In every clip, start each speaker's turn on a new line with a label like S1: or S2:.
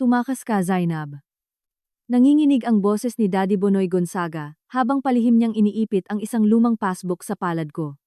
S1: Tumakas ka, Zainab. Nanginginig ang boses ni Daddy Bonoy Gonzaga habang palihim niyang iniipit ang isang lumang passbook sa palad ko.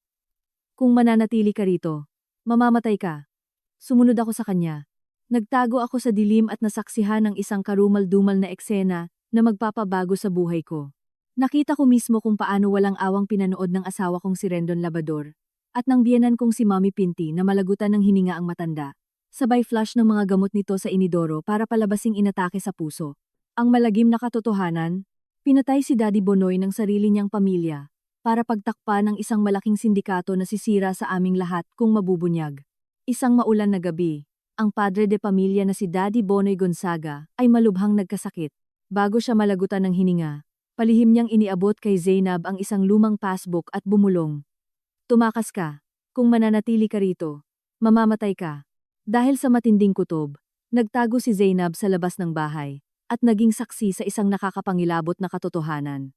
S1: Kung mananatili ka rito, mamamatay ka. Sumunod ako sa kanya. Nagtago ako sa dilim at nasaksihan ng isang karumal-dumal na eksena na magpapabago sa buhay ko. Nakita ko mismo kung paano walang awang pinanood ng asawa kong si Rendon Labador at ng biyenan kong si Mommy Pinti na malagutan ng hininga ang matanda. Sabay flash ng mga gamot nito sa inidoro para palabasing inatake sa puso. Ang malagim na katotohanan, pinatay si Daddy Bonoy ng sarili niyang pamilya para pagtakpan ng isang malaking sindikato na sisira sa aming lahat kung mabubunyag. Isang maulan na gabi, ang padre de pamilya na si Daddy Bonoy Gonzaga ay malubhang nagkasakit. Bago siya malagutan ng hininga, palihim niyang iniabot kay Zainab ang isang lumang passbook at bumulong. Tumakas ka. Kung mananatili ka rito, mamamatay ka. Dahil sa matinding kutob, nagtago si Zainab sa labas ng bahay at naging saksi sa isang nakakapangilabot na katotohanan.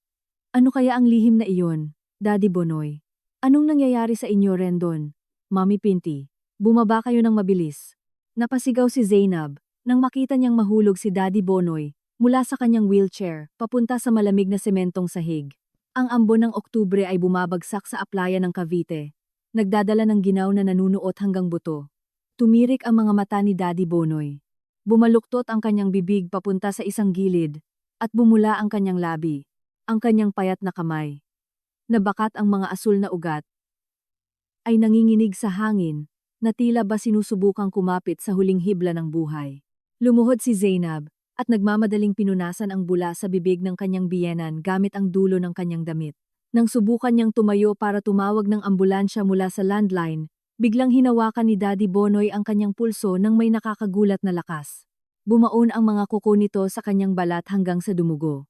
S1: Ano kaya ang lihim na iyon, Daddy Bonoy? Anong nangyayari sa inyo, Rendon? Mommy Pinti, bumaba kayo ng mabilis. Napasigaw si Zainab nang makita niyang mahulog si Daddy Bonoy mula sa kanyang wheelchair papunta sa malamig na sementong sahig. Ang ambon ng Oktubre ay bumabagsak sa aplayan ng Cavite, nagdadala ng ginaw na nanunuot hanggang buto. Tumirik ang mga mata ni Daddy Bonoy. Bumaluktot ang kanyang bibig papunta sa isang gilid, at bumula ang kanyang labi, ang kanyang payat na kamay. Nabakat ang mga asul na ugat. Ay nanginginig sa hangin, na tila ba sinusubukang kumapit sa huling hibla ng buhay. Lumuhod si Zainab, at nagmamadaling pinunasan ang bula sa bibig ng kanyang biyenan gamit ang dulo ng kanyang damit. Nang subukan niyang tumayo para tumawag ng ambulansya mula sa landline, biglang hinawakan ni Daddy Bonoy ang kanyang pulso nang may nakakagulat na lakas. Bumaon ang mga kuko nito sa kanyang balat hanggang sa dumugo.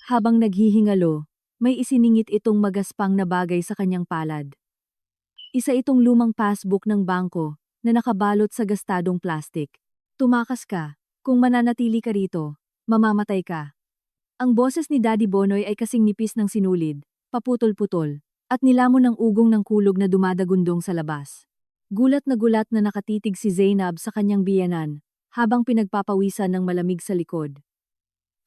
S1: Habang naghihingalo, may isiningit itong magaspang na bagay sa kanyang palad. Isa itong lumang passbook ng bangko na nakabalot sa gastadong plastik. Tumakas ka. Kung mananatili ka rito, mamamatay ka. Ang boses ni Daddy Bonoy ay kasing nipis ng sinulid, paputol-putol, at nilamon ng ugong ng kulog na dumadagundong sa labas. Gulat na nakatitig si Zainab sa kanyang biyenan, habang pinagpapawisan ng malamig sa likod.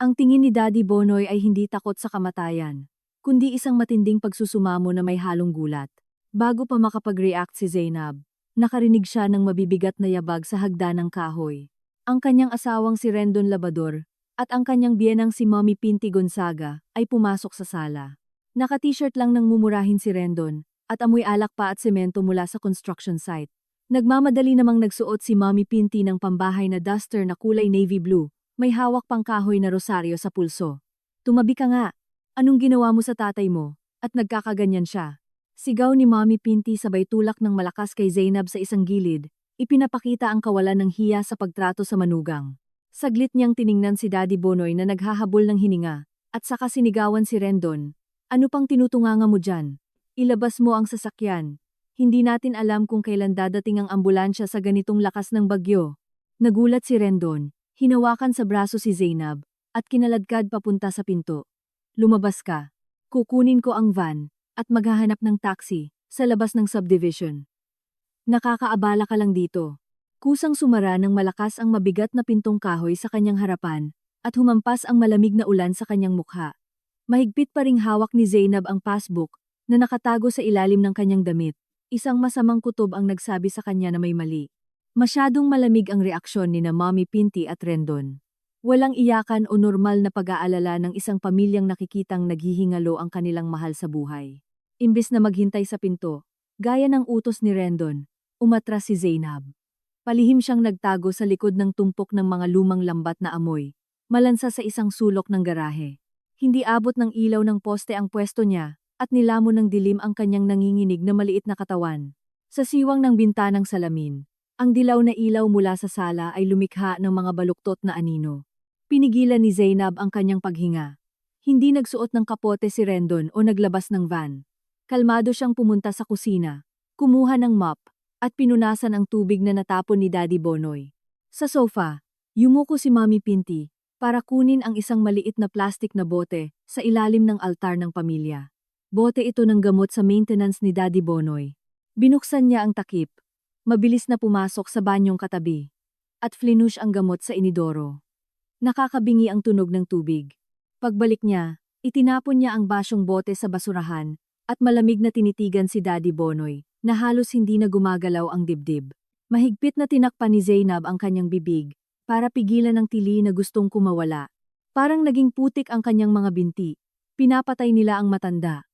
S1: Ang tingin ni Daddy Bonoy ay hindi takot sa kamatayan, kundi isang matinding pagsusumamo na may halong gulat. Bago pa makapag-react si Zainab, nakarinig siya ng mabibigat na yabag sa hagdanang kahoy. Ang kanyang asawang si Rendon Labador, at ang kanyang biyenang si Mommy Pinti Gonzaga, ay pumasok sa sala. Naka-t-shirt lang nang mumurahin si Rendon, at amoy alak pa at semento mula sa construction site. Nagmamadali namang nagsuot si Mommy Pinti ng pambahay na duster na kulay navy blue, may hawak pang kahoy na rosaryo sa pulso. Tumabi ka nga. Anong ginawa mo sa tatay mo? At nagkakaganyan siya. Sigaw ni Mommy Pinti sabay tulak ng malakas kay Zainab sa isang gilid, ipinapakita ang kawalan ng hiya sa pagtrato sa manugang. Saglit niyang tiningnan si Daddy Bonoy na naghahabol ng hininga, at saka sinigawan si Rendon. Ano pang tinutunganga mo dyan? Ilabas mo ang sasakyan. Hindi natin alam kung kailan dadating ang ambulansya sa ganitong lakas ng bagyo. Nagulat si Rendon, hinawakan sa braso si Zainab, at kinaladkad papunta sa pinto. Lumabas ka. Kukunin ko ang van, at maghahanap ng taxi, sa labas ng subdivision. Nakakaabala ka lang dito. Kusang sumara ng malakas ang mabigat na pintong kahoy sa kanyang harapan, at humampas ang malamig na ulan sa kanyang mukha. Mahigpit pa ring hawak ni Zainab ang passbook na nakatago sa ilalim ng kanyang damit. Isang masamang kutob ang nagsabi sa kanya na may mali. Masyadong malamig ang reaksyon ni na Mommy Pinti at Rendon. Walang iyakan o normal na pag-aalala ng isang pamilyang nakikitang naghihingalo ang kanilang mahal sa buhay. Imbes na maghintay sa pinto, gaya ng utos ni Rendon, umatras si Zainab. Palihim siyang nagtago sa likod ng tumpok ng mga lumang lambat na amoy, malansa sa isang sulok ng garahe. Hindi abot ng ilaw ng poste ang pwesto niya, at nilamon ng dilim ang kanyang nanginginig na maliit na katawan. Sa siwang ng bintanang salamin, ang dilaw na ilaw mula sa sala ay lumikha ng mga baluktot na anino. Pinigilan ni Zainab ang kanyang paghinga. Hindi nagsuot ng kapote si Rendon o naglabas ng van. Kalmado siyang pumunta sa kusina, kumuha ng mop, at pinunasan ang tubig na natapon ni Daddy Bonoy. Sa sofa, yumuko si Mommy Pinti, para kunin ang isang maliit na plastik na bote sa ilalim ng altar ng pamilya. Bote ito ng gamot sa maintenance ni Daddy Bonoy. Binuksan niya ang takip. Mabilis na pumasok sa banyong katabi. at flinush ang gamot sa inidoro. Nakakabingi ang tunog ng tubig. Pagbalik niya, itinapon niya ang basyong bote sa basurahan at malamig na tinitigan si Daddy Bonoy na halos hindi na gumagalaw ang dibdib. Mahigpit na tinakpan ni Zainab ang kanyang bibig para pigilan ang tili na gustong kumawala. Parang naging putik ang kanyang mga binti. Pinapatay nila ang matanda.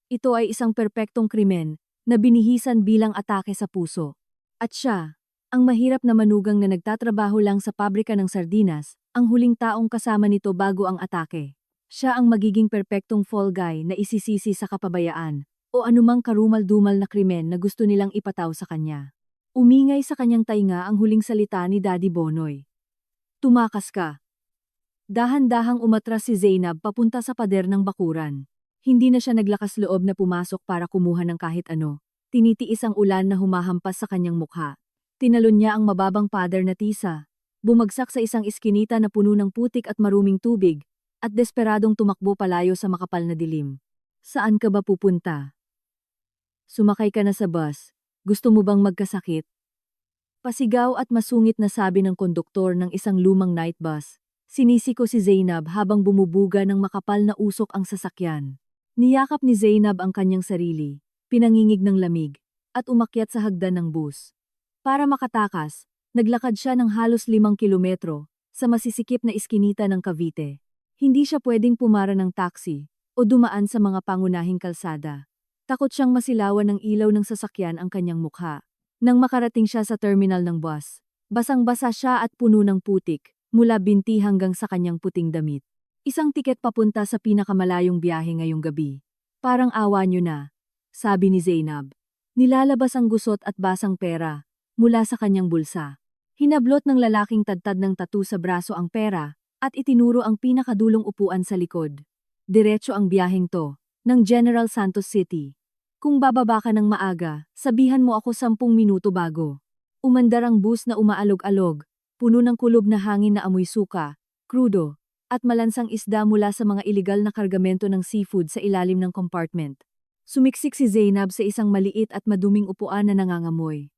S1: Ito ay isang perpektong krimen na binihisan bilang atake sa puso. At siya, ang mahirap na manugang na nagtatrabaho lang sa pabrika ng sardinas, ang huling taong kasama nito bago ang atake. Siya ang magiging perpektong fall guy na isisisi sa kapabayaan o anumang karumal-dumal na krimen na gusto nilang ipataw sa kanya. Umingay sa kanyang tainga ang huling salita ni Daddy Bonoy. Tumakas ka. Dahan-dahang umatras si Zainab papunta sa pader ng bakuran. Hindi na siya naglakas loob na pumasok para kumuha ng kahit ano. Tinitiis ang ulan na humahampas sa kanyang mukha. Tinalon niya ang mababang pader na tisa. Bumagsak sa isang iskinita na puno ng putik at maruming tubig, at desperadong tumakbo palayo sa makapal na dilim. Saan ka ba pupunta? Sumakay ka na sa bus. Gusto mo bang magkasakit? Pasigaw at masungit na sabi ng konduktor ng isang lumang night bus. Sinisiko si Zainab habang bumubuga ng makapal na usok ang sasakyan. Niyakap ni Zainab ang kanyang sarili, pinangingig ng lamig, at umakyat sa hagdan ng bus. Para makatakas, naglakad siya ng halos 5 kilometro sa masisikip na iskinita ng Cavite. Hindi siya pwedeng pumara ng taxi o dumaan sa mga pangunahing kalsada. Takot siyang masilawan ng ilaw ng sasakyan ang kanyang mukha. Nang makarating siya sa terminal ng bus, basang-basa siya at puno ng putik, mula binti hanggang sa kanyang puting damit. Isang tiket papunta sa pinakamalayong biyahe ngayong gabi. Parang awa niyo na, sabi ni Zainab. Nilalabas ang gusot at basang pera mula sa kanyang bulsa. Hinablot ng lalaking tadtad ng tattoo sa braso ang pera at itinuro ang pinakadulong upuan sa likod. Diretso ang biyaheng to, ng General Santos City. Kung bababa ka ng maaga, sabihan mo ako 10 minuto bago. Umandar ang bus na umaalog-alog, puno ng kulob na hangin na amoy suka, krudo, at malansang isda mula sa mga iligal na kargamento ng seafood sa ilalim ng compartment. Sumiksik si Zainab sa isang maliit at maduming upuan na nangangamoy.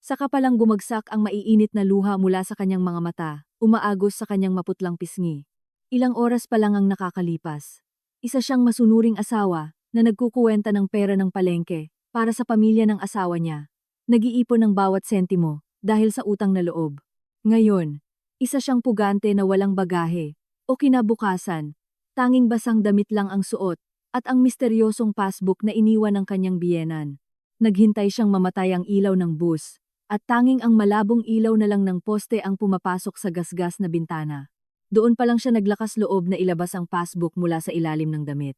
S1: Saka palang bumagsak ang maiinit na luha mula sa kanyang mga mata, umaagos sa kanyang maputlang pisngi. Ilang oras pa lang ang nakakalipas. Isa siyang masunuring asawa na nagkukuwenta ng pera ng palengke para sa pamilya ng asawa niya. Nag-iipon ng bawat sentimo dahil sa utang na loob. Ngayon, isa siyang pugante na walang bagahe o kinabukasan, tanging basang damit lang ang suot at ang misteryosong passbook na iniwan ng kanyang biyenan. Naghintay siyang mamatay ang ilaw ng bus. At tanging ang malabong ilaw na lang ng poste ang pumapasok sa gasgas na bintana. Doon pa lang siya naglakas loob na ilabas ang passbook mula sa ilalim ng damit.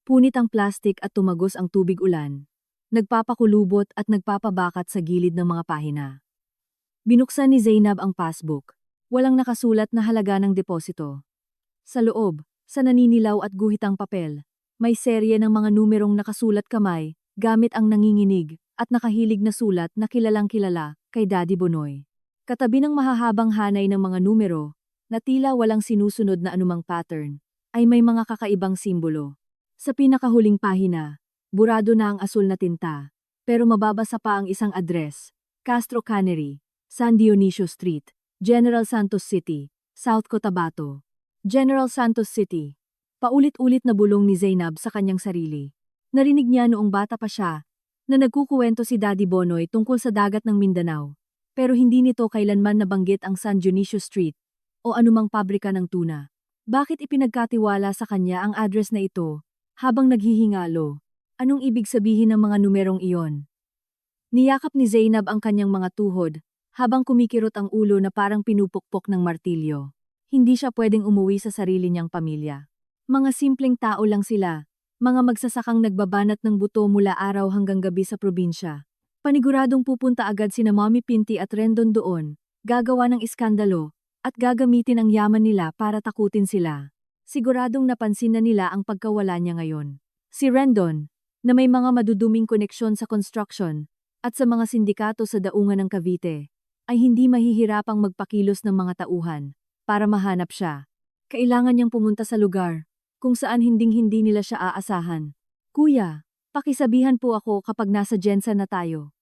S1: Punit ang plastik at tumagos ang tubig ulan. Nagpapakulubot at nagpapabakat sa gilid ng mga pahina. Binuksan ni Zainab ang passbook. Walang nakasulat na halaga ng deposito. Sa loob, sa naninilaw at guhitang papel, may serye ng mga numerong nakasulat kamay, gamit ang nanginginig at nakahilig na sulat na kilalang-kilala kay Daddy Bonoy. Katabi ng mahahabang hanay ng mga numero, na tila walang sinusunod na anumang pattern, ay may mga kakaibang simbolo. Sa pinakahuling pahina, burado na ang asul na tinta, pero mababasa pa ang isang address, Castro Cannery, San Dionisio Street, General Santos City, South Cotabato. General Santos City. Paulit-ulit na bulong ni Zainab sa kanyang sarili. Narinig niya noong bata pa siya, na nagkukuwento si Daddy Bonoy tungkol sa dagat ng Mindanao, pero hindi nito kailanman nabanggit ang San Dionisio Street o anumang pabrika ng tuna. Bakit ipinagkatiwala sa kanya ang address na ito habang naghihingalo? Anong ibig sabihin ng mga numerong iyon? Niyakap ni Zainab ang kanyang mga tuhod habang kumikirot ang ulo na parang pinupukpok ng martilyo. Hindi siya pwedeng umuwi sa sarili niyang pamilya. Mga simpleng tao lang sila. Mga magsasakang nagbabanat ng buto mula araw hanggang gabi sa probinsya. Paniguradong pupunta agad sina Mommy Pinti at Rendon doon, gagawa ng iskandalo, at gagamitin ang yaman nila para takutin sila. Siguradong napansin na nila ang pagkawala niya ngayon. Si Rendon, na may mga maduduming koneksyon sa construction, at sa mga sindikato sa daungan ng Cavite, ay hindi mahihirapang magpakilos ng mga tauhan, para mahanap siya. Kailangan niyang pumunta sa lugar kung saan hinding-hindi nila siya aasahan. Kuya, pakisabihan po ako kapag nasa Jensen na tayo.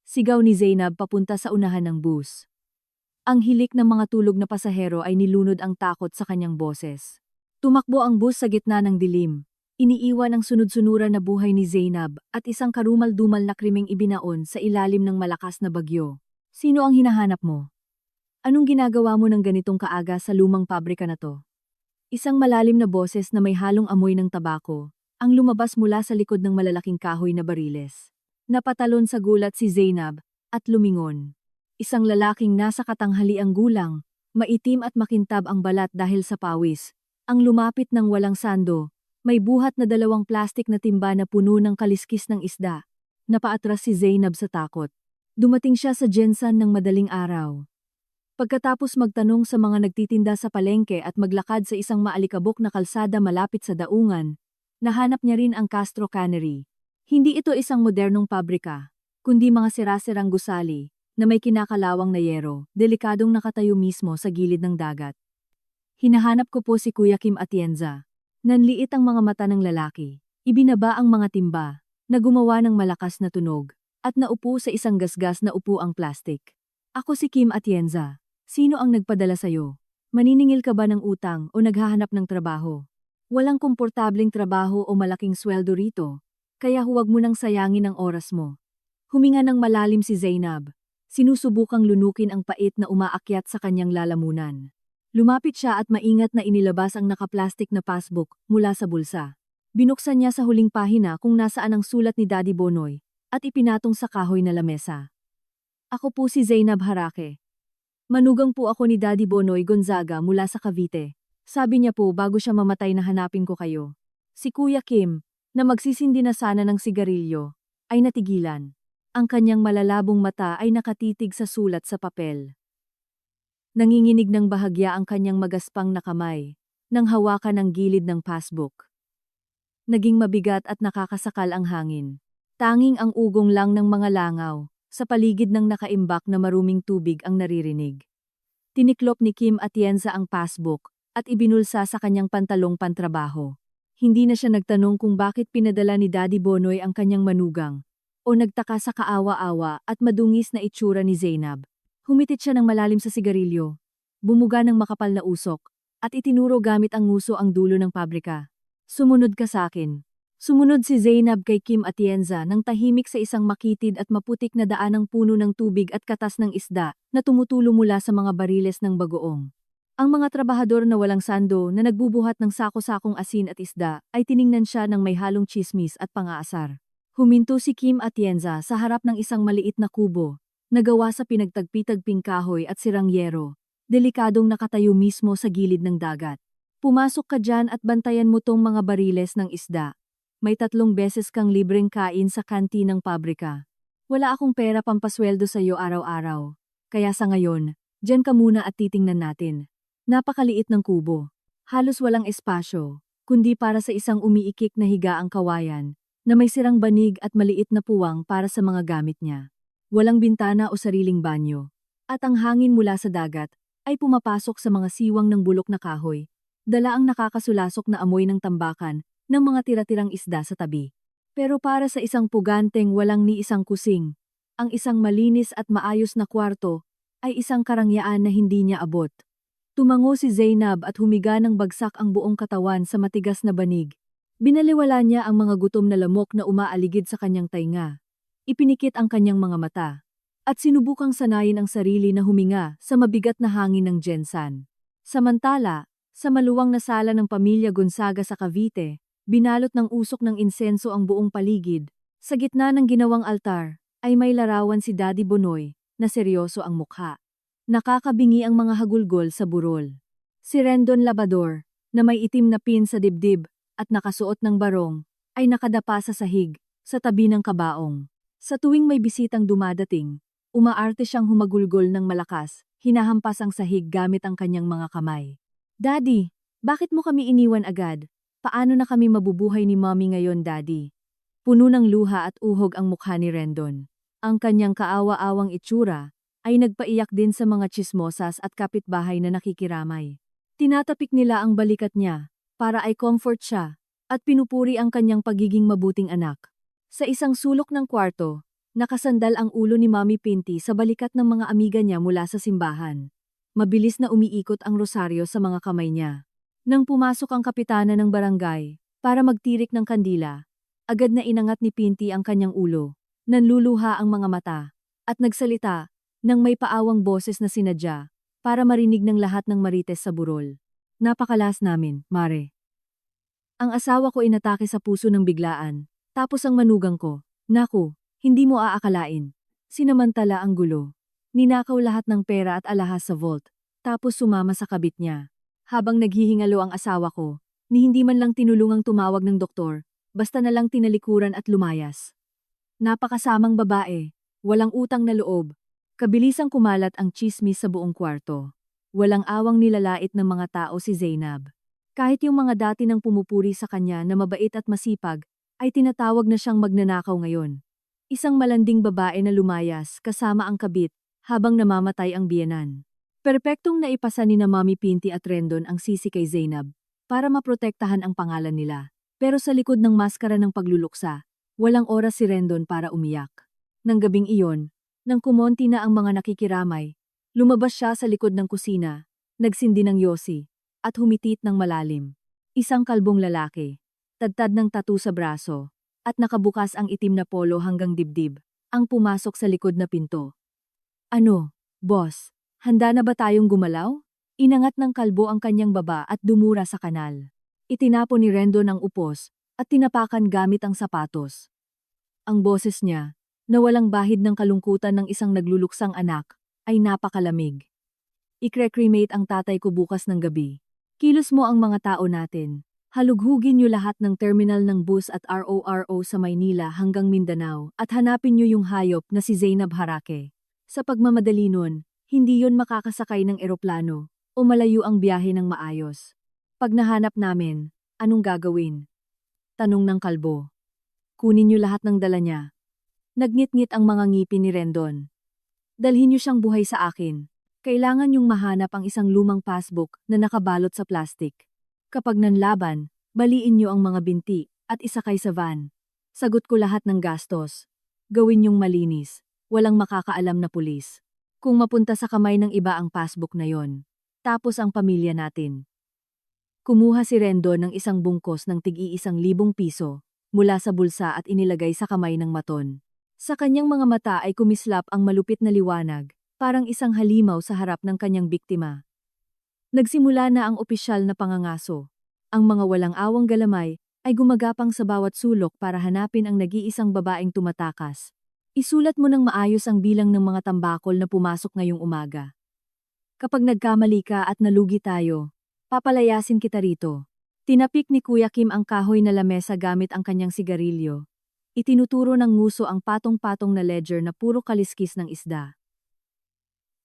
S1: Sigaw ni Zainab papunta sa unahan ng bus. Ang hilik ng mga tulog na pasahero ay nilunod ang takot sa kanyang boses. Tumakbo ang bus sa gitna ng dilim. Iniiwan ang sunod-sunuran na buhay ni Zainab at isang karumal-dumal na krimeng ibinaon sa ilalim ng malakas na bagyo. Sino ang hinahanap mo? Anong ginagawa mo ng ganitong kaaga sa lumang pabrika na to? Isang malalim na boses na may halong amoy ng tabako ang lumabas mula sa likod ng malalaking kahoy na bariles. Napatalon sa gulat si Zainab at lumingon. Isang lalaking nasa katanghaliang gulang, maitim at makintab ang balat dahil sa pawis. Ang lumapit ng walang sando, may buhat na 2 plastik na timba na puno ng kaliskis ng isda. Napaatras si Zainab sa takot. Dumating siya sa Jensan ng madaling araw. Pagkatapos magtanong sa mga nagtitinda sa palengke at maglakad sa isang maalikabok na kalsada malapit sa daungan, nahanap niya rin ang Castro Cannery. Hindi ito isang modernong pabrika, kundi mga sira-sirang gusali na may kinakalawang na yero, delikadong nakatayo mismo sa gilid ng dagat. Hinahanap ko po si Kuya Kim Atienza. Nanliit ang mga mata ng lalaki, ibinaba ang mga timba, na gumawa ng malakas na tunog, at naupo sa isang gasgas na upuang plastik. Ako si Kim Atienza. Sino ang nagpadala sa'yo? Maniningil ka ba ng utang o naghahanap ng trabaho? Walang komportableng trabaho o malaking sweldo rito, kaya huwag mo nang sayangin ang oras mo. Huminga ng malalim si Zainab. Sinusubukang lunukin ang pait na umaakyat sa kanyang lalamunan. Lumapit siya at maingat na inilabas ang nakaplastik na passbook mula sa bulsa. Binuksan niya sa huling pahina kung nasaan ang sulat ni Daddy Bonoy at ipinatong sa kahoy na lamesa. Ako po si Zainab Harake. Manugang po ako ni Daddy Bonoy Gonzaga mula sa Cavite. Sabi niya po bago siya mamatay na hanapin ko kayo. Si Kuya Kim, na magsisindi na sana ng sigarilyo, ay natigilan. Ang kanyang malalabong mata ay nakatitig sa sulat sa papel. Nanginginig ng bahagya ang kanyang magaspang na kamay, nang hawakan ang gilid ng passbook. Naging mabigat at nakakasakal ang hangin. Tanging ang ugong lang ng mga langaw, sa paligid ng nakaimbak na maruming tubig ang naririnig. Tiniklop ni Kim Atienza ang passbook, at ibinulsa sa kanyang pantalong pantrabaho. Hindi na siya nagtanong kung bakit pinadala ni Daddy Bonoy ang kanyang manugang, o nagtaka sa kaawa-awa at madungis na itsura ni Zainab. Humitit siya ng malalim sa sigarilyo, bumuga ng makapal na usok, at itinuro gamit ang nguso ang dulo ng pabrika. Sumunod ka sa akin. Sumunod si Zainab kay Kim Atienza nang tahimik sa isang makitid at maputik na daanang puno ng tubig at katas ng isda na tumutulo mula sa mga bariles ng bagoong. Ang mga trabahador na walang sando na nagbubuhat ng sako-sakong asin at isda ay tiningnan siya ng may halong chismis at pang-aasar. Huminto si Kim Atienza sa harap ng isang maliit na kubo, nagawa sa pinagtagpi-tagping kahoy at sirang yero, delikadong nakatayo mismo sa gilid ng dagat. Pumasok ka dyan at bantayan mo tong mga bariles ng isda. May 3 beses kang libreng kain sa kantinang pabrika. Wala akong pera pampasweldo sa iyo araw-araw. Kaya sa ngayon, dyan ka muna at titingnan natin. Napakaliit ng kubo. Halos walang espasyo, kundi para sa isang umiikik na higaang kawayan, na may sirang banig at maliit na puwang para sa mga gamit niya. Walang bintana o sariling banyo. At ang hangin mula sa dagat ay pumapasok sa mga siwang ng bulok na kahoy, dala ang nakakasulasok na amoy ng tambakan ng mga tira-tirang isda sa tabi. Pero para sa isang puganteng walang ni isang kusing, ang isang malinis at maayos na kwarto ay isang karangyaan na hindi niya abot. Tumango si Zainab at humiga ng bagsak ang buong katawan sa matigas na banig. Binaliwala niya ang mga gutom na lamok na umaaligid sa kanyang tainga. Ipinikit ang kanyang mga mata, at sinubukang sanayin ang sarili na huminga sa mabigat na hangin ng Jensan. Samantala, sa maluwang na sala ng pamilya Gonzaga sa Cavite, binalot ng usok ng insenso ang buong paligid. Sa gitna ng ginawang altar, ay may larawan si Daddy Bonoy, na seryoso ang mukha. Nakakabingi ang mga hagulgol sa burol. Si Rendon Labador, na may itim na pin sa dibdib, at nakasuot ng barong, ay nakadapa sa sahig, sa tabi ng kabaong. Sa tuwing may bisitang dumadating, umaarte siyang humagulgol ng malakas, hinahampas ang sahig gamit ang kanyang mga kamay. Daddy, bakit mo kami iniwan agad? Paano na kami mabubuhay ni Mommy ngayon, Daddy? Puno ng luha at uhog ang mukha ni Rendon. Ang kanyang kaawa-awang itsura ay nagpaiyak din sa mga chismosas at kapitbahay na nakikiramay. Tinatapik nila ang balikat niya para ay comfort siya at pinupuri ang kanyang pagiging mabuting anak. Sa isang sulok ng kwarto, nakasandal ang ulo ni Mommy Pinty sa balikat ng mga amiga niya mula sa simbahan. Mabilis na umiikot ang rosaryo sa mga kamay niya. Nang pumasok ang kapitana ng barangay, para magtirik ng kandila, agad na inangat ni Pinti ang kanyang ulo. Nanluluha ang mga mata, at nagsalita, nang may paawang boses na sinadya, para marinig ng lahat ng marites sa burol. Napakalas namin, Mare. Ang asawa ko inatake sa puso ng biglaan, tapos ang manugang ko, naku, hindi mo aakalain. Sinamantala ang gulo. Ninakaw lahat ng pera at alahas sa vault, tapos sumama sa kabit niya. Habang naghihingalo ang asawa ko, ni hindi man lang tinulungang tumawag ng doktor, basta na lang tinalikuran at lumayas. Napakasamang babae, walang utang na loob. Kabilisang kumalat ang tsismis sa buong kwarto. Walang awang nilalait ng mga tao si Zainab. Kahit yung mga dati nang pumupuri sa kanya na mabait at masipag, ay tinatawag na siyang magnanakaw ngayon. Isang malanding babae na lumayas kasama ang kabit, habang namamatay ang biyenan. Perpektong naipasa ni na Mami Pinti at Rendon ang sisi kay Zainab para maprotektahan ang pangalan nila. Pero sa likod ng maskara ng pagluluksa, walang oras si Rendon para umiyak. Nang gabing iyon, nang kumonti na ang mga nakikiramay, lumabas siya sa likod ng kusina, nagsindi ng yosi, at humitit ng malalim. Isang kalbong lalaki, tadtad ng tattoo sa braso, at nakabukas ang itim na polo hanggang dibdib, ang pumasok sa likod na pinto. Ano, boss, handa na ba tayong gumalaw? Inangat ng kalbo ang kanyang baba at dumura sa kanal. Itinapon ni Rendon ang upos at tinapakan gamit ang sapatos. Ang boses niya, na walang bahid ng kalungkutan ng isang nagluluksang anak, ay napakalamig. Ikre-cremate ang tatay ko bukas ng gabi. Kilos mo ang mga tao natin. Halughugin niyo lahat ng terminal ng bus at RORO sa Maynila hanggang Mindanao at hanapin niyo yung hayop na si Zainab Harake. Sa pagmamadali nun, hindi yon makakasakay ng eroplano o malayo ang biyahe ng maayos. Pag nahanap namin, anong gagawin? Tanong ng kalbo. Kunin niyo lahat ng dala niya. Nagnit-ngit ang mga ngipin ni Rendon. Dalhin niyo siyang buhay sa akin. Kailangan niyong mahanap ang isang lumang passbook na nakabalot sa plastik. Kapag nanlaban, baliin niyo ang mga binti at isakay sa van. Sagot ko lahat ng gastos. Gawin niyong malinis. Walang makakaalam na pulis. Kung mapunta sa kamay ng iba ang passbook na yon, tapos ang pamilya natin. Kumuha si Rendon ng isang bungkos ng tig-1,000 piso mula sa bulsa at inilagay sa kamay ng maton. Sa kanyang mga mata ay kumislap ang malupit na liwanag, parang isang halimaw sa harap ng kanyang biktima. Nagsimula na ang opisyal na pangangaso. Ang mga walang awang galamay ay gumagapang sa bawat sulok para hanapin ang nag-iisang babaeng tumatakas. Isulat mo ng maayos ang bilang ng mga tambakol na pumasok ngayong umaga. Kapag nagkamali ka at nalugi tayo, papalayasin kita rito. Tinapik ni Kuya Kim ang kahoy na lamesa gamit ang kanyang sigarilyo. Itinuturo ng nguso ang patong-patong na ledger na puro kaliskis ng isda.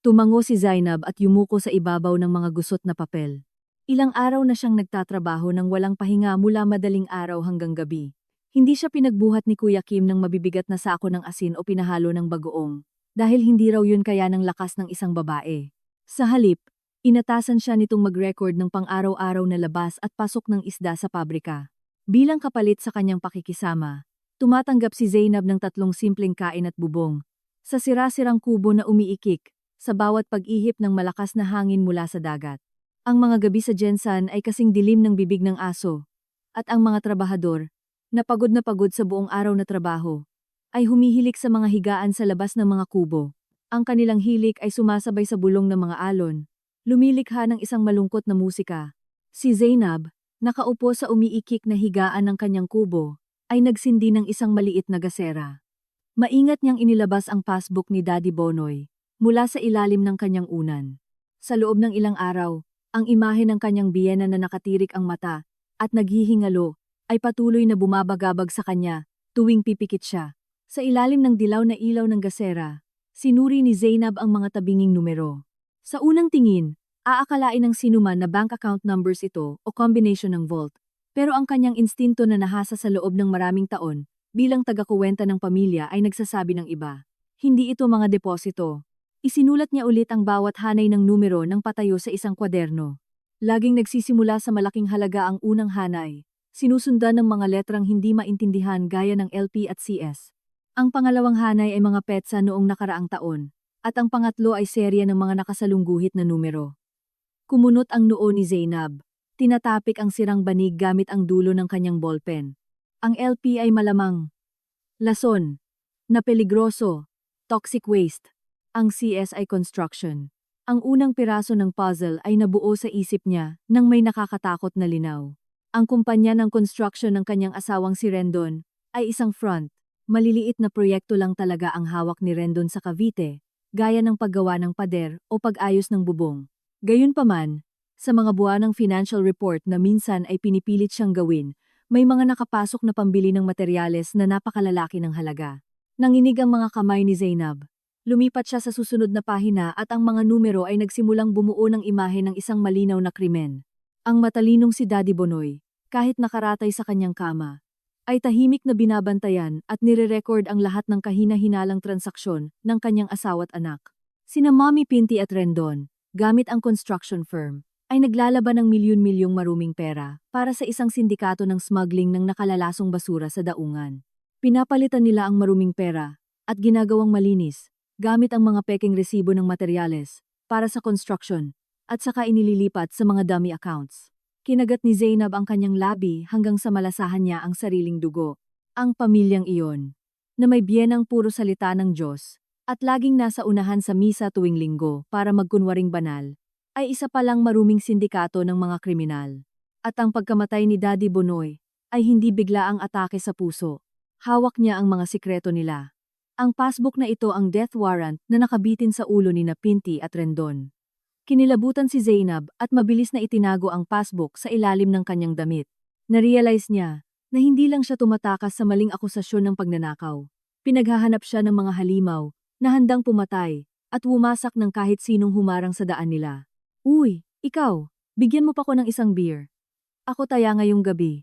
S1: Tumango si Zainab at yumuko sa ibabaw ng mga gusot na papel. Ilang araw na siyang nagtatrabaho ng walang pahinga mula madaling araw hanggang gabi. Hindi siya pinagbuhat ni Kuya Kim ng mabibigat na sako ng asin o pinahalo ng bagoong, dahil hindi raw yun kaya ng lakas ng isang babae. Sa halip, inatasan siya nitong mag-record ng pang-araw-araw na labas at pasok ng isda sa pabrika. Bilang kapalit sa kanyang pakikisama, tumatanggap si Zainab ng 3 simpleng kain at bubong, sa sira-sirang kubo na umiikik, sa bawat pag-ihip ng malakas na hangin mula sa dagat. Ang mga gabi sa Jensan ay kasing dilim ng bibig ng aso, at ang mga trabahador, na pagod sa buong araw na trabaho, ay humihilik sa mga higaan sa labas ng mga kubo. Ang kanilang hilik ay sumasabay sa bulong ng mga alon, lumilikha ng isang malungkot na musika. Si Zainab, nakaupo sa umiikik na higaan ng kanyang kubo, ay nagsindi ng isang maliit na gasera. Maingat niyang inilabas ang passbook ni Daddy Bonoy, mula sa ilalim ng kanyang unan. Sa loob ng ilang araw, ang imahe ng kanyang biyena na nakatirik ang mata, at naghihingalo, ay patuloy na bumabagabag sa kanya, tuwing pipikit siya. Sa ilalim ng dilaw na ilaw ng gasera, sinuri ni Zainab ang mga tabinging numero. Sa unang tingin, aakalain ng sinuman na bank account numbers ito o combination ng vault. Pero ang kanyang instinto na nahasa sa loob ng maraming taon, bilang taga-kuwenta ng pamilya ay nagsasabi ng iba. Hindi ito mga deposito. Isinulat niya ulit ang bawat hanay ng numero ng patayo sa isang kwaderno. Laging nagsisimula sa malaking halaga ang unang hanay. Sinusundan ng mga letrang hindi maintindihan gaya ng LP at CS. Ang pangalawang hanay ay mga petsa noong nakaraang taon, At ang pangatlo ay serya ng mga nakasalungguhit na numero. Kumunot ang noo ni Zainab. Tinatapik ang sirang banig gamit ang dulo ng kanyang ballpen. Ang LP ay malamang. Lason. Na peligroso. Toxic waste. Ang CS ay construction. Ang unang piraso ng puzzle ay nabuo sa isip niya nang may nakakatakot na linaw. Ang kumpanya ng construction ng kanyang asawang si Rendon ay isang front. Maliliit na proyekto lang talaga ang hawak ni Rendon sa Cavite, gaya ng paggawa ng pader o pag-ayos ng bubong. Gayunpaman, sa mga buwanang financial report na minsan ay pinipilit siyang gawin, may mga nakapasok na pambili ng materyales na napakalalaki ng halaga. Nanginig ang mga kamay ni Zainab. Lumipat siya sa susunod na pahina at ang mga numero ay nagsimulang bumuo ng imahe ng isang malinaw na krimen. Ang matalinong si Daddy Bonoy, kahit nakaratay sa kanyang kama, ay tahimik na binabantayan at nire-record ang lahat ng kahina-hinalang transaksyon ng kanyang asawa at anak. Sina Mommy Pinti at Rendon, gamit ang construction firm, ay naglalaban ng milyon-milyong maruming pera para sa isang sindikato ng smuggling ng nakalalasong basura sa daungan. Pinapalitan nila ang maruming pera at ginagawang malinis gamit ang mga peking resibo ng materyales para sa construction at saka inililipat sa mga dummy accounts. Kinagat ni Zainab ang kanyang labi hanggang sa malasahan niya ang sariling dugo. Ang pamilyang iyon, na may biyenang puro salita ng Diyos, at laging nasa unahan sa misa tuwing linggo para magkunwaring banal, ay isa palang maruming sindikato ng mga kriminal. At ang pagkamatay ni Daddy Bonoy ay hindi bigla ang atake sa puso. Hawak niya ang mga sikreto nila. Ang passbook na ito ang death warrant na nakabitin sa ulo ni Pinti at Rendon. Kinilabutan si Zainab at mabilis na itinago ang passbook sa ilalim ng kanyang damit. Narealize niya na hindi lang siya tumatakas sa maling akusasyon ng pagnanakaw. Pinaghahanap siya ng mga halimaw na handang pumatay at wumasak ng kahit sinong humarang sa daan nila. Uy, ikaw, bigyan mo pa ko ng isang beer. Ako taya ngayong gabi.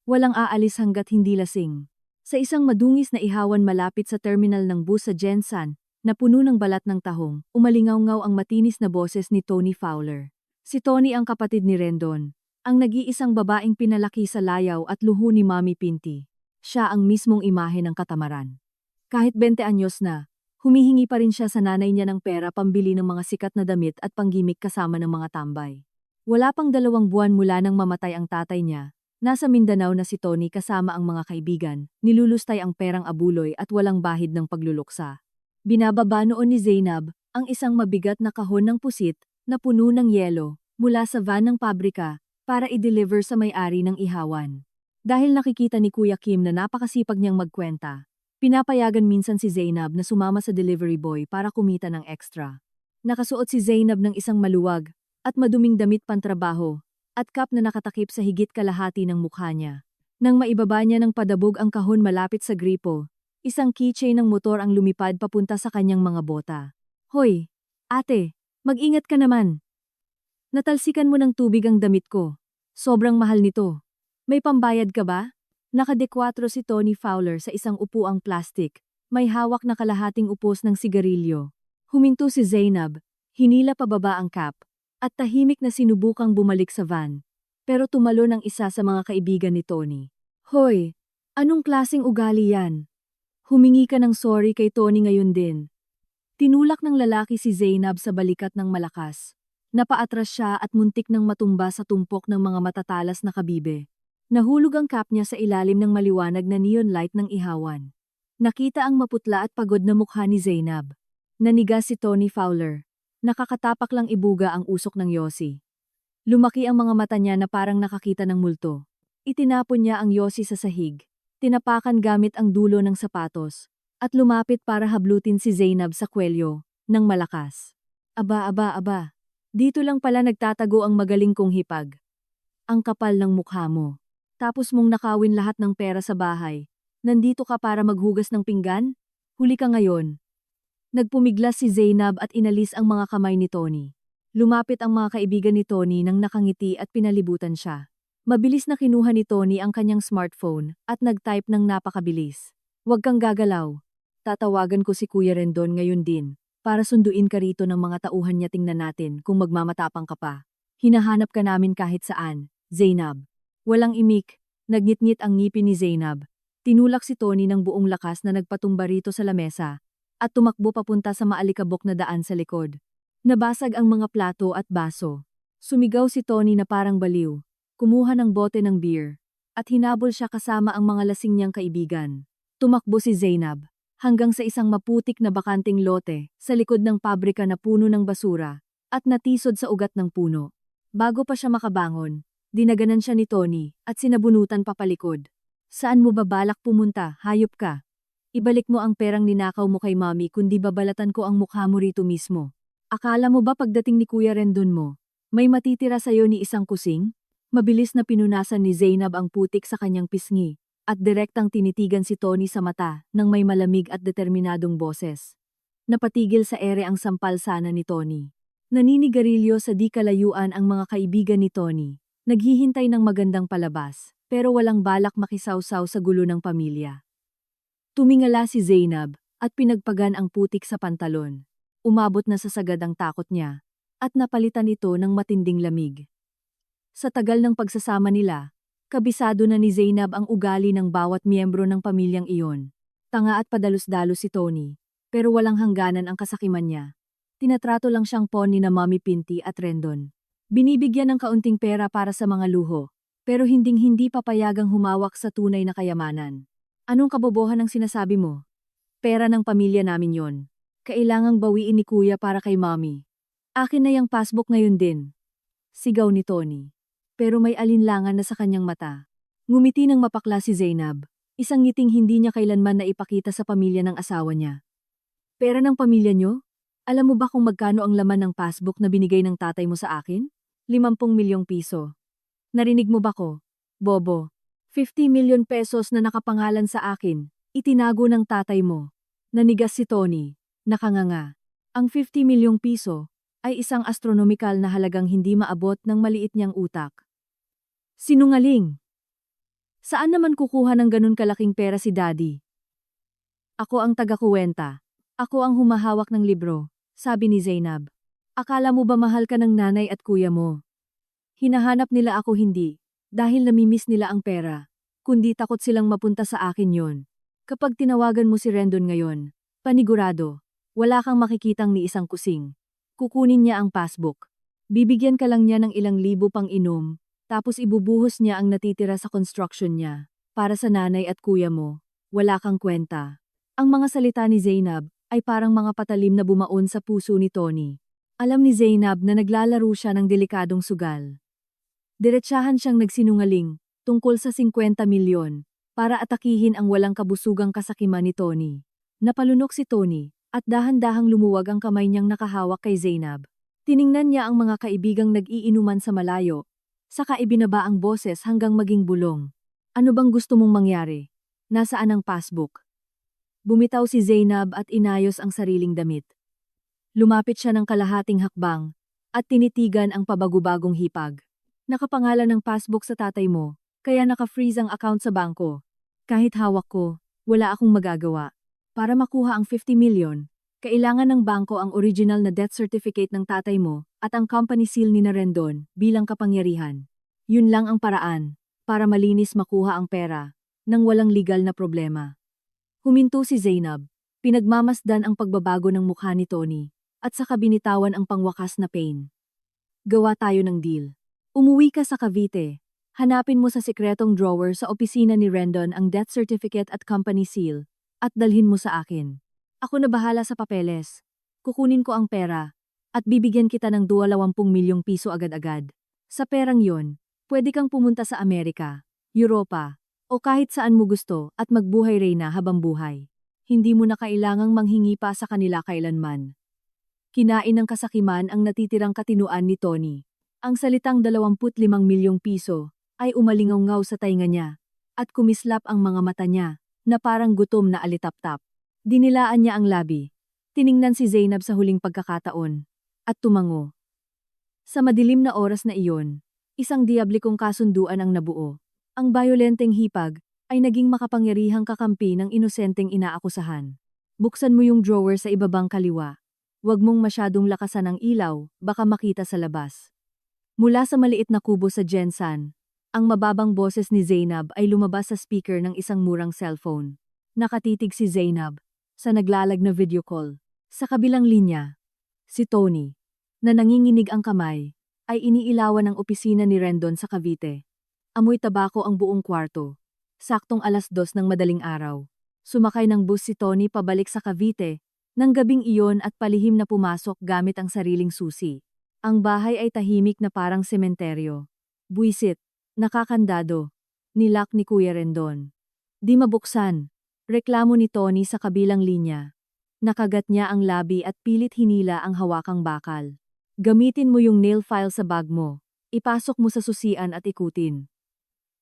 S1: Walang aalis hanggat hindi lasing. Sa isang madungis na ihawan malapit sa terminal ng bus sa Jensan, na puno ng balat ng tahong, umalingaw-ngaw ang matinis na boses ni Tony Fowler. Si Tony ang kapatid ni Rendon, ang nag-iisang babaeng pinalaki sa layaw at luho ni Mommy Pinti. Siya ang mismong imahe ng katamaran. Kahit 20 anyos na, humihingi pa rin siya sa nanay niya ng pera pambili ng mga sikat na damit at panggimik kasama ng mga tambay. Wala pang 2 buwan mula nang mamatay ang tatay niya, nasa Mindanao na si Tony kasama ang mga kaibigan, nilulustay ang perang abuloy at walang bahid ng pagluluksa. Binababa noon ni Zainab ang isang mabigat na kahon ng pusit na puno ng yelo mula sa van ng pabrika para i-deliver sa may-ari ng ihawan. Dahil nakikita ni Kuya Kim na napakasipag niyang magkwenta, pinapayagan minsan si Zainab na sumama sa delivery boy para kumita ng extra. Nakasuot si Zainab ng isang maluwag at maduming damit pantrabaho at cap na nakatakip sa higit kalahati ng mukha niya. Nang maibaba niya ng padabog ang kahon malapit sa gripo, isang keychain ng motor ang lumipad papunta sa kanyang mga bota. Hoy, ate, mag-ingat ka naman. Natalsikan mo ng tubig ang damit ko. Sobrang mahal nito. May pambayad ka ba? Nakadekwatro si Tony Fowler sa isang upuang plastik. May hawak na kalahating upos ng sigarilyo. Huminto si Zainab, hinila pababa ang cap, at tahimik na sinubukang bumalik sa van. Pero tumalon ang isa sa mga kaibigan ni Tony. Hoy, anong klaseng ugali yan? Humingi ka ng sorry kay Tony ngayon din. Tinulak ng lalaki si Zainab sa balikat ng malakas. Napaatras siya at muntik nang matumba sa tumpok ng mga matatalas na kabibe. Nahulog ang cap niya sa ilalim ng maliwanag na neon light ng ihawan. Nakita ang maputla at pagod na mukha ni Zainab. Nanigas si Tony Fowler. Nakakatapak lang ibuga ang usok ng yosi. Lumaki ang mga mata niya na parang nakakita ng multo. Itinapon niya ang yosi sa sahig. Tinapakan gamit ang dulo ng sapatos, at lumapit para hablutin si Zainab sa kwelyo, ng malakas. Aba, dito lang pala nagtatago ang magaling kong hipag. Ang kapal ng mukha mo. Tapos mong nakawin lahat ng pera sa bahay. Nandito ka para maghugas ng pinggan? Huli ka ngayon. Nagpumiglas si Zainab at inalis ang mga kamay ni Tony. Lumapit ang mga kaibigan ni Tony nang nakangiti at pinalibutan siya. Mabilis na kinuha ni Tony ang kanyang smartphone at nag-type ng napakabilis. Huwag kang gagalaw. Tatawagan ko si Kuya Rendon ngayon din, para sunduin ka rito ng mga tauhan niya, tingnan natin kung magmamatapang ka pa. Hinahanap ka namin kahit saan, Zainab. Walang imik, nagngit-ngit ang ngipin ni Zainab. Tinulak si Tony ng buong lakas na nagpatumba rito sa lamesa, at tumakbo papunta sa maalikabok na daan sa likod. Nabasag ang mga plato at baso. Sumigaw si Tony na parang baliw. Kumuha ng bote ng beer. At hinabol siya kasama ang mga lasing niyang kaibigan. Tumakbo si Zainab hanggang sa isang maputik na bakanting lote sa likod ng pabrika na puno ng basura at natisod sa ugat ng puno. Bago pa siya makabangon, dinaganan siya ni Tony at sinabunutan papalikod. Saan mo ba balak pumunta, hayop ka? Ibalik mo ang perang ninakaw mo kay Mommy kundi babalatan ko ang mukha mo rito mismo. Akala mo ba pagdating ni Kuya Rendon mo, may matitira sa'yo ni isang kusing? Mabilis na pinunasan ni Zainab ang putik sa kanyang pisngi at direktang tinitigan si Tony sa mata ng may malamig at determinadong boses. Napatigil sa ere ang sampal sana ni Tony. Naninigarilyo sa di kalayuan ang mga kaibigan ni Tony. Naghihintay ng magandang palabas, pero walang balak makisawsaw sa gulo ng pamilya. Tumingala si Zainab at pinagpagan ang putik sa pantalon. Umabot na sa sagad ang takot niya at napalitan ito ng matinding lamig. Sa tagal ng pagsasama nila, kabisado na ni Zainab ang ugali ng bawat miyembro ng pamilyang iyon. Tanga at padalos-dalos si Tony, pero walang hangganan ang kasakiman niya. Tinatrato lang siyang pawn ni na Mommy Pinty at Rendon. Binibigyan ng kaunting pera para sa mga luho, pero hinding-hindi papayagang humawak sa tunay na kayamanan. Anong kabobohan ang sinasabi mo? Pera ng pamilya namin yon. Kailangang bawiin ni Kuya para kay Mommy. Akin na yung passbook ngayon din. Sigaw ni Tony. Pero may alinlangan na sa kanyang mata. Ngumiti ng mapakla si Zainab, isang ngiting hindi niya kailanman naipakita sa pamilya ng asawa niya. Pera ng pamilya niyo? Alam mo ba kung magkano ang laman ng passbook na binigay ng tatay mo sa akin? 50 milyong piso. Narinig mo ba ko? Bobo. 50 milyon pesos na nakapangalan sa akin, itinago ng tatay mo. Nanigas si Tony, nakanganga. Ang 50 milyong piso ay isang astronomikal na halagang hindi maabot ng maliit niyang utak. Sinungaling! Saan naman kukuha ng ganun kalaking pera si Daddy? Ako ang taga-kuwenta. Ako ang humahawak ng libro, sabi ni Zainab. Akala mo ba mahal ka ng nanay at kuya mo? Hinahanap nila ako hindi, dahil namimiss nila ang pera, kundi takot silang mapunta sa akin yon. Kapag tinawagan mo si Rendon ngayon, panigurado, wala kang makikitang ni isang kusing. Kukunin niya ang passbook. Bibigyan ka lang niya ng ilang libo pang inom, tapos ibubuhos niya ang natitira sa construction niya. Para sa nanay at kuya mo, wala kang kwenta. Ang mga salita ni Zainab ay parang mga patalim na bumaon sa puso ni Tony. Alam ni Zainab na naglalaro siya ng delikadong sugal. Diretsahan siyang nagsinungaling tungkol sa 50 milyon para atakihin ang walang kabusugang kasakiman ni Tony. Napalunok si Tony at dahan-dahang lumuwag ang kamay niyang nakahawak kay Zainab. Tiningnan niya ang mga kaibigang nag-iinuman sa malayo, saka ibinaba ang boses hanggang maging bulong. Ano bang gusto mong mangyari? Nasaan ang passbook? Bumitaw si Zainab at inayos ang sariling damit. Lumapit siya ng kalahating hakbang at tinitigan ang pabagubagong hipag. Nakapangalan ng passbook sa tatay mo, kaya naka-freeze ang account sa bangko. Kahit hawak ko, wala akong magagawa. Para makuha ang 50 milyon, kailangan ng bangko ang original na death certificate ng tatay mo at ang company seal ni na Rendon bilang kapangyarihan. Yun lang ang paraan para malinis makuha ang pera nang walang legal na problema. Huminto si Zainab, pinagmamasdan ang pagbabago ng mukha ni Tony at saka binitawan ang pangwakas na pain. Gawa tayo ng deal. Umuwi ka sa Cavite. Hanapin mo sa sikretong drawer sa opisina ni Rendon ang death certificate at company seal at dalhin mo sa akin. Ako na bahala sa papeles. Kukunin ko ang pera at bibigyan kita ng 20 milyong piso agad-agad. Sa perang yon, pwede kang pumunta sa Amerika, Europa, o kahit saan mo gusto at magbuhay reyna habang buhay. Hindi mo na kailangang manghingi pa sa kanila kailanman. Kinain ng kasakiman ang natitirang katinuan ni Tony. Ang salitang 25 milyong piso ay umalingaw-ngaw sa tainga niya at kumislap ang mga mata niya na parang gutom na alitap-tap. Dinilaan niya ang labi. Tiningnan si Zainab sa huling pagkakataon at tumango. Sa madilim na oras na iyon, isang diablikong kasunduan ang nabuo. Ang bayolenteng hipag ay naging makapangyarihang kakampi ng inosenteng inaakusahan. Buksan mo yung drawer sa ibabang kaliwa. Huwag mong masyadong lakasan ang ilaw, baka makita sa labas. Mula sa maliit na kubo sa Jensan, ang mababang boses ni Zainab ay lumabas sa speaker ng isang murang cellphone. Nakatitig si Zainab, sa naglalag na video call. Sa kabilang linya, si Tony, na nanginginig ang kamay, ay iniilawan ng opisina ni Rendon sa Cavite. Amoy tabako ang buong kwarto. Saktong 2:00 ng madaling araw. Sumakay ng bus si Tony pabalik sa Cavite, nang gabing iyon at palihim na pumasok gamit ang sariling susi. Ang bahay ay tahimik na parang sementeryo. Buwisit, nakakandado, nilak ni Kuya Rendon. Di mabuksan. Reklamo ni Tony sa kabilang linya. Nakagat niya ang labi at pilit hinila ang hawakang bakal. Gamitin mo yung nail file sa bag mo. Ipasok mo sa susian at ikutin.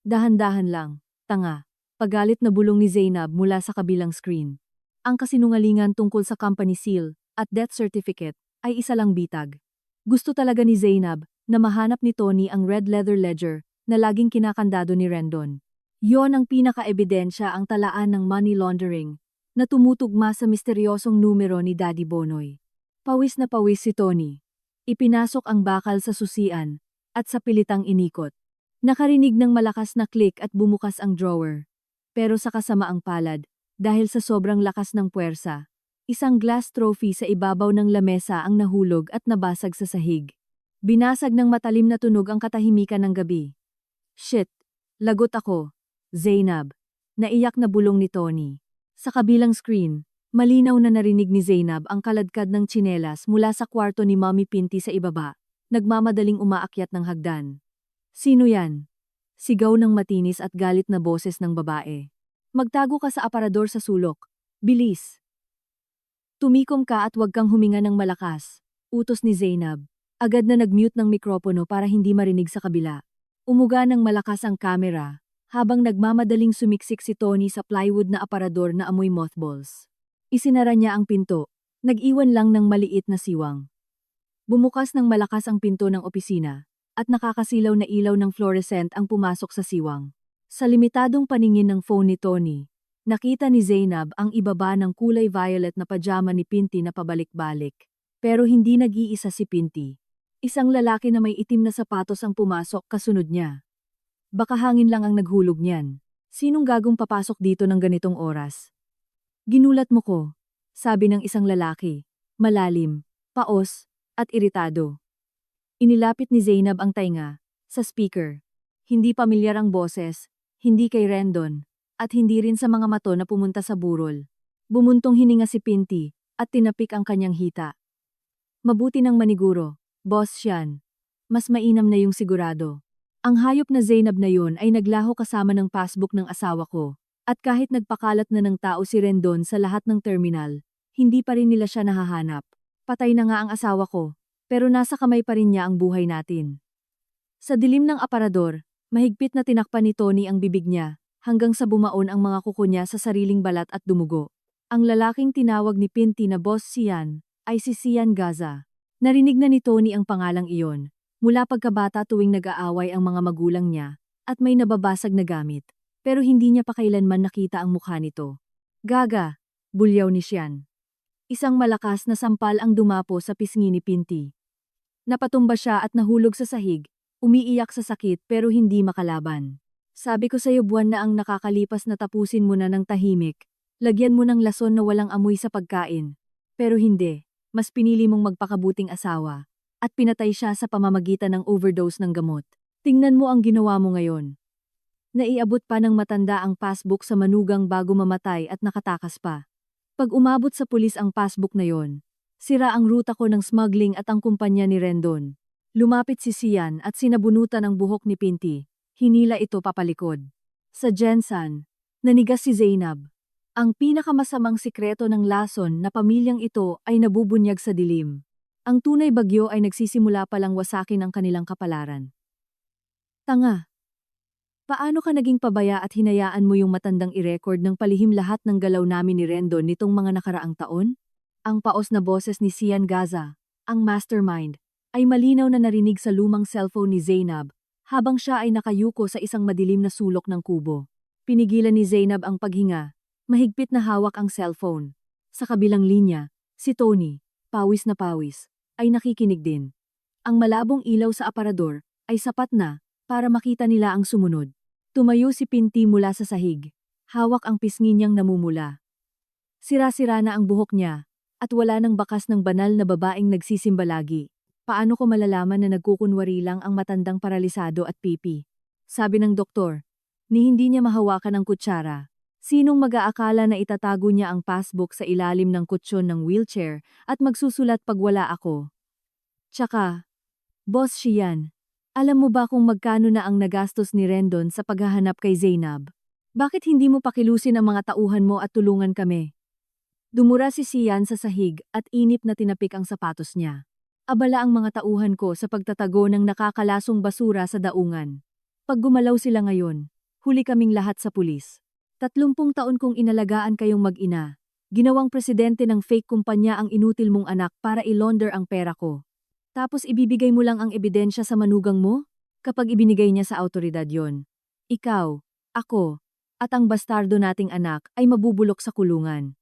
S1: Dahan-dahan lang, tanga. Pagalit na bulong ni Zainab mula sa kabilang screen. Ang kasinungalingan tungkol sa company seal at death certificate ay isa lang bitag. Gusto talaga ni Zainab na mahanap ni Tony ang red leather ledger na laging kinakandado ni Rendon. Yon ang pinaka-ebidensya ang talaan ng money laundering na tumutugma sa misteryosong numero ni Daddy Bonoy. Pawis na pawis si Tony. Ipinasok ang bakal sa susian at sa pilitang inikot. Nakarinig ng malakas na click at bumukas ang drawer. Pero sa kasamaang palad, dahil sa sobrang lakas ng puwersa, isang glass trophy sa ibabaw ng lamesa ang nahulog at nabasag sa sahig. Binasag ng matalim na tunog ang katahimikan ng gabi. Shit! Lagot ako. Zainab. Naiyak na bulong ni Tony. Sa kabilang screen, malinaw na narinig ni Zainab ang kaladkad ng tsinelas mula sa kwarto ni Mommy Pinti sa ibaba, nagmamadaling umaakyat ng hagdan. Sino yan? Sigaw ng matinis at galit na boses ng babae. Magtago ka sa aparador sa sulok. Bilis! Tumikom ka at huwag kang huminga ng malakas. Utos ni Zainab. Agad na nag-mute ng mikropono para hindi marinig sa kabila. Umuga ng malakas ang kamera, habang nagmamadaling sumiksik si Tony sa plywood na aparador na amoy mothballs. Isinara niya ang pinto, nag-iwan lang ng maliit na siwang. Bumukas ng malakas ang pinto ng opisina, at nakakasilaw na ilaw ng fluorescent ang pumasok sa siwang. Sa limitadong paningin ng phone ni Tony, nakita ni Zainab ang ibaba ng kulay violet na pajama ni Pinti na pabalik-balik. Pero hindi nag-iisa si Pinti. Isang lalaki na may itim na sapatos ang pumasok kasunod niya. Baka hangin lang ang naghulog niyan. Sinong gagong papasok dito ng ganitong oras? Ginulat mo ko, sabi ng isang lalaki, malalim, paos, at iritado. Inilapit ni Zainab ang tainga, sa speaker. Hindi pamilyar ang boses, hindi kay Rendon, at hindi rin sa mga mato na pumunta sa burol. Bumuntong hininga si Pinti, at tinapik ang kanyang hita. Mabuti ng maniguro, boss siyan. Mas mainam na yung sigurado. Ang hayop na Zainab na yun ay naglaho kasama ng passbook ng asawa ko, at kahit nagpakalat na ng tao si Rendon sa lahat ng terminal, hindi pa rin nila siya nahahanap. Patay na nga ang asawa ko, pero nasa kamay pa rin niya ang buhay natin. Sa dilim ng aparador, mahigpit na tinakpan ni Tony ang bibig niya, hanggang sa bumaon ang mga kuko niya sa sariling balat at dumugo. Ang lalaking tinawag ni Pinti na Boss Sian, ay si Sian Gaza. Narinig na ni Tony ang pangalang iyon. Mula pagkabata tuwing nag-aaway ang mga magulang niya, at may nababasag na gamit, pero hindi niya pa kailanman nakita ang mukha nito. Gaga, bulyaw ni Sian. Isang malakas na sampal ang dumapo sa pisngi ni Pinti. Napatumba siya at nahulog sa sahig, umiiyak sa sakit pero hindi makalaban. Sabi ko sa'yo buwan na ang nakakalipas na tapusin mo na ng tahimik, lagyan mo ng lason na walang amoy sa pagkain. Pero hindi, mas pinili mong magpakabuting asawa. At pinatay siya sa pamamagitan ng overdose ng gamot. Tingnan mo ang ginawa mo ngayon. Naiabot pa ng matanda ang passbook sa manugang bago mamatay at nakatakas pa. Pag umabot sa pulis ang passbook na yon, sira ang ruta ko ng smuggling at ang kumpanya ni Rendon. Lumapit si Sian at sinabunutan ang buhok ni Pinti. Hinila ito papalikod. Sa Jensan, nanigas si Zainab. Ang pinakamasamang sikreto ng lason na pamilyang ito ay nabubunyag sa dilim. Ang tunay bagyo ay nagsisimula palang wasakin ang kanilang kapalaran. Tanga! Paano ka naging pabaya at hinayaan mo yung matandang i-record ng palihim lahat ng galaw namin ni Rendon nitong mga nakaraang taon? Ang paos na boses ni Sian Gaza, ang mastermind, ay malinaw na narinig sa lumang cellphone ni Zainab habang siya ay nakayuko sa isang madilim na sulok ng kubo. Pinigilan ni Zainab ang paghinga, mahigpit na hawak ang cellphone. Sa kabilang linya, si Tony, pawis na pawis, ay nakikinig din. Ang malabong ilaw sa aparador ay sapat na para makita nila ang sumunod. Tumayo si Pinti mula sa sahig. Hawak ang pisngi niyang namumula. Sira-sira na ang buhok niya, at wala nang bakas ng banal na babaeng nagsisimba lagi. Paano ko malalaman na nagkukunwari lang ang matandang paralisado at pipi? Sabi ng doktor, ni hindi niya mahawakan ang kutsara. Sinong mag-aakala na itatago niya ang passbook sa ilalim ng kutsyon ng wheelchair at magsusulat pag wala ako? Tsaka, Boss Shian, alam mo ba kung magkano na ang nagastos ni Rendon sa paghahanap kay Zainab? Bakit hindi mo pakilusin ang mga tauhan mo at tulungan kami? Dumura si Sian sa sahig at inip na tinapik ang sapatos niya. Abala ang mga tauhan ko sa pagtatago ng nakakalasong basura sa daungan. Pag gumalaw sila ngayon, huli kaming lahat sa pulis. 30 taon kong inalagaan kayong mag-ina. Ginawang presidente ng fake kumpanya ang inutil mong anak para i-launder ang pera ko. Tapos ibibigay mo lang ang ebidensya sa manugang mo? Kapag ibinigay niya sa awtoridad yon, ikaw, ako, at ang bastardo nating anak ay mabubulok sa kulungan.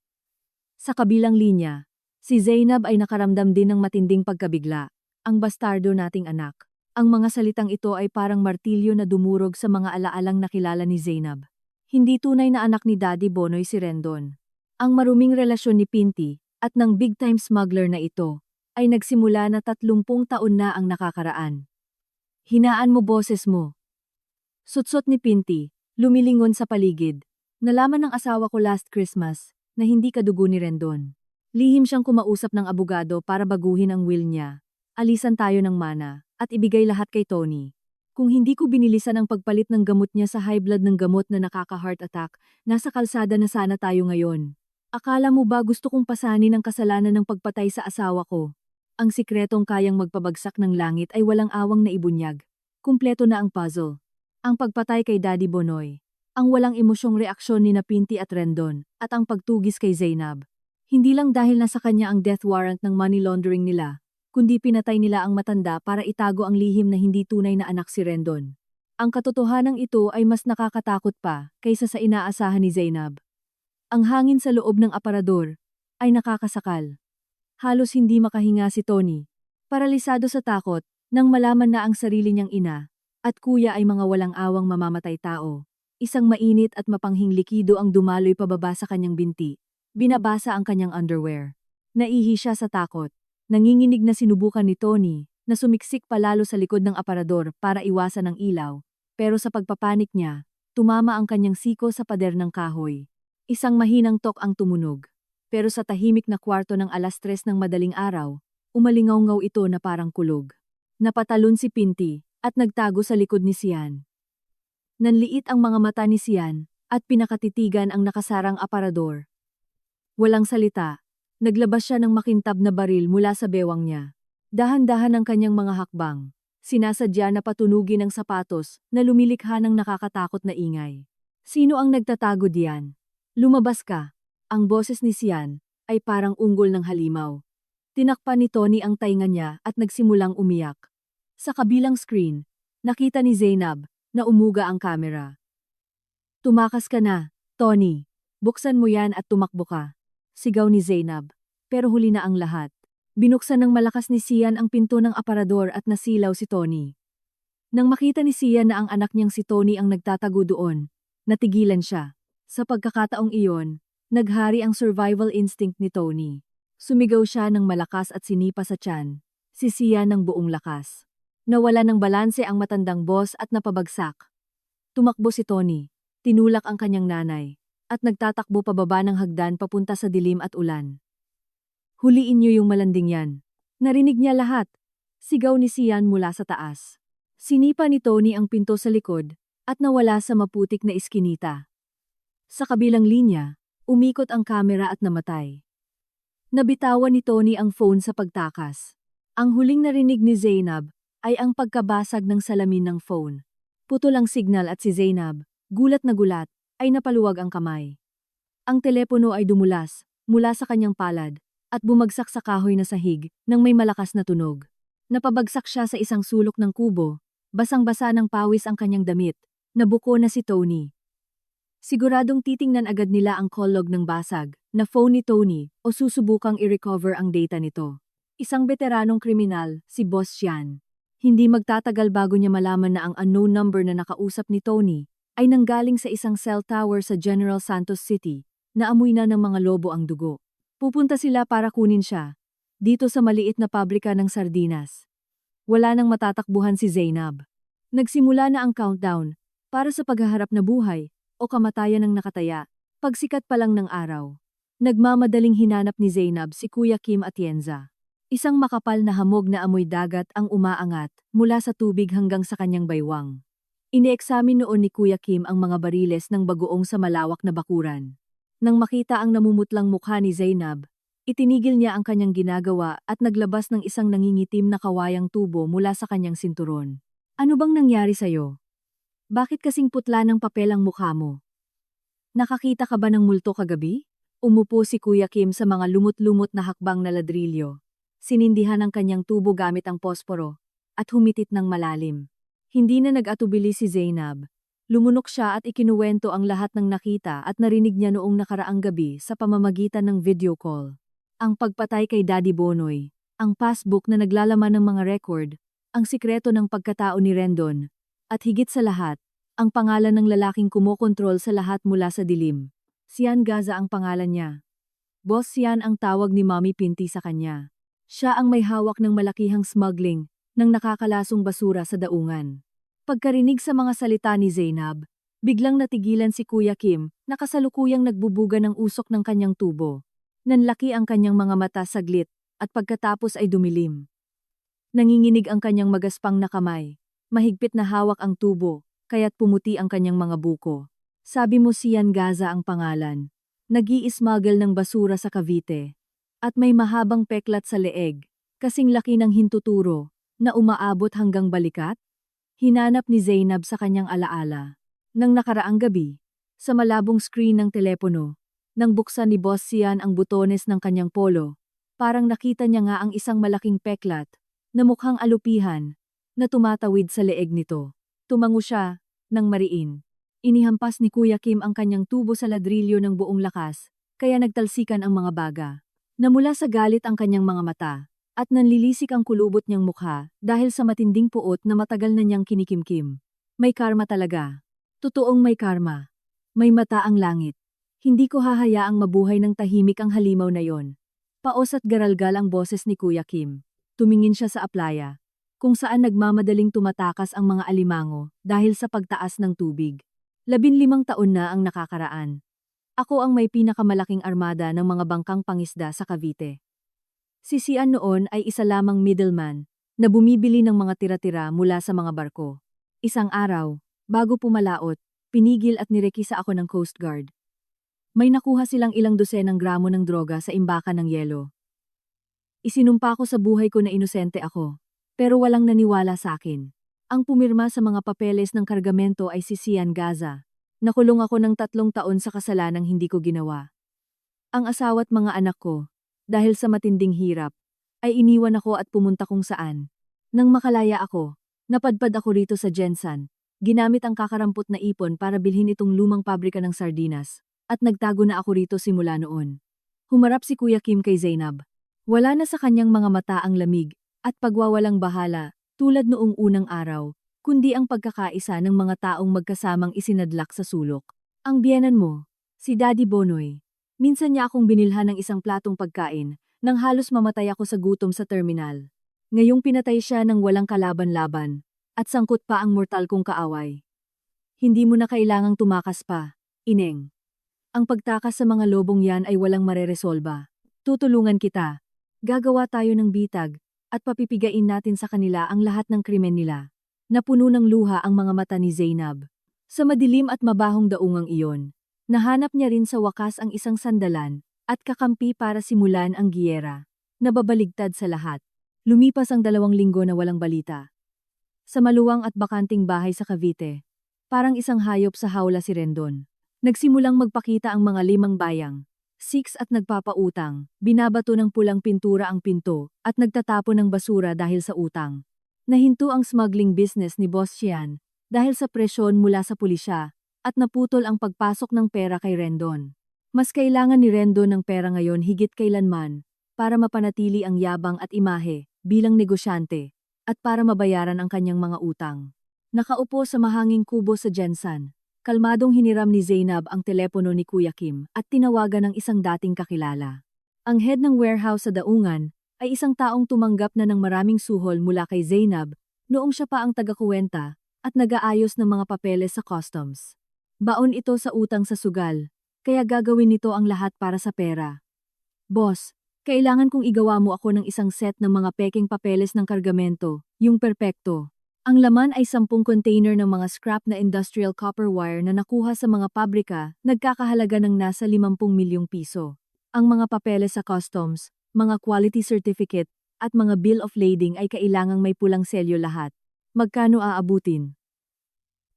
S1: Sa kabilang linya, si Zainab ay nakaramdam din ng matinding pagkabigla. Ang bastardo nating anak. Ang mga salitang ito ay parang martilyo na dumurog sa mga alaalang nakilala ni Zainab. Hindi tunay na anak ni Daddy Bonoy si Rendon. Ang maruming relasyon ni Pinti at ng big-time smuggler na ito ay nagsimula na 30 taon na ang nakakaraan. Hinaan mo boses mo. Sutsot ni Pinti, lumilingon sa paligid. Nalaman ng asawa ko last Christmas na hindi kadugo ni Rendon. Lihim siyang kumausap ng abogado para baguhin ang will niya. Alisan tayo ng mana at ibigay lahat kay Tony. Kung hindi ko binilisan ang pagpalit ng gamot niya sa high blood ng gamot na nakaka-heart attack, nasa kalsada na sana tayo ngayon. Akala mo ba gusto kong pasanin ang kasalanan ng pagpatay sa asawa ko? Ang sikretong kayang magpabagsak ng langit ay walang awang naibunyag. Kumpleto na ang puzzle. Ang pagpatay kay Daddy Bonoy. Ang walang emosyong reaksyon ni Pinti at Rendon, at ang pagtugis kay Zainab. Hindi lang dahil nasa kanya ang death warrant ng money laundering nila, kundi pinatay nila ang matanda para itago ang lihim na hindi tunay na anak si Rendon. Ang katotohanang ito ay mas nakakatakot pa kaysa sa inaasahan ni Zainab. Ang hangin sa loob ng aparador ay nakakasakal. Halos hindi makahinga si Tony. Paralisado sa takot nang malaman na ang sarili niyang ina at kuya ay mga walang awang mamamatay tao. Isang mainit at mapanghing likido ang dumaloy pababa sa kanyang binti. Binabasa ang kanyang underwear. Naihi siya sa takot. Nanginginig na sinubukan ni Tony na sumiksik palalo sa likod ng aparador para iwasan ang ilaw. Pero sa pagpapanik niya, tumama ang kanyang siko sa pader ng kahoy. Isang mahinang tok ang tumunog. Pero sa tahimik na kwarto ng 3:00 ng madaling araw, umalingaw-ngaw ito na parang kulog. Napatalon si Pinti at nagtago sa likod ni Sian. Nanliit ang mga mata ni Sian at pinakatitigan ang nakasarang aparador. Walang salita. Naglabas siya ng makintab na baril mula sa bewang niya. Dahan-dahan ang kanyang mga hakbang. Sinasadya na patunugin ang sapatos na lumilikha ng nakakatakot na ingay. Sino ang nagtatago diyan? Lumabas ka. Ang boses ni Sian ay parang unggol ng halimaw. Tinakpan ni Tony ang tainga niya at nagsimulang umiyak. Sa kabilang screen, nakita ni Zainab na umuga ang kamera. Tumakas ka na, Tony. Buksan mo yan at tumakbo ka. Sigaw ni Zainab. Pero huli na ang lahat. Binuksan ng malakas ni Sian ang pinto ng aparador at nasilaw si Tony. Nang makita ni Sian na ang anak niyang si Tony ang nagtatago doon, natigilan siya. Sa pagkakataong iyon, naghari ang survival instinct ni Tony. Sumigaw siya ng malakas at sinipa sa tiyan. Si Sian ng buong lakas. Nawala ng balanse ang matandang boss at napabagsak. Tumakbo si Tony. Tinulak ang kanyang nanay. At nagtatakbo pababa ng hagdan papunta sa dilim at ulan. Huliin niyo yung malanding yan. Narinig niya lahat. Sigaw ni Sian mula sa taas. Sinipa ni Tony ang pinto sa likod at nawala sa maputik na iskinita. Sa kabilang linya, umikot ang kamera at namatay. Nabitawan ni Tony ang phone sa pagtakas. Ang huling narinig ni Zainab ay ang pagkabasag ng salamin ng phone. Putol ang signal at si Zainab, gulat na gulat, ay napaluwag ang kamay. Ang telepono ay dumulas mula sa kanyang palad at bumagsak sa kahoy na sahig nang may malakas na tunog. Napabagsak siya sa isang sulok ng kubo, basang-basa ng pawis ang kanyang damit, nabuko na si Tony. Siguradong titingnan agad nila ang call log ng basag na phone ni Tony o susubukang i-recover ang data nito. Isang veteranong kriminal, si Boss Shian. Hindi magtatagal bago niya malaman na ang unknown number na nakausap ni Tony ay nanggaling sa isang cell tower sa General Santos City, Naamoy na ng mga lobo ang dugo. Pupunta sila para kunin siya. Dito sa maliit na pabrika ng sardinas. Wala nang matatakbuhan si Zainab. Nagsimula na ang countdown para sa paghaharap na buhay o kamatayan ng nakataya. Pagsikat pa lang ng araw. Nagmamadaling hinanap ni Zainab si Kuya Kim Atienza. Isang makapal na hamog na amoy dagat ang umaangat mula sa tubig hanggang sa kanyang baywang. Inieksamin noon ni Kuya Kim ang mga bariles ng bagoong sa malawak na bakuran. Nang makita ang namumutlang mukha ni Zainab, itinigil niya ang kanyang ginagawa at naglabas ng isang nangingitim na kawayang tubo mula sa kanyang sinturon. Ano bang nangyari sa'yo? Bakit kasing putla ng papel ang mukha mo? Nakakita ka ba ng multo kagabi? Umupo si Kuya Kim sa mga lumot-lumot na hakbang na ladrilyo. Sinindihan ang kanyang tubo gamit ang posporo at humitit ng malalim. Hindi na nag-atubili si Zainab. Lumunok siya at ikinuwento ang lahat ng nakita at narinig niya noong nakaraang gabi sa pamamagitan ng video call. Ang pagpatay kay Daddy Bonoy, ang passbook na naglalaman ng mga record, ang sikreto ng pagkatao ni Rendon, at higit sa lahat, ang pangalan ng lalaking kumokontrol sa lahat mula sa dilim. Sian Gaza ang pangalan niya. Boss Sian ang tawag ni Mommy Pinty sa kanya. Siya ang may hawak ng malakihang smuggling ng nakakalasong basura sa daungan. Pagkarinig sa mga salita ni Zainab, biglang natigilan si Kuya Kim na kasalukuyang nagbubuga ng usok ng kanyang tubo. Nanlaki ang kanyang mga mata saglit at pagkatapos ay dumilim. Nanginginig ang kanyang magaspang na kamay. Mahigpit na hawak ang tubo, kaya't pumuti ang kanyang mga buko. Sabi mo Sian Gaza ang pangalan. Nag-i-smuggle ng basura sa Cavite. At may mahabang peklat sa leeg, kasing laki ng hintuturo, na umaabot hanggang balikat? Hinanap ni Zainab sa kanyang alaala. Nang nakaraang gabi, sa malabong screen ng telepono, nang buksan ni Boss Sian ang butones ng kanyang polo, parang nakita niya nga ang isang malaking peklat, na mukhang alupihan, na tumatawid sa leeg nito. Tumango siya, nang mariin. Inihampas ni Kuya Kim ang kanyang tubo sa ladrilyo ng buong lakas, kaya nagtalsikan ang mga baga. Namula sa galit ang kanyang mga mata, at nanlilisik ang kulubot niyang mukha dahil sa matinding puot na matagal na niyang kinikimkim. May karma talaga. Totoong may karma. May mata ang langit. Hindi ko hahayaang mabuhay ng tahimik ang halimaw na yon. Paos at garalgal ang boses ni Kuya Kim. Tumingin siya sa aplaya, kung saan nagmamadaling tumatakas ang mga alimango dahil sa pagtaas ng tubig. 15 taon na ang nakakaraan. Ako ang may pinakamalaking armada ng mga bangkang pangisda sa Cavite. Si Sian noon ay isa lamang middleman na bumibili ng mga tira-tira mula sa mga barko. Isang araw, bago pumalaot, pinigil at nirekisa ako ng Coast Guard. May nakuha silang ilang dosenang gramo ng droga sa imbakan ng yelo. Isinumpa ko sa buhay ko na inosente ako, pero walang naniwala sa akin. Ang pumirma sa mga papeles ng kargamento ay si Sian Gaza. Nakulong ako ng 3 taon sa kasalanang hindi ko ginawa. Ang asawa at mga anak ko, dahil sa matinding hirap, ay iniwan ako at pumunta kung saan. Nang makalaya ako, napadpad ako rito sa Jensan, ginamit ang kakarampot na ipon para bilhin itong lumang pabrika ng sardinas, at nagtago na ako rito simula noon. Humarap si Kuya Kim kay Zainab. Wala na sa kanyang mga mata ang lamig, at pagwawalang bahala, tulad noong unang araw, kundi ang pagkakaisa ng mga taong magkasamang isinadlak sa sulok. Ang biyenan mo, si Daddy Bonoy. Minsan niya akong binilhan ng isang platong pagkain, nang halos mamatay ako sa gutom sa terminal. Ngayong pinatay siya ng walang kalaban-laban, at sangkot pa ang mortal kong kaaway. Hindi mo na kailangang tumakas pa, Ineng. Ang pagtakas sa mga lobong yan ay walang mareresolba. Tutulungan kita. Gagawa tayo ng bitag, at papipigain natin sa kanila ang lahat ng krimen nila. Napuno ng luha ang mga mata ni Zainab. Sa madilim at mabahong daungang iyon, nahanap niya rin sa wakas ang isang sandalan at kakampi para simulan ang giyera. Nababaligtad sa lahat. Lumipas ang 2 linggo na walang balita. Sa maluwang at bakanting bahay sa Cavite, parang isang hayop sa hawla si Rendon. Nagsimulang magpakita ang mga 5 bayang, 6 at nagpapautang, binabato ng pulang pintura ang pinto at nagtatapon ng basura dahil sa utang. Nahinto ang smuggling business ni Boss Sian dahil sa presyon mula sa pulisya at naputol ang pagpasok ng pera kay Rendon. Mas kailangan ni Rendon ng pera ngayon higit kailanman para mapanatili ang yabang at imahe bilang negosyante at para mabayaran ang kanyang mga utang. Nakaupo sa mahanging kubo sa Jensan, Kalmadong hiniram ni Zainab ang telepono ni Kuya Kim at tinawagan ng isang dating kakilala. Ang head ng warehouse sa Daungan ay isang taong tumanggap na ng maraming suhol mula kay Zainab noong siya pa ang taga-kuwenta at nag-aayos ng mga papeles sa customs. Baon ito sa utang sa sugal, kaya gagawin nito ang lahat para sa pera. Boss, kailangan kong igawa mo ako ng isang set ng mga peking papeles ng kargamento, yung perpekto. Ang laman ay 10 container ng mga scrap na industrial copper wire na nakuha sa mga pabrika, nagkakahalaga ng nasa 50 milyong piso. Ang mga papeles sa customs, mga quality certificate, at mga bill of lading ay kailangang may pulang selyo lahat. Magkano aabutin?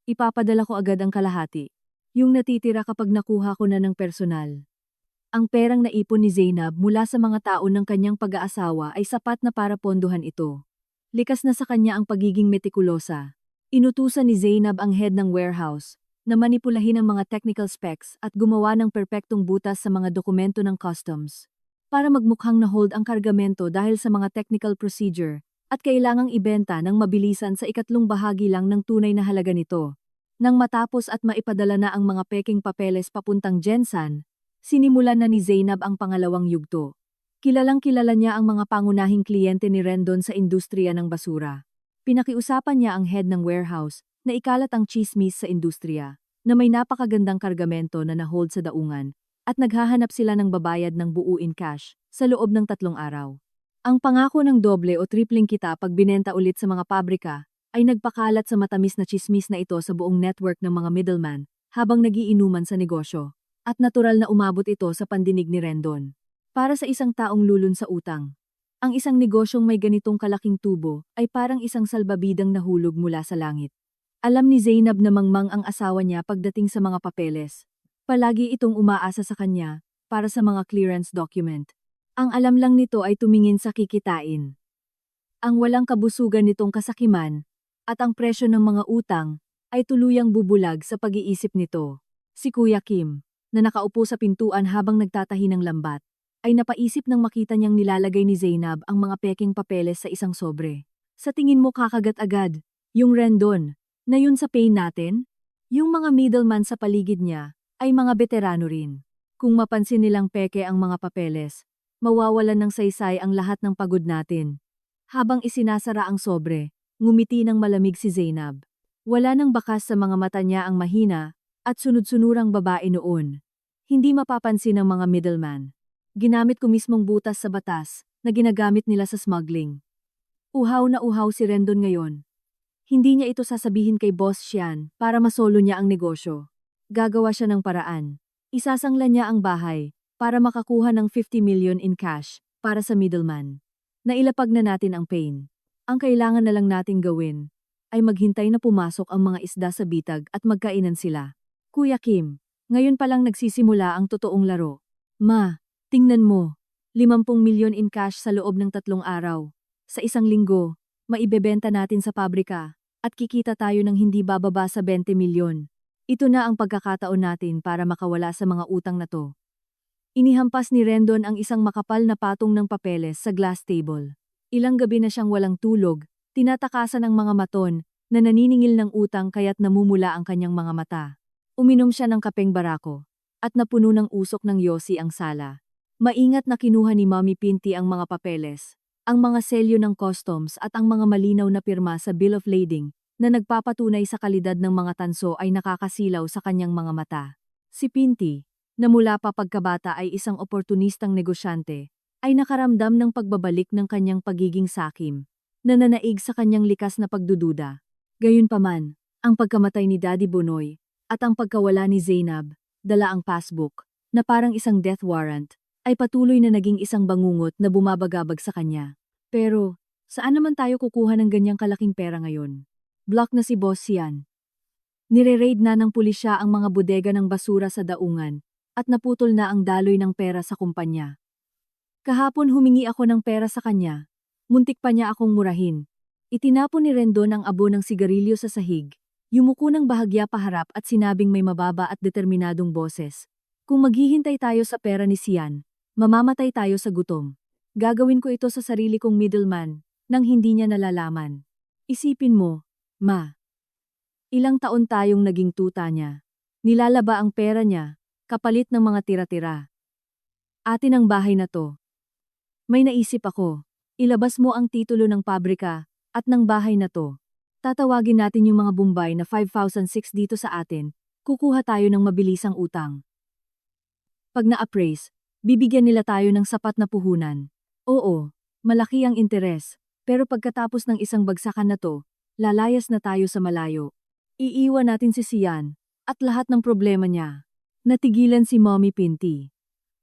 S1: Ipapadala ko agad ang kalahati. Yung natitira kapag nakuha ko na ng personal. Ang perang naipon ni Zainab mula sa mga taon ng kanyang pag-aasawa ay sapat na para pondohan ito. Likas na sa kanya ang pagiging metikulosa. Inutusan ni Zainab ang head ng warehouse na manipulahin ang mga technical specs at gumawa ng perpektong butas sa mga dokumento ng customs. Para magmukhang na-hold ang kargamento dahil sa mga technical procedure at kailangang ibenta ng mabilisan sa ikatlong bahagi lang ng tunay na halaga nito. Nang matapos at maipadala na ang mga peking papeles papuntang Gensan, sinimulan na ni Zainab ang pangalawang yugto. Kilalang-kilala niya ang mga pangunahing kliyente ni Rendon sa industriya ng basura. Pinakiusapan niya ang head ng warehouse na ikalat ang chismis sa industriya, na may napakagandang kargamento na na-hold sa Daungan, at naghahanap sila ng babayad ng buo in cash sa loob ng 3 araw. Ang pangako ng doble o tripling kita pag binenta ulit sa mga pabrika ay nagpakalat sa matamis na chismis na ito sa buong network ng mga middleman habang nagiinuman sa negosyo. At natural na umabot ito sa pandinig ni Rendon. Para sa isang taong lulun sa utang, ang isang negosyong may ganitong kalaking tubo ay parang isang salbabidang nahulog mula sa langit. Alam ni Zainab na mangmang ang asawa niya pagdating sa mga papeles. Palagi itong umaasa sa kanya para sa mga clearance document. Ang alam lang nito ay tumingin sa kikitain. Ang walang kabusugan nitong kasakiman at ang presyo ng mga utang ay tuluyang bubulag sa pag-iisip nito. Si Kuya Kim, na nakaupo sa pintuan habang nagtatahi ng lambat, ay napaisip nang makita niyang nilalagay ni Zainab ang mga peking papeles sa isang sobre. Sa tingin mo kakagat agad, yung Rendon, na yun sa pain natin? Yung mga middleman sa paligid niya, ay mga veterano rin. Kung mapansin nilang peke ang mga papeles, mawawalan ng saysay ang lahat ng pagod natin. Habang isinasara ang sobre, ngumiti ng malamig si Zainab. Wala nang bakas sa mga mata niya ang mahina, at sunod-sunurang babae noon. Hindi mapapansin ng mga middleman. Ginamit ko mismong butas sa batas na ginagamit nila sa smuggling. Uhaw na uhaw si Rendon ngayon. Hindi niya ito sasabihin kay Boss Xian para masolo niya ang negosyo. Gagawa siya ng paraan. Isasangla niya ang bahay para makakuha ng 50 million in cash para sa middleman. Nailapag na natin ang pain. Ang kailangan na lang nating gawin ay maghintay na pumasok ang mga isda sa bitag at magkainan sila. Kuya Kim, ngayon pa lang nagsisimula ang totoong laro. Ma, tingnan mo. 50 milyon in cash sa loob ng 3 araw. Sa isang linggo, maibebenta natin sa pabrika at kikita tayo ng hindi bababa sa 20 milyon. Ito na ang pagkakataon natin para makawala sa mga utang na to. Inihampas ni Rendon ang isang makapal na patong ng papeles sa glass table. Ilang gabi na siyang walang tulog, tinatakasan ng mga maton na naniningil ng utang kaya't namumula ang kanyang mga mata. Uminom siya ng kapeng barako, at napuno ng usok ng yosi ang sala. Maingat na kinuha ni Mommy Pinty ang mga papeles, ang mga selyo ng customs at ang mga malinaw na pirma sa bill of lading na nagpapatunay sa kalidad ng mga tanso ay nakakasilaw sa kanyang mga mata. Si Pinty, na mula pa pagkabata ay isang oportunistang negosyante, ay nakaramdam ng pagbabalik ng kanyang pagiging sakim, na nanaig sa kanyang likas na pagdududa. Gayunpaman, ang pagkamatay ni Daddy Bonoy, at ang pagkawala ni Zainab, dala ang passbook, na parang isang death warrant, ay patuloy na naging isang bangungot na bumabagabag sa kanya. Pero, saan naman tayo kukuha ng ganyang kalaking pera ngayon? Block na si Boss Xian. Nire-raid na ng pulisya ang mga bodega ng basura sa Daungan, at naputol na ang daloy ng pera sa kumpanya. Kahapon humingi ako ng pera sa kanya. Muntik pa niya akong murahin. Itinapon ni Rendon ang abo ng sigarilyo sa sahig. Yumuko ng bahagya paharap at sinabing may mababa at determinadong boses. Kung maghihintay tayo sa pera ni Xian, mamamatay tayo sa gutom. Gagawin ko ito sa sarili kong middleman, nang hindi niya nalalaman. Isipin mo, Ma. Ilang taon tayong naging tuta niya. Nilalaba ang pera niya, kapalit ng mga tira-tira. Atin ang bahay na to. May naisip ako. Ilabas mo ang titulo ng pabrika at ng bahay na to. Tatawagin natin yung mga Bombay na 5,006 dito sa atin. Kukuha tayo ng mabilisang utang. Pag na-appraise, bibigyan nila tayo ng sapat na puhunan. Oo, malaki ang interes. Pero pagkatapos ng isang bagsakan na to, lalayas na tayo sa malayo. Iiwan natin si Sian at lahat ng problema niya. Natigilan si Mommy Pinty.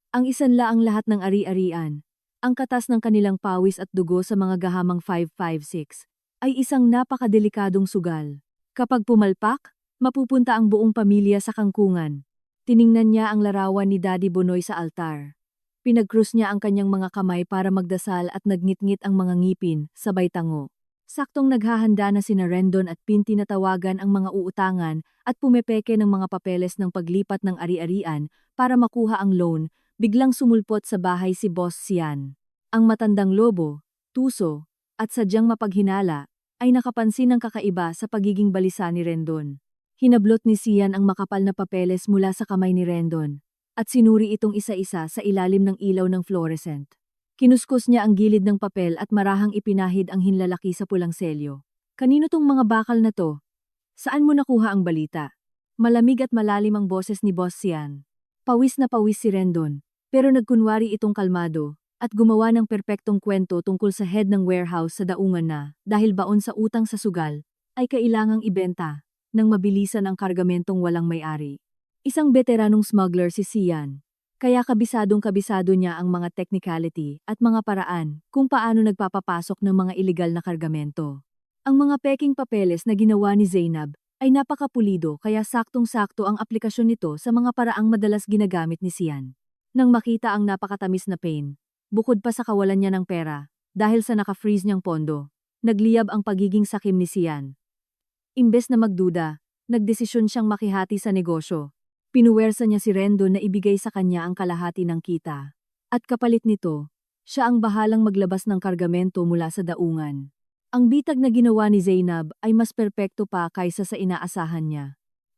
S1: Ang isanla ang lahat ng ari-arian. Ang katas ng kanilang pawis at dugo sa mga gahamang 556 ay isang napakadelikadong sugal. Kapag pumalpak, mapupunta ang buong pamilya sa kangkungan. Tiningnan niya ang larawan ni Daddy Bonoy sa altar. Pinagkrus niya ang kanyang mga kamay para magdasal at nagngit-ngit ang mga ngipin, sabay tango. Saktong naghahanda na sina Rendon at Pinty na tawagan ang mga uutangan at pumepeke ng mga papeles ng paglipat ng ari-arian para makuha ang loan. Biglang sumulpot sa bahay si Boss Sian. Ang matandang lobo, tuso, at sadyang mapaghinala, ay nakapansin ng kakaiba sa pagiging balisa ni Rendon. Hinablot ni Sian ang makapal na papeles mula sa kamay ni Rendon, at sinuri itong isa-isa sa ilalim ng ilaw ng fluorescent. Kinuskus niya ang gilid ng papel at marahang ipinahid ang hinlalaki sa pulang selyo. Kanino tong mga bakal na to? Saan mo nakuha ang balita? Malamig at malalim ang boses ni Boss Sian. Pawis na pawis si Rendon. Pero nagkunwari itong kalmado, at gumawa ng perpektong kwento tungkol sa head ng warehouse sa daungan na, dahil baon sa utang sa sugal, ay kailangang ibenta, nang mabilisan ang kargamentong walang may-ari. Isang veteranong smuggler si Sian, kaya kabisadong-kabisado niya ang mga technicality at mga paraan kung paano nagpapapasok ng mga ilegal na kargamento. Ang mga peking papeles na ginawa ni Zainab ay napakapulido kaya saktong-sakto ang aplikasyon nito sa mga paraang madalas ginagamit ni Sian. Nang makita ang napakatamis na pain, bukod pa sa kawalan niya ng pera, dahil sa naka-freeze niyang pondo, nagliyab ang pagiging sakim ni Sian. Imbes na magduda, nagdesisyon siyang makihati sa negosyo. Pinuwersa niya si Rendon na ibigay sa kanya ang kalahati ng kita. At kapalit nito, siya ang bahalang maglabas ng kargamento mula sa daungan. Ang bitag na ginawa ni Zainab ay mas perpekto pa kaysa sa inaasahan niya.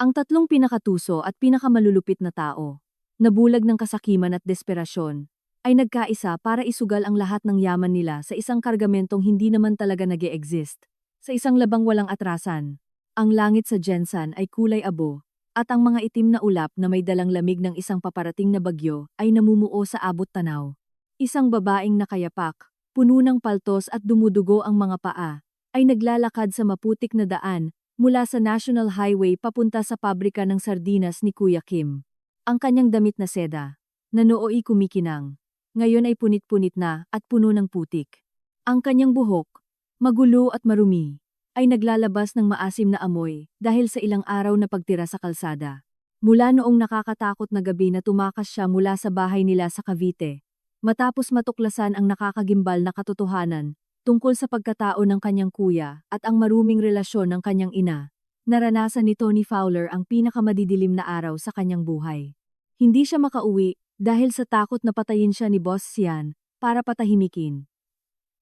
S1: Ang tatlong pinakatuso at pinakamalulupit na tao, nabulag ng kasakiman at desperasyon, ay nagkaisa para isugal ang lahat ng yaman nila sa isang kargamentong hindi naman talaga nag-e-exist. Sa isang labang walang atrasan, ang langit sa Jensan ay kulay abo, at ang mga itim na ulap na may dalang lamig ng isang paparating na bagyo ay namumuo sa abot tanaw. Isang babaeng nakayapak, puno ng paltos at dumudugo ang mga paa, ay naglalakad sa maputik na daan mula sa National Highway papunta sa pabrika ng sardinas ni Kuya Kim. Ang kanyang damit na seda, na nooy kumikinang, ngayon ay punit-punit na at puno ng putik. Ang kanyang buhok, magulo at marumi, ay naglalabas ng maasim na amoy dahil sa ilang araw na pagtira sa kalsada. Mula noong nakakatakot na gabi na tumakas siya mula sa bahay nila sa Cavite, matapos matuklasan ang nakakagimbal na katotohanan tungkol sa pagkatao ng kanyang kuya at ang maruming relasyon ng kanyang ina. Naranasan ni Tony Fowler ang pinakamadidilim na araw sa kanyang buhay. Hindi siya makauwi dahil sa takot na patayin siya ni Boss Sian para patahimikin.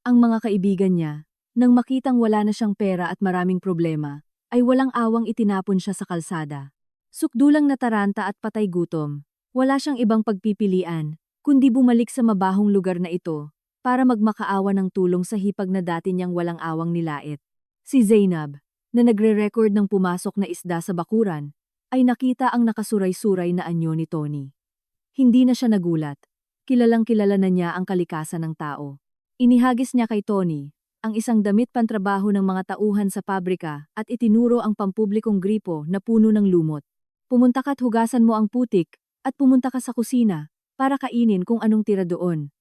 S1: Ang mga kaibigan niya, nang makitang wala na siyang pera at maraming problema, ay walang awang itinapon siya sa kalsada. Sukdulang nataranta at patay gutom, wala siyang ibang pagpipilian, kundi bumalik sa mabahong lugar na ito para magmakaawa ng tulong sa hipag na dati niyang walang awang nilait. Si Zainab, na nagre-record ng pumasok na isda sa bakuran, ay nakita ang nakasuray-suray na anyo ni Tony. Hindi na siya nagulat. Kilalang-kilala na niya ang kalikasan ng tao. Inihagis niya kay Tony ang isang damit pantrabaho ng mga tauhan sa pabrika at itinuro ang pampublikong gripo na puno ng lumot. Pumunta ka't hugasan mo ang putik at pumunta ka sa kusina para kainin kung anong tira doon.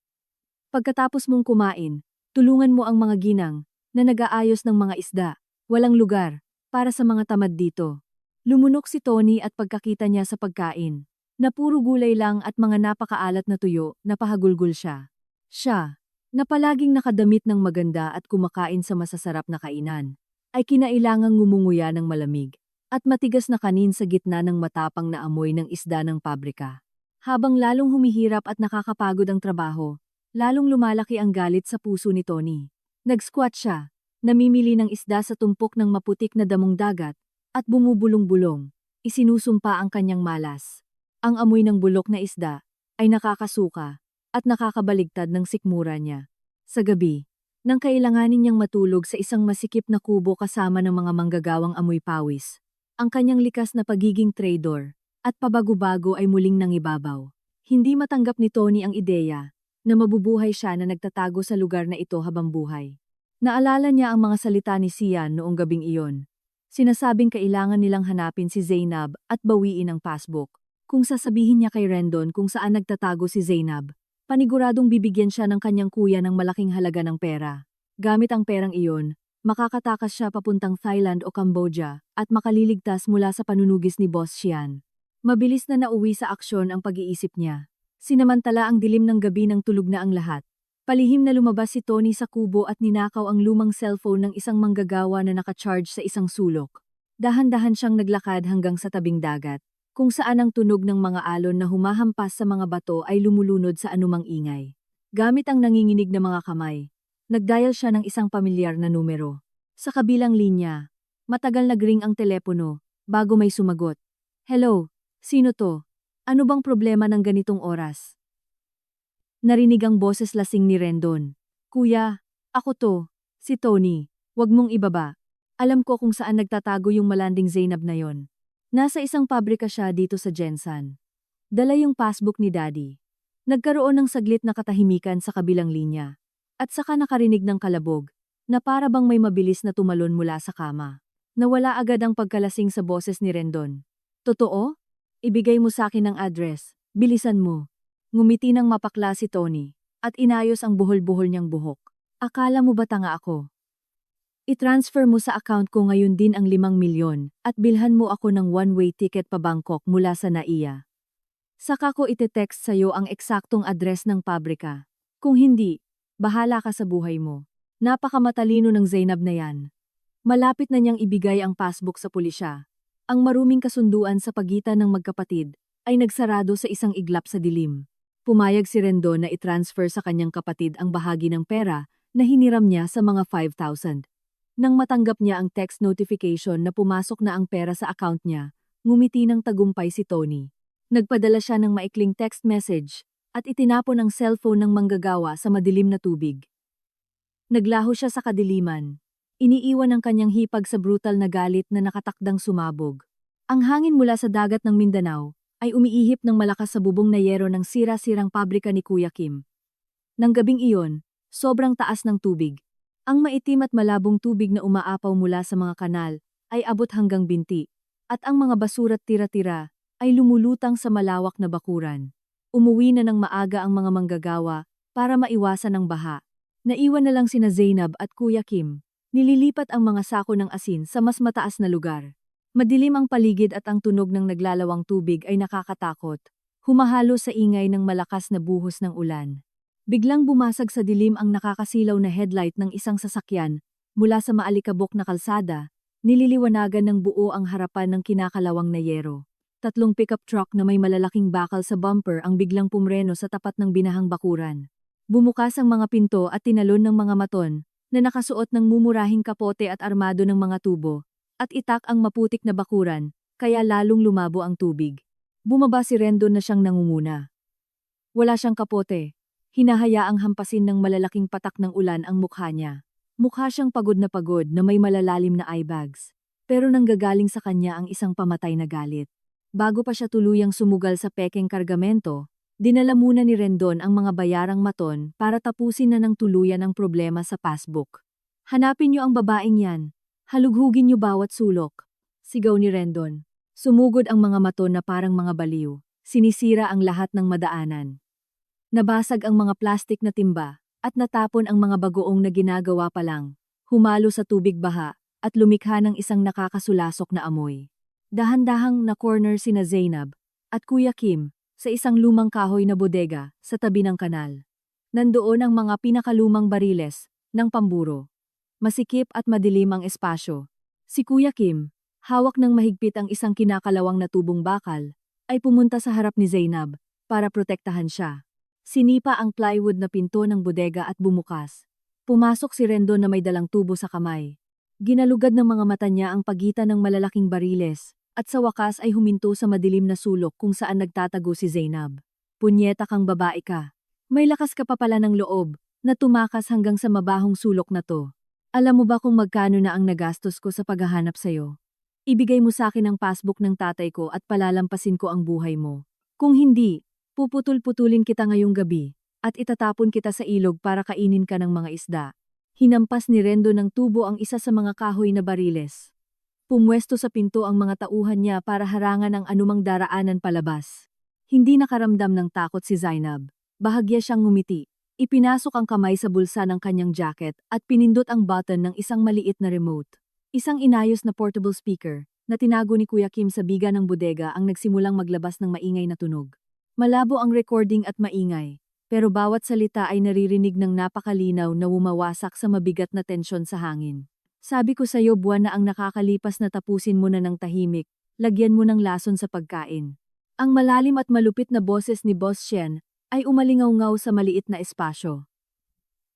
S1: Pagkatapos mong kumain, tulungan mo ang mga ginang na nag-aayos ng mga isda. Walang lugar para sa mga tamad dito. Lumunok si Tony at pagkakita niya sa pagkain, na puro gulay lang at mga napakaalat na tuyo, napahagulgul siya. Siya, na palaging nakadamit ng maganda at kumakain sa masasarap na kainan, ay kinailangang ngumunguya ng malamig at matigas na kanin sa gitna ng matapang na amoy ng isda ng pabrika. Habang lalong humihirap at nakakapagod ang trabaho, lalong lumalaki ang galit sa puso ni Tony. Nag-squat siya, namimili ng isda sa tumpok ng maputik na damong dagat, at bumubulong-bulong. isinusumpa ang kanyang malas. Ang amoy ng bulok na isda ay nakakasuka at nakakabaligtad ng sikmura niya. Sa gabi, nang kailanganin niyang matulog sa isang masikip na kubo kasama ng mga manggagawang amoy pawis, ang kanyang likas na pagiging traidor at pabago-bago ay muling nangibabaw. Hindi matanggap ni Tony ang ideya na mabubuhay siya na nagtatago sa lugar na ito habang buhay. Naalala niya ang mga salita ni Sian noong gabing iyon. Sinasabing kailangan nilang hanapin si Zainab at bawiin ang passbook. Kung sasabihin niya kay Rendon kung saan nagtatago si Zainab, paniguradong bibigyan siya ng kanyang kuya ng malaking halaga ng pera. Gamit ang perang iyon, makakatakas siya papuntang Thailand o Cambodia at makaliligtas mula sa panunugis ni Boss Sian. Mabilis na nauwi sa aksyon ang pag-iisip niya. Sinamantala ang dilim ng gabi nang tulog na ang lahat. Palihim na lumabas si Tony sa kubo at ninakaw ang lumang cellphone ng isang manggagawa na nakacharge sa isang sulok. Dahan-dahan siyang naglakad hanggang sa tabing dagat, kung saan ang tunog ng mga alon na humahampas sa mga bato ay lumulunod sa anumang ingay. Gamit ang nanginginig na mga kamay, nagdial siya ng isang pamilyar na numero. Sa kabilang linya, matagal nagring ang telepono, bago may sumagot. "Hello, sino to? Ano bang problema ng ganitong oras?" Narinig ang boses lasing ni Rendon. "Kuya, ako to, si Tony. Wag mong ibaba. Alam ko kung saan nagtatago yung malanding Zainab na yon. Nasa isang pabrika siya dito sa Jensan." Dala yung passbook ni Daddy. Nagkaroon ng saglit na katahimikan sa kabilang linya. At saka nakarinig ng kalabog, na para bang may mabilis na tumalon mula sa kama. Nawala agad ang pagkalasing sa boses ni Rendon. "Totoo? Ibigay mo sa akin ang address. Bilisan mo." Ngumiti ng mapakla si Tony, at inayos ang buhol-buhol niyang buhok. "Akala mo ba tanga ako? I-transfer mo sa account ko ngayon din ang 5 milyon, at bilhan mo ako ng one-way ticket pa Bangkok mula sa NAIA. Saka ko ite-text sa'yo ang eksaktong address ng pabrika. Kung hindi, bahala ka sa buhay mo." Napakamatalino ng Zainab na yan. Malapit na niyang ibigay ang passbook sa pulisya. Ang maruming kasunduan sa pagitan ng magkapatid ay nagsarado sa isang iglap sa dilim. Pumayag si Rendon na i-transfer sa kanyang kapatid ang bahagi ng pera na hiniram niya sa mga 5,000. Nang matanggap niya ang text notification na pumasok na ang pera sa account niya, ngumiti ng tagumpay si Tony. Nagpadala siya ng maikling text message at itinapon ang cellphone ng manggagawa sa madilim na tubig. Naglaho siya sa kadiliman. Iniiwan ang kanyang hipag sa brutal na galit na nakatakdang sumabog. Ang hangin mula sa dagat ng Mindanao ay umiihip ng malakas sa bubong na yero ng sira-sirang pabrika ni Kuya Kim. Nang gabing iyon, sobrang taas ng tubig. Ang maitim at malabong tubig na umaapaw mula sa mga kanal ay abot hanggang binti, at ang mga basura't tira-tira ay lumulutang sa malawak na bakuran. Umuwi na ng maaga ang mga manggagawa para maiwasan ang baha. Naiwan na lang sina Zainab at Kuya Kim. Nililipat ang mga sako ng asin sa mas mataas na lugar. Madilim ang paligid at ang tunog ng naglalawang tubig ay nakakatakot. Humahalo sa ingay ng malakas na buhos ng ulan. Biglang bumasag sa dilim ang nakakasilaw na headlight ng isang sasakyan. Mula sa maalikabok na kalsada, nililiwanagan ng buo ang harapan ng kinakalawang na yero. 3 pickup truck na may malalaking bakal sa bumper ang biglang pumreno sa tapat ng binahang bakuran. Bumukas ang mga pinto at tinalon ng mga maton na nakasuot ng mumurahing kapote at armado ng mga tubo. At itak ang maputik na bakuran, kaya lalong lumabo ang tubig. Bumaba si Rendon na siyang nangunguna. Wala siyang kapote. Hinahayaang hampasin ng malalaking patak ng ulan ang mukha niya. Mukha siyang pagod na may malalalim na eye bags. Pero nanggagaling sa kanya ang isang pamatay na galit. Bago pa siya tuluyang sumugal sa pekeng kargamento, dinala muna ni Rendon ang mga bayarang maton para tapusin na ng tuluyan ang problema sa passbook. "Hanapin niyo ang babaeng yan. Halughugin niyo bawat sulok," sigaw ni Rendon. Sumugod ang mga maton na parang mga baliw. Sinisira ang lahat ng madaanan. Nabasag ang mga plastik na timba, at natapon ang mga bagoong na ginagawa pa lang. Humalo sa tubig baha, at lumikha ng isang nakakasulasok na amoy. Dahan-dahang na-corner sina Zainab at Kuya Kim sa isang lumang kahoy na bodega sa tabi ng kanal. Nandoon ang mga pinakalumang bariles ng pamburo. Masikip at madilim ang espasyo. Si Kuya Kim, hawak ng mahigpit ang isang kinakalawang na tubong bakal, ay pumunta sa harap ni Zainab para protektahan siya. Sinipa ang plywood na pinto ng bodega at bumukas. Pumasok si Rendon na may dalang tubo sa kamay. Ginalugad ng mga mata niya ang pagitan ng malalaking bariles At sa wakas ay huminto sa madilim na sulok kung saan nagtatago si Zainab. Punyeta kang babae ka. May lakas ka pa pala ng loob, na tumakas hanggang sa mabahong sulok na to. Alam mo ba kung magkano na ang nagastos ko sa paghahanap sa'yo? Ibigay mo sa akin ang passbook ng tatay ko at palalampasin ko ang buhay mo. Kung hindi, puputol-putulin kita ngayong gabi, at itatapon kita sa ilog para kainin ka ng mga isda. Hinampas ni Rendo ng tubo ang isa sa mga kahoy na bariles. Pumwesto sa pinto ang mga tauhan niya para harangan ang anumang daraanan palabas. Hindi nakaramdam ng takot si Zainab. Bahagya siyang ngumiti. Ipinasok ang kamay sa bulsa ng kanyang jacket at pinindot ang button ng isang maliit na remote. Isang inayos na portable speaker na tinago ni Kuya Kim sa biga ng bodega ang nagsimulang maglabas ng maingay na tunog. Malabo ang recording at maingay, pero bawat salita ay naririnig ng napakalinaw na wumawasak sa mabigat na tensyon sa hangin. Sabi ko sa'yo buwan na ang nakakalipas na tapusin mo na ng tahimik, lagyan mo ng lason sa pagkain. Ang malalim at malupit na boses ni Boss Shen ay umalingaw-ngaw sa maliit na espasyo.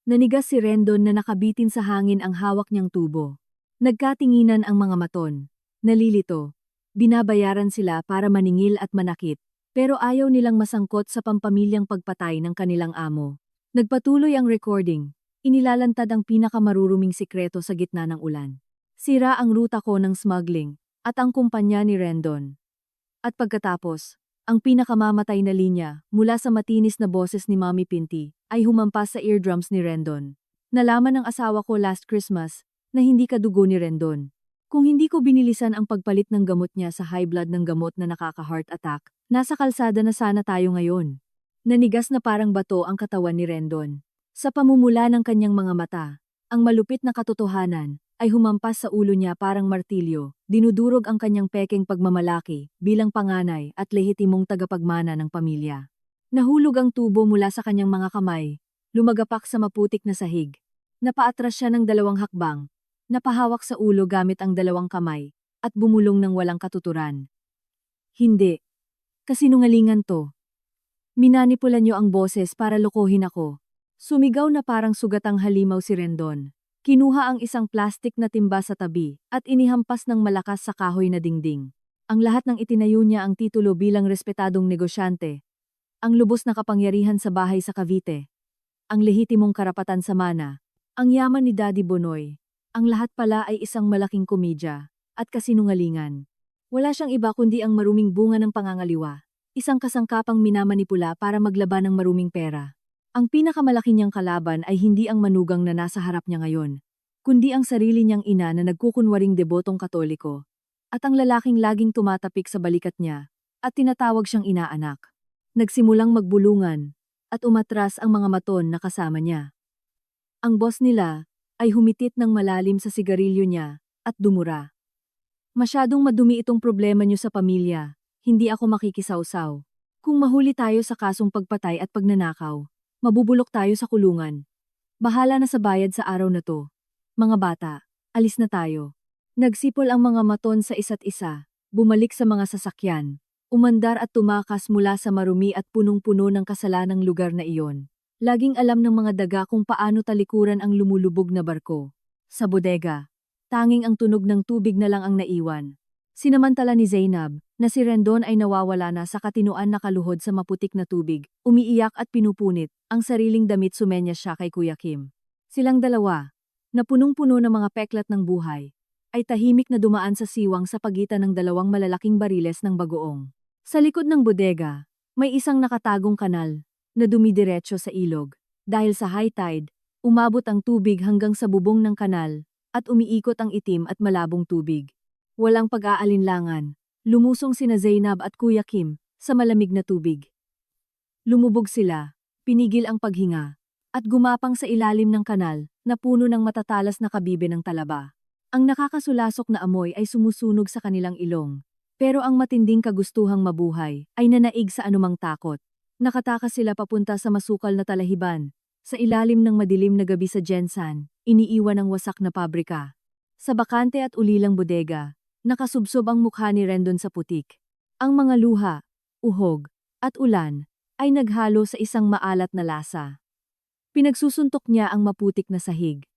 S1: Nanigas si Rendon na nakabitin sa hangin ang hawak niyang tubo. Nagkatinginan ang mga maton. Nalilito. Binabayaran sila para maningil at manakit, pero ayaw nilang masangkot sa pampamilyang pagpatay ng kanilang amo. Nagpatuloy ang recording. Inilalantad ang pinakamaruruming sikreto sa gitna ng ulan. Sira ang ruta ko ng smuggling, at ang kumpanya ni Rendon. At pagkatapos, ang pinakamamatay na linya, mula sa matinis na boses ni Mami Pinti, ay humampas sa eardrums ni Rendon. Nalaman ng asawa ko last Christmas, na hindi kadugo ni Rendon. Kung hindi ko binilisan ang pagpalit ng gamot niya sa high blood ng gamot na nakaka-heart attack, nasa kalsada na sana tayo ngayon. Nanigas na parang bato ang katawan ni Rendon. Sa pamumula ng kanyang mga mata, ang malupit na katotohanan ay humampas sa ulo niya parang martilyo, dinudurog ang kanyang pekeng pagmamalaki bilang panganay at lehitimong tagapagmana ng pamilya. Nahulog ang tubo mula sa kanyang mga kamay, lumagapak sa maputik na sahig. Napaatras siya ng 2 hakbang, napahawak sa ulo gamit ang 2 kamay, at bumulong ng walang katuturan. Hindi. Kasinungalingan to. Minanipula niyo ang boses para lokohin ako. Sumigaw na parang sugatang halimaw si Rendon. Kinuha ang isang plastik na timba sa tabi at inihampas ng malakas sa kahoy na dingding. Ang lahat ng itinayo niya ang titulo bilang respetadong negosyante. Ang lubos na kapangyarihan sa bahay sa Cavite. Ang lehitimong karapatan sa mana. Ang yaman ni Daddy Bonoy. Ang lahat pala ay isang malaking komedya at kasinungalingan. Wala siyang iba kundi ang maruming bunga ng pangangaliwa. Isang kasangkapang minamanipula para maglaban ng maruming pera. Ang pinakamalaki niyang kalaban ay hindi ang manugang na nasa harap niya ngayon, kundi ang sarili niyang ina na nagkukunwaring debotong Katoliko, at ang lalaking laging tumatapik sa balikat niya, at tinatawag siyang inaanak. Nagsimulang magbulungan, at umatras ang mga maton na kasama niya. Ang boss nila ay humitit ng malalim sa sigarilyo niya, at dumura. Masyadong madumi itong problema niyo sa pamilya, hindi ako makikisawsaw. Kung mahuli tayo sa kasong pagpatay at pagnanakaw, mabubulok tayo sa kulungan. Bahala na sa bayad sa araw na to. Mga bata, alis na tayo. Nagsipol ang mga maton sa isa't isa, bumalik sa mga sasakyan, umandar at tumakas mula sa marumi at punong-puno ng kasalanang lugar na iyon. Laging alam ng mga daga kung paano talikuran ang lumulubog na barko. Sa bodega, tanging ang tunog ng tubig na lang ang naiwan. Sinamantala ni Zainab, na si Rendon ay nawawala na sa katinuan na kaluhod sa maputik na tubig, umiiyak at pinupunit, ang sariling damit sumenyas siya kay Kuya Kim. Silang dalawa, na punong-puno ng mga peklat ng buhay, ay tahimik na dumaan sa siwang sa pagitan ng 2 malalaking bariles ng bagoong. Sa likod ng bodega, may isang nakatagong kanal, na dumidiretso sa ilog. Dahil sa high tide, umabot ang tubig hanggang sa bubong ng kanal, at umiikot ang itim at malabong tubig. Walang pag-aalinlangan, lumusong sina Zainab at Kuya Kim sa malamig na tubig. Lumubog sila, pinigil ang paghinga, at gumapang sa ilalim ng kanal na puno ng matatalas na kabibe ng talaba. Ang nakakasulasok na amoy ay sumusunog sa kanilang ilong, pero ang matinding kagustuhang mabuhay ay nanaig sa anumang takot. Nakatakas sila papunta sa masukal na talahiban, sa ilalim ng madilim na gabi sa Jensan, iniiwan ang wasak na pabrika. Sa bakante at ulilang bodega, nakasubsob ang mukha ni Rendon sa putik. Ang mga luha, uhog, at ulan ay naghalo sa isang maalat na lasa. Pinagsusuntok niya ang maputik na sahig.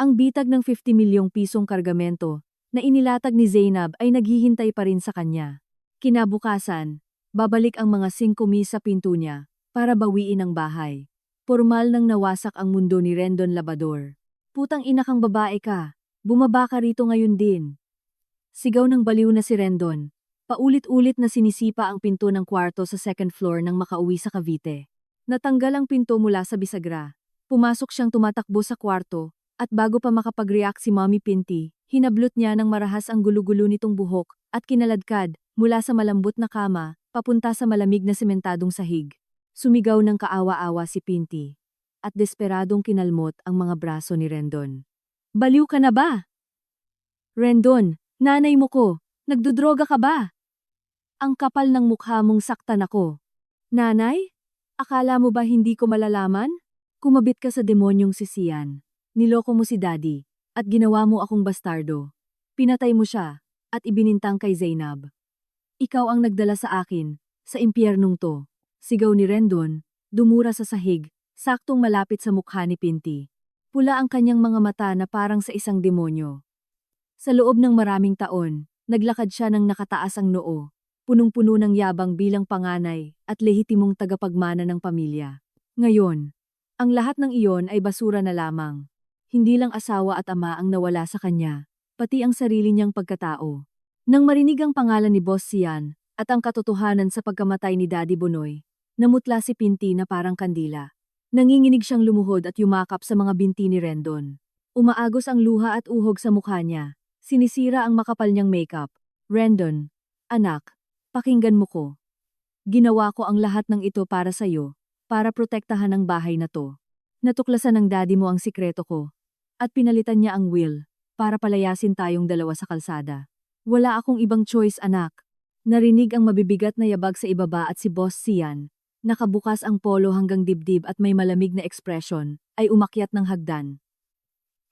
S1: Ang bitag ng 50 milyong pisong kargamento na inilatag ni Zainab ay naghihintay pa rin sa kanya. Kinabukasan, babalik ang mga 5 sa pinto niya para bawiin ang bahay. Formal nang nawasak ang mundo ni Rendon Labrador. Putang ina kang babae ka, bumaba ka rito ngayon din. Sigaw ng baliw na si Rendon. Paulit-ulit na sinisipa ang pinto ng kwarto sa second floor nang makauwi sa Cavite. Natanggal ang pinto mula sa bisagra. Pumasok siyang tumatakbo sa kwarto, at bago pa makapag-react si Mommy Pinty, hinablot niya ng marahas ang gulo-gulo nitong buhok, at kinaladkad, mula sa malambot na kama, papunta sa malamig na sementadong sahig. Sumigaw ng kaawa-awa si Pinty. At desperadong kinalmot ang mga braso ni Rendon. Baliw ka na ba? Rendon, nanay mo ko, nagdudroga ka ba? Ang kapal ng mukha mong saktan ako. Nanay? Akala mo ba hindi ko malalaman? Kumabit ka sa demonyong si Sian. Niloko mo si Daddy, at ginawa mo akong bastardo. Pinatay mo siya, at ibinintang kay Zainab. Ikaw ang nagdala sa akin, sa impyernong to. Sigaw ni Rendon, dumura sa sahig, saktong malapit sa mukha ni Pinty. Pula ang kanyang mga mata na parang sa isang demonyo. Sa loob ng maraming taon, naglakad siya ng nakataas ang noo, punong-puno ng yabang bilang panganay at lehitimong tagapagmana ng pamilya. Ngayon, ang lahat ng iyon ay basura na lamang. Hindi lang asawa at ama ang nawala sa kanya, pati ang sarili niyang pagkatao. Nang marinig ang pangalan ni Boss Sian at ang katotohanan sa pagkamatay ni Daddy Bonoy, namutla si Pinty na parang kandila. Nanginginig siyang lumuhod at yumakap sa mga binti ni Rendon. Umaagos ang luha at uhog sa mukha niya. Sinisira ang makapal niyang makeup. Rendon, anak, pakinggan mo ko. Ginawa ko ang lahat ng ito para sa'yo, para protektahan ang bahay na to. Natuklasan ng daddy mo ang sikreto ko. At pinalitan niya ang will, para palayasin tayong dalawa sa kalsada. Wala akong ibang choice, anak. Narinig ang mabibigat na yabag sa ibaba at si Boss Sian, nakabukas ang polo hanggang dibdib at may malamig na ekspresyon, ay umakyat ng hagdan.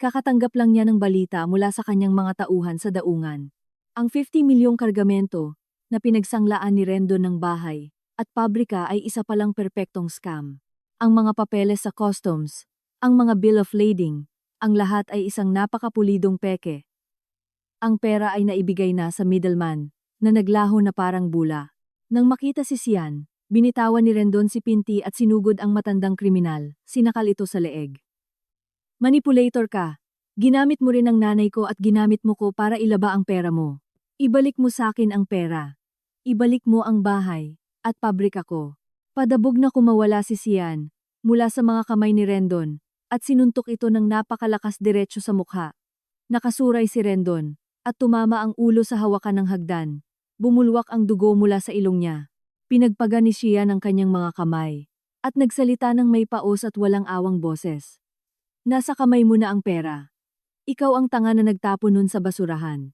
S1: Kakatanggap lang niya ng balita mula sa kanyang mga tauhan sa daungan. Ang 50 milyong kargamento na pinagsanglaan ni Rendon ng bahay at pabrika ay isa palang perpektong scam. Ang mga papeles sa customs, ang mga bill of lading, ang lahat ay isang napakapulidong peke. Ang pera ay naibigay na sa middleman na naglaho na parang bula. Nang makita si Sian, binitawan ni Rendon si Pinty at sinugod ang matandang kriminal, sinakal ito sa leeg. Manipulator ka. Ginamit mo rin ang nanay ko at ginamit mo ko para ilaba ang pera mo. Ibalik mo sa akin ang pera. Ibalik mo ang bahay at pabrika ko. Padabog na kumawala si Sian mula sa mga kamay ni Rendon at sinuntok ito ng napakalakas diretso sa mukha. Nakasuray si Rendon at tumama ang ulo sa hawakan ng hagdan. Bumulwak ang dugo mula sa ilong niya. Pinagpaga ni Sian ang kanyang mga kamay at nagsalita ng may paos at walang awang boses. Nasa kamay mo na ang pera. Ikaw ang tanga na nagtapon nun sa basurahan.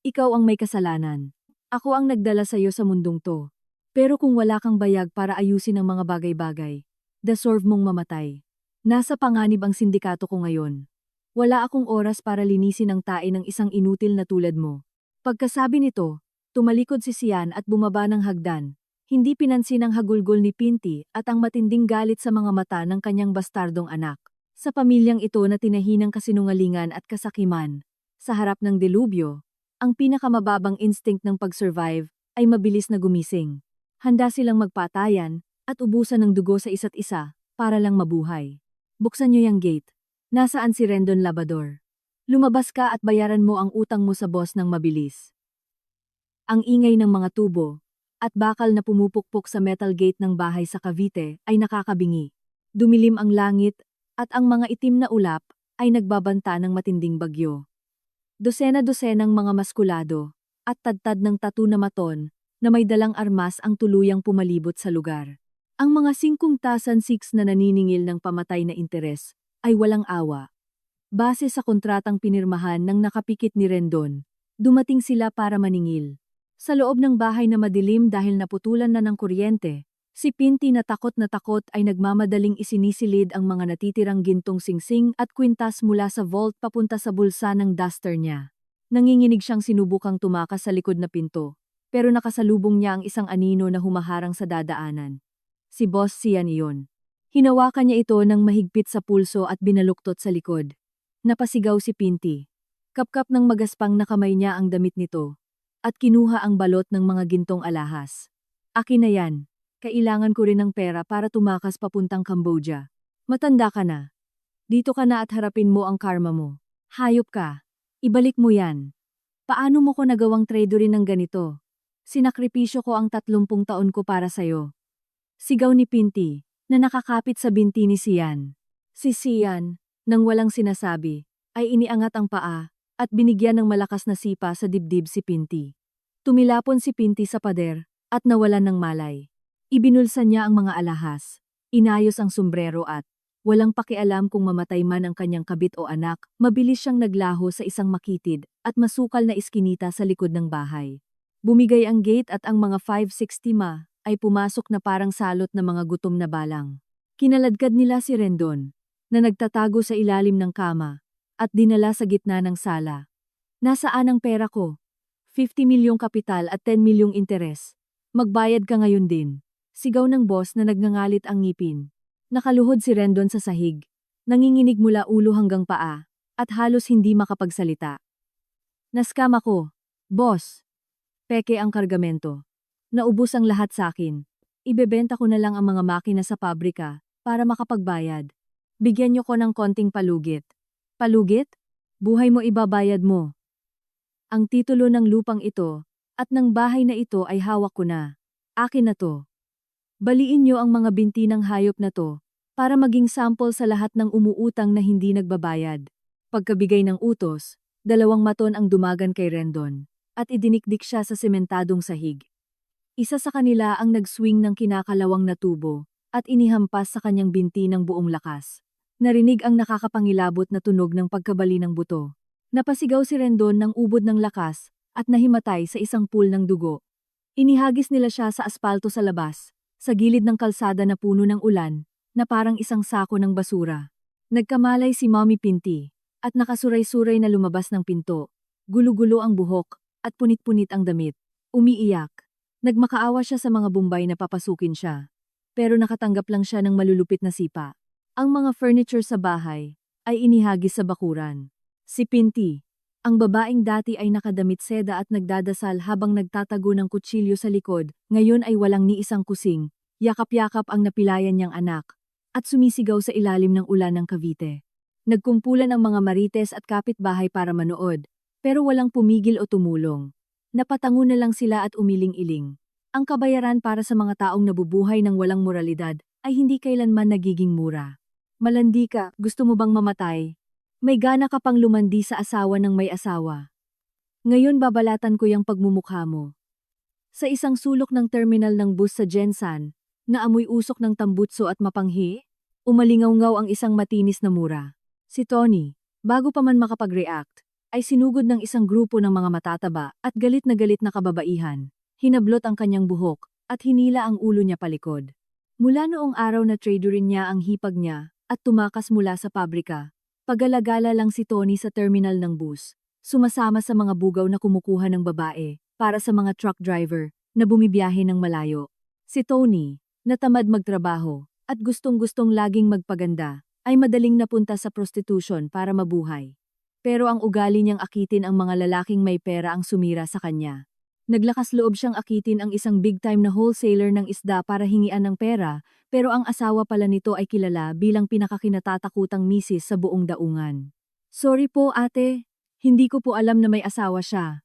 S1: Ikaw ang may kasalanan. Ako ang nagdala sa iyo sa mundong to. Pero kung wala kang bayag para ayusin ang mga bagay-bagay, deserve mong mamatay. Nasa panganib ang sindikato ko ngayon. Wala akong oras para linisin ang tae ng isang inutil na tulad mo. Pagkasabi nito, tumalikod si Sian at bumaba ng hagdan. Hindi pinansin ang hagulgol ni Pinty at ang matinding galit sa mga mata ng kanyang bastardong anak. Sa pamilyang ito na tinahinang kasinungalingan at kasakiman, sa harap ng delubyo, ang pinakamababang instinct ng pag-survive ay mabilis na gumising. Handa silang magpatayan at ubusan ng dugo sa isa't isa para lang mabuhay. Buksan niyo yung gate. Nasaan si Rendon Labrador? Lumabas ka at bayaran mo ang utang mo sa boss ng mabilis. Ang ingay ng mga tubo at bakal na pumupukpok sa metal gate ng bahay sa Cavite ay nakakabingi. Dumilim ang langit at ang mga itim na ulap ay nagbabanta ng matinding bagyo. Dosena-dosenang mga maskulado at tadtad ng tattoo na maton na may dalang armas ang tuluyang pumalibot sa lugar. Ang mga 5,006 na naniningil ng pamatay na interes ay walang awa. Base sa kontratang pinirmahan ng nakapikit ni Rendon, dumating sila para maningil. Sa loob ng bahay na madilim dahil naputulan na ng kuryente, si Pinty na takot ay nagmamadaling isinisilid ang mga natitirang gintong singsing at kwintas mula sa vault papunta sa bulsa ng duster niya. Nanginginig siyang sinubukang tumakas sa likod na pinto, pero nakasalubong niya ang isang anino na humaharang sa dadaanan. Si Boss Sian iyon. Hinawakan niya ito ng mahigpit sa pulso at binaluktot sa likod. Napasigaw si Pinty. Kapkap ng magaspang na kamay niya ang damit nito, at kinuha ang balot ng mga gintong alahas. Akin na yan. Kailangan ko rin ng pera para tumakas papuntang Cambodia. Matanda ka na. Dito ka na at harapin mo ang karma mo. Hayop ka. Ibalik mo yan. Paano mo ko nagawang traderin ng ganito? Sinakripisyo ko ang 30 taon ko para sayo. Sigaw ni Pinti, na nakakapit sa binti ni Sian. Si Sian, nang walang sinasabi, ay iniangat ang paa, at binigyan ng malakas na sipa sa dibdib si Pinti. Tumilapon si Pinti sa pader, at nawalan ng malay. Ibinulsa niya ang mga alahas, inayos ang sombrero at, walang pakialam kung mamatay man ang kanyang kabit o anak, mabilis siyang naglaho sa isang makitid at masukal na iskinita sa likod ng bahay. Bumigay ang gate at ang mga 560 ay pumasok na parang salot na mga gutom na balang. Kinaladkad nila si Rendon, na nagtatago sa ilalim ng kama, at dinala sa gitna ng sala. Nasaan ang pera ko? 50 milyong kapital at 10 milyong interes. Magbayad ka ngayon din. Sigaw ng boss na nagngangalit ang ngipin. Nakaluhod si Rendon sa sahig, nanginginig mula ulo hanggang paa, at halos hindi makapagsalita. Naskam ako, boss. Peke ang kargamento. Naubos ang lahat sa akin. Ibebenta ko na lang ang mga makina sa pabrika, para makapagbayad. Bigyan niyo ko ng konting palugit. Palugit? Buhay mo ibabayad mo. Ang titulo ng lupang ito, at ng bahay na ito ay hawak ko na. Akin na to. Baliin niyo ang mga binti ng hayop na to, para maging sample sa lahat ng umuutang na hindi nagbabayad. Pagkabigay ng utos, 2 maton ang dumagan kay Rendon, at idinikdik siya sa sementadong sahig. Isa sa kanila ang nag-swing ng kinakalawang na tubo, at inihampas sa kanyang binti ng buong lakas. Narinig ang nakakapangilabot na tunog ng pagkabali ng buto. Napasigaw si Rendon ng ubod ng lakas, at nahimatay sa isang pool ng dugo. Inihagis nila siya sa aspalto sa labas, sa gilid ng kalsada na puno ng ulan, na parang isang sako ng basura. Nagkamalay si Mommy Pinti, at nakasuray-suray na lumabas ng pinto. Gulo-gulo ang buhok, at punit-punit ang damit. Umiiyak. Nagmakaawa siya sa mga Bombay na papasukin siya. Pero nakatanggap lang siya ng malulupit na sipa. Ang mga furniture sa bahay ay inihagis sa bakuran. Si Pinti, ang babaeng dati ay nakadamit seda at nagdadasal habang nagtatago ng kutsilyo sa likod, ngayon ay walang ni isang kusing, yakap-yakap ang napilayan niyang anak, at sumisigaw sa ilalim ng ulan ng Cavite. Nagkumpulan ang mga marites at kapitbahay para manood, pero walang pumigil o tumulong. Napatango na lang sila at umiling-iling. Ang kabayaran para sa mga taong nabubuhay ng walang moralidad ay hindi kailanman nagiging mura. Malandi ka, gusto mo bang mamatay? May gana ka pang lumandi sa asawa ng may asawa. Ngayon babalatan ko yung pagmumukha mo. Sa isang sulok ng terminal ng bus sa Jensan, na amoy usok ng tambutso at mapanghi, umalingaw-ngaw ang isang matinis na mura. Si Tony, bago pa man makapag-react, ay sinugod ng isang grupo ng mga matataba at galit na kababaihan. Hinablot ang kanyang buhok, at hinila ang ulo niya palikod. Mula noong araw na traderin niya ang hipag niya, at tumakas mula sa pabrika, pag-alagala lang si Tony sa terminal ng bus, sumasama sa mga bugaw na kumukuha ng babae, para sa mga truck driver, na bumibiyahe ng malayo. Si Tony, na tamad magtrabaho, at gustong-gustong laging magpaganda, ay madaling napunta sa prostitution para mabuhay. Pero ang ugali niyang akitin ang mga lalaking may pera ang sumira sa kanya. Naglakas loob siyang akitin ang isang big-time na wholesaler ng isda para hingian ng pera, pero ang asawa pala nito ay kilala bilang pinakakinatatakutang misis sa buong daungan. Sorry po ate, hindi ko po alam na may asawa siya.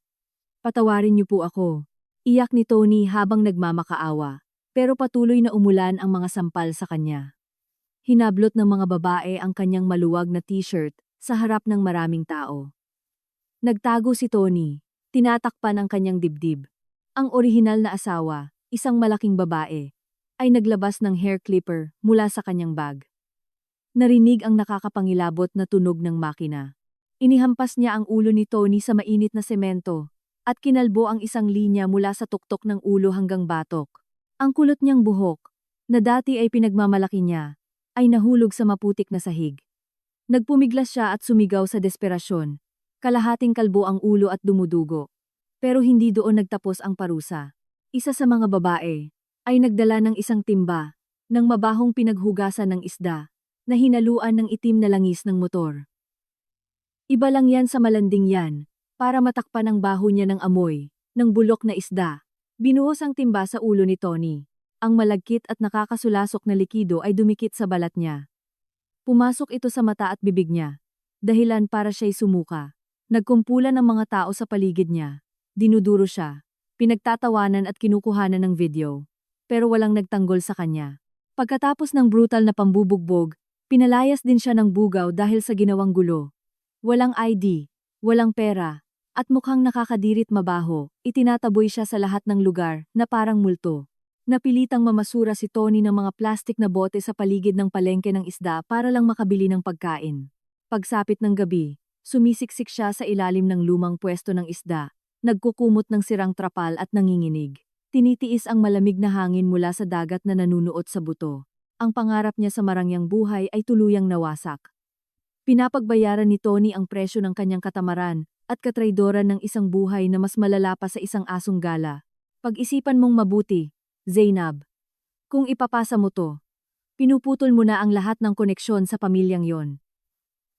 S1: Patawarin niyo po ako. Iyak ni Tony habang nagmamakaawa, pero patuloy na umulan ang mga sampal sa kanya. Hinablot ng mga babae ang kanyang maluwag na t-shirt sa harap ng maraming tao. Nagtago si Tony, tinatakpan ang kanyang dibdib. Ang orihinal na asawa, isang malaking babae, ay naglabas ng hair clipper mula sa kanyang bag. Narinig ang nakakapangilabot na tunog ng makina. Inihampas niya ang ulo ni Tony sa mainit na semento, at kinalbo ang isang linya mula sa tuktok ng ulo hanggang batok. Ang kulot niyang buhok, na dati ay pinagmamalaki niya, ay nahulog sa maputik na sahig. Nagpumiglas siya at sumigaw sa desperasyon. Kalahating kalbo ang ulo at dumudugo. Pero hindi doon nagtapos ang parusa. Isa sa mga babae ay nagdala ng isang timba ng mabahong pinaghugasan ng isda na hinaluan ng itim na langis ng motor. Iba lang yan sa malanding yan, para matakpan ang baho niya ng amoy, ng bulok na isda. Binuhos ang timba sa ulo ni Tony. Ang malagkit at nakakasulasok na likido ay dumikit sa balat niya. Pumasok ito sa mata at bibig niya. Dahilan para siya'y sumuka. Nagkumpulan ng mga tao sa paligid niya. Dinuduro siya. Pinagtatawanan at kinukuhanan ng video. Pero walang nagtanggol sa kanya. Pagkatapos ng brutal na pambubugbog, pinalayas din siya ng bugaw dahil sa ginawang gulo. Walang ID, walang pera, at mukhang nakakadirit mabaho, itinataboy siya sa lahat ng lugar na parang multo. Napilitang mamasura si Tony ng mga plastik na bote sa paligid ng palengke ng isda para lang makabili ng pagkain. Pagsapit ng gabi, sumisiksik siya sa ilalim ng lumang pwesto ng isda, nagkukumot ng sirang trapal at nanginginig. Tinitiis ang malamig na hangin mula sa dagat na nanunuot sa buto. Ang pangarap niya sa marangyang buhay ay tuluyang nawasak. Pinapagbayaran ni Tony ang presyo ng kanyang katamaran at katraydoran ng isang buhay na mas malala pa sa isang asong gala. Pag-isipan mong mabuti, Zainab. Kung ipapasa mo to, pinuputol mo na ang lahat ng koneksyon sa pamilyang yon.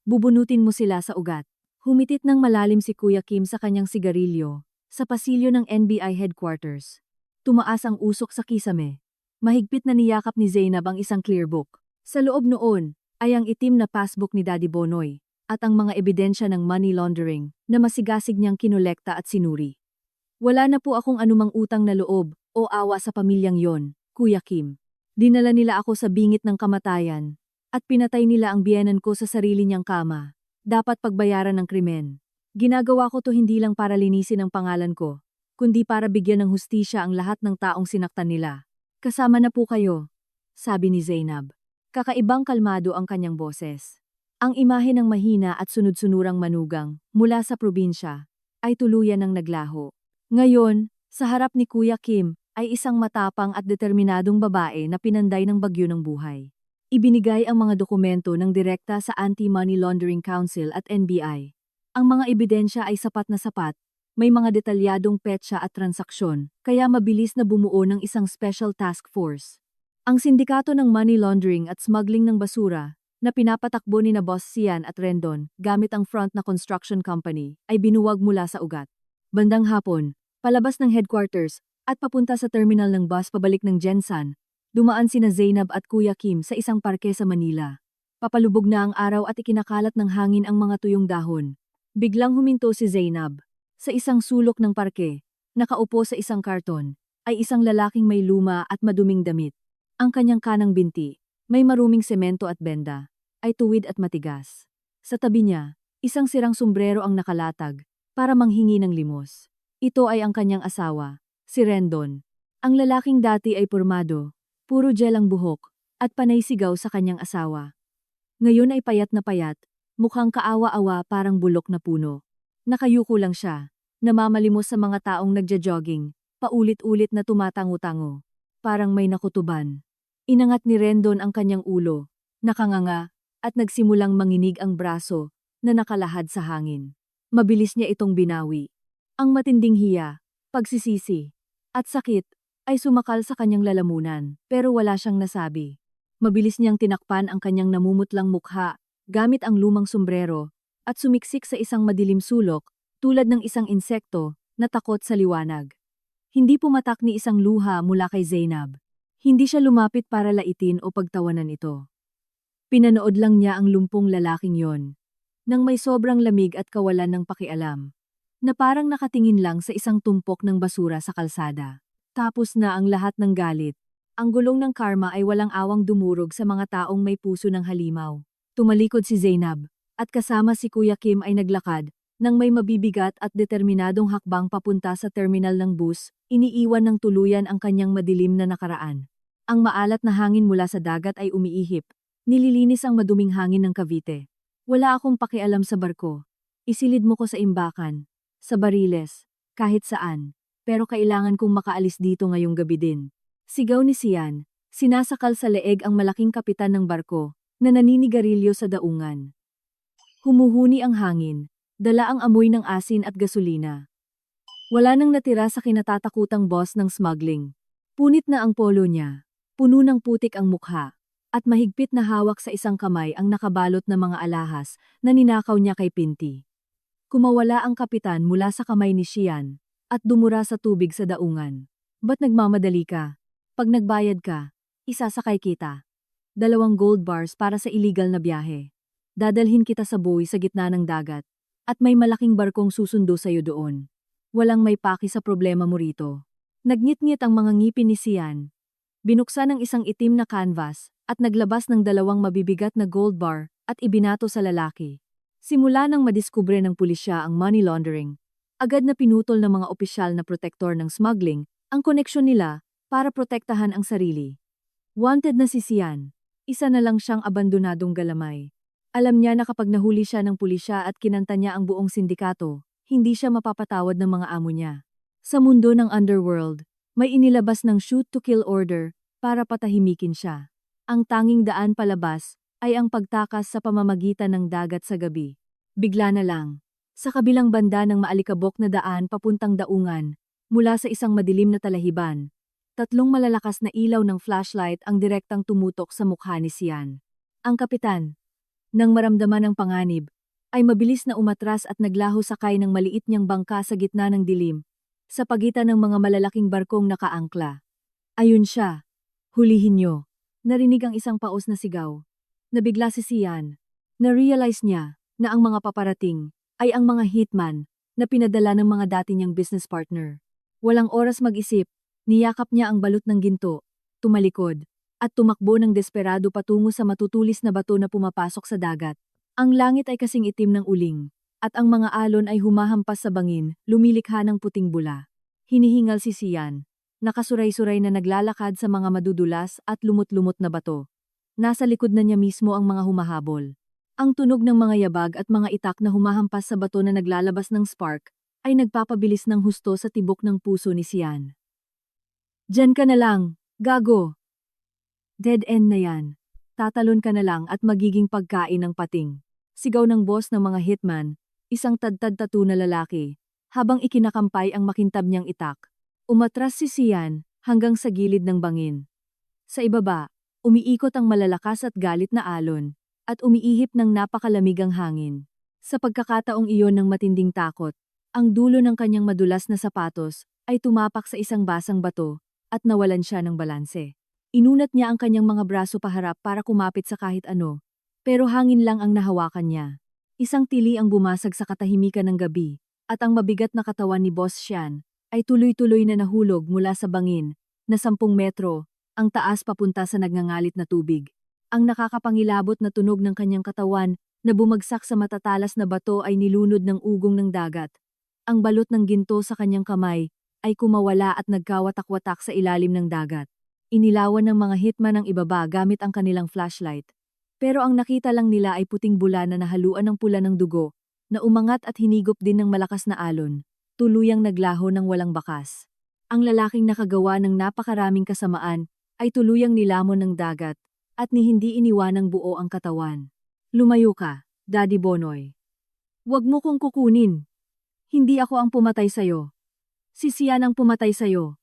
S1: Bubunutin mo sila sa ugat. Humitit ng malalim si Kuya Kim sa kanyang sigarilyo, sa pasilyo ng NBI headquarters. Tumaas ang usok sa kisame. Mahigpit na niyakap ni Zainab ang isang clear book. Sa loob noon, ay ang itim na passbook ni Daddy Bonoy, at ang mga ebidensya ng money laundering na masigasig niyang kinolekta at sinuri. Wala na po akong anumang utang na loob o awa sa pamilyang yon, Kuya Kim. Dinala nila ako sa bingit ng kamatayan, at pinatay nila ang biyenan ko sa sarili niyang kama. Dapat pagbayaran ng krimen. Ginagawa ko to hindi lang para linisin ang pangalan ko, kundi para bigyan ng hustisya ang lahat ng taong sinaktan nila. Kasama na po kayo, sabi ni Zainab. Kakaibang kalmado ang kanyang boses. Ang imahe ng mahina at sunod-sunurang manugang mula sa probinsya ay tuluyan ng naglaho. Ngayon, sa harap ni Kuya Kim ay isang matapang at determinadong babae na pinanday ng bagyo ng buhay. Ibinigay ang mga dokumento ng direkta sa Anti-Money Laundering Council at NBI. Ang mga ebidensya ay sapat na sapat, may mga detalyadong petsa at transaksyon, kaya mabilis na bumuo ng isang special task force. Ang sindikato ng money laundering at smuggling ng basura, na pinapatakbo ni na Boss Sian at Rendon gamit ang front na construction company, ay binuwag mula sa ugat. Bandang hapon, palabas ng headquarters, at papunta sa terminal ng bus pabalik ng Gensan, dumaan sina Zainab at Kuya Kim sa isang parke sa Manila. Papalubog na ang araw at ikinakalat ng hangin ang mga tuyong dahon. Biglang huminto si Zainab. Sa isang sulok ng parke, nakaupo sa isang karton, ay isang lalaking may luma at maduming damit. Ang kanyang kanang binti, may maruming semento at benda, ay tuwid at matigas. Sa tabi niya, isang sirang sombrero ang nakalatag, para manghingi ng limos. Ito ay ang kanyang asawa, si Rendon. Ang lalaking dati ay pormado, puro gel ang buhok, at panay sigaw sa kanyang asawa. Ngayon ay payat na payat, mukhang kaawa-awa parang bulok na puno. Nakayuko lang siya, namamalimos sa mga taong nagja-jogging, paulit-ulit na tumatango-tango. Parang may nakutuban. Inangat ni Rendon ang kanyang ulo, nakanganga, at nagsimulang manginig ang braso na nakalahad sa hangin. Mabilis niya itong binawi. Ang matinding hiya, pagsisisi, at sakit ay sumakal sa kanyang lalamunan, pero wala siyang nasabi. Mabilis niyang tinakpan ang kanyang namumutlang mukha gamit ang lumang sombrero at sumiksik sa isang madilim sulok tulad ng isang insekto na takot sa liwanag. Hindi pumatak ni isang luha mula kay Zainab. Hindi siya lumapit para laitin o pagtawanan ito. Pinanood lang niya ang lumpong lalaking yon, nang may sobrang lamig at kawalan ng pakialam, na parang nakatingin lang sa isang tumpok ng basura sa kalsada. Tapos na ang lahat ng galit. Ang gulong ng karma ay walang awang dumurog sa mga taong may puso ng halimaw. Tumalikod si Zainab, at kasama si Kuya Kim ay naglakad, nang may mabibigat at determinadong hakbang papunta sa terminal ng bus, iniiwan ng tuluyan ang kanyang madilim na nakaraan. Ang maalat na hangin mula sa dagat ay umiihip, nililinis ang maduming hangin ng Cavite. Wala akong pakialam sa barko. Isilid mo ko sa imbakan, sa bariles, kahit saan, pero kailangan kong makaalis dito ngayong gabi din. Sigaw ni Sian, sinasakal sa leeg ang malaking kapitan ng barko, na naninigarilyo sa daungan. Humuhuni ang hangin, dala ang amoy ng asin at gasolina. Wala nang natira sa kinatatakutang boss ng smuggling. Punit na ang polo niya, puno ng putik ang mukha, at mahigpit na hawak sa isang kamay ang nakabalot na mga alahas na ninakaw niya kay Pinti. Kumawala ang kapitan mula sa kamay ni Xian at dumura sa tubig sa daungan. Ba't nagmamadali ka? Pag nagbayad ka, isasakay kita. 2 gold bars para sa illegal na biyahe. Dadalhin kita sa buoy sa gitna ng dagat. At may malaking barkong susundo sa'yo doon. Walang may paki sa problema mo rito. Nagngit-ngit ang mga ngipin ni Xian. Binuksan ang isang itim na canvas at naglabas ng 2 mabibigat na gold bar at ibinato sa lalaki. Simula nang madiskubre ng pulisya ang money laundering, agad na pinutol ng mga opisyal na protektor ng smuggling ang koneksyon nila para protektahan ang sarili. Wanted na si Xian. Isa na lang siyang abandonadong galamay. Alam niya na kapag nahuli siya ng pulisya at kinanta niya ang buong sindikato, hindi siya mapapatawad ng mga amo niya. Sa mundo ng underworld, may inilabas ng shoot-to-kill order para patahimikin siya. Ang tanging daan palabas ay ang pagtakas sa pamamagitan ng dagat sa gabi. Bigla na lang, sa kabilang banda ng maalikabok na daan papuntang daungan, mula sa isang madilim na talahiban, 3 malalakas na ilaw ng flashlight ang direktang tumutok sa mukha ni Xian. Ang kapitan, nang maramdaman ang panganib, ay mabilis na umatras at naglaho sakay ng maliit niyang bangka sa gitna ng dilim, sa pagitan ng mga malalaking barkong nakaangkla. Ayun siya. Hulihin niyo. Narinig ang isang paos na sigaw. Nabigla si Xian. Na-realize niya na ang mga paparating ay ang mga hitman na pinadala ng mga dati niyang business partner. Walang oras mag-isip, niyakap niya ang balot ng ginto, tumalikod, at tumakbo ng desperado patungo sa matutulis na bato na pumapasok sa dagat. Ang langit ay kasing itim ng uling, at ang mga alon ay humahampas sa bangin, lumilikha ng puting bula. Hinihingal si Xian, nakasuray-suray na naglalakad sa mga madudulas at lumot-lumot na bato. Nasa likod na niya mismo ang mga humahabol. Ang tunog ng mga yabag at mga itak na humahampas sa bato na naglalabas ng spark ay nagpapabilis ng husto sa tibok ng puso ni Xian. Diyan ka na lang, gago! Dead end na yan. Tatalon ka na lang at magiging pagkain ng pating. Sigaw ng boss ng mga hitman, isang tadtad-tatu na lalaki, habang ikinakampay ang makintab niyang itak. Umatras si Xian hanggang sa gilid ng bangin. Sa ibaba, umiikot ang malalakas at galit na alon, at umiihip ng napakalamig ang hangin. Sa pagkakataong iyon ng matinding takot, ang dulo ng kanyang madulas na sapatos ay tumapak sa isang basang bato at nawalan siya ng balanse. Inunat niya ang kanyang mga braso paharap para kumapit sa kahit ano, pero hangin lang ang nahawakan niya. Isang tili ang bumasag sa katahimikan ng gabi, at ang mabigat na katawan ni Boss Xian ay tuloy-tuloy na nahulog mula sa bangin, na 10 metro, ang taas papunta sa nagngangalit na tubig. Ang nakakapangilabot na tunog ng kanyang katawan na bumagsak sa matatalas na bato ay nilunod ng ugong ng dagat. Ang balot ng ginto sa kanyang kamay ay kumawala at nagkawatak-watak sa ilalim ng dagat. Inilawan ng mga hitman ang ibaba gamit ang kanilang flashlight. Pero ang nakita lang nila ay puting bula na nahaluan ng pula ng dugo, na umangat at hinigop din ng malakas na alon, tuluyang naglaho ng walang bakas. Ang lalaking nakagawa ng napakaraming kasamaan ay tuluyang nilamon ng dagat, at ni hindi iniwanang buo ang katawan. Lumayo ka, Daddy Bonoy. Huwag mo kong kukunin. Hindi ako ang pumatay sa'yo. Si Xian ang pumatay sa'yo.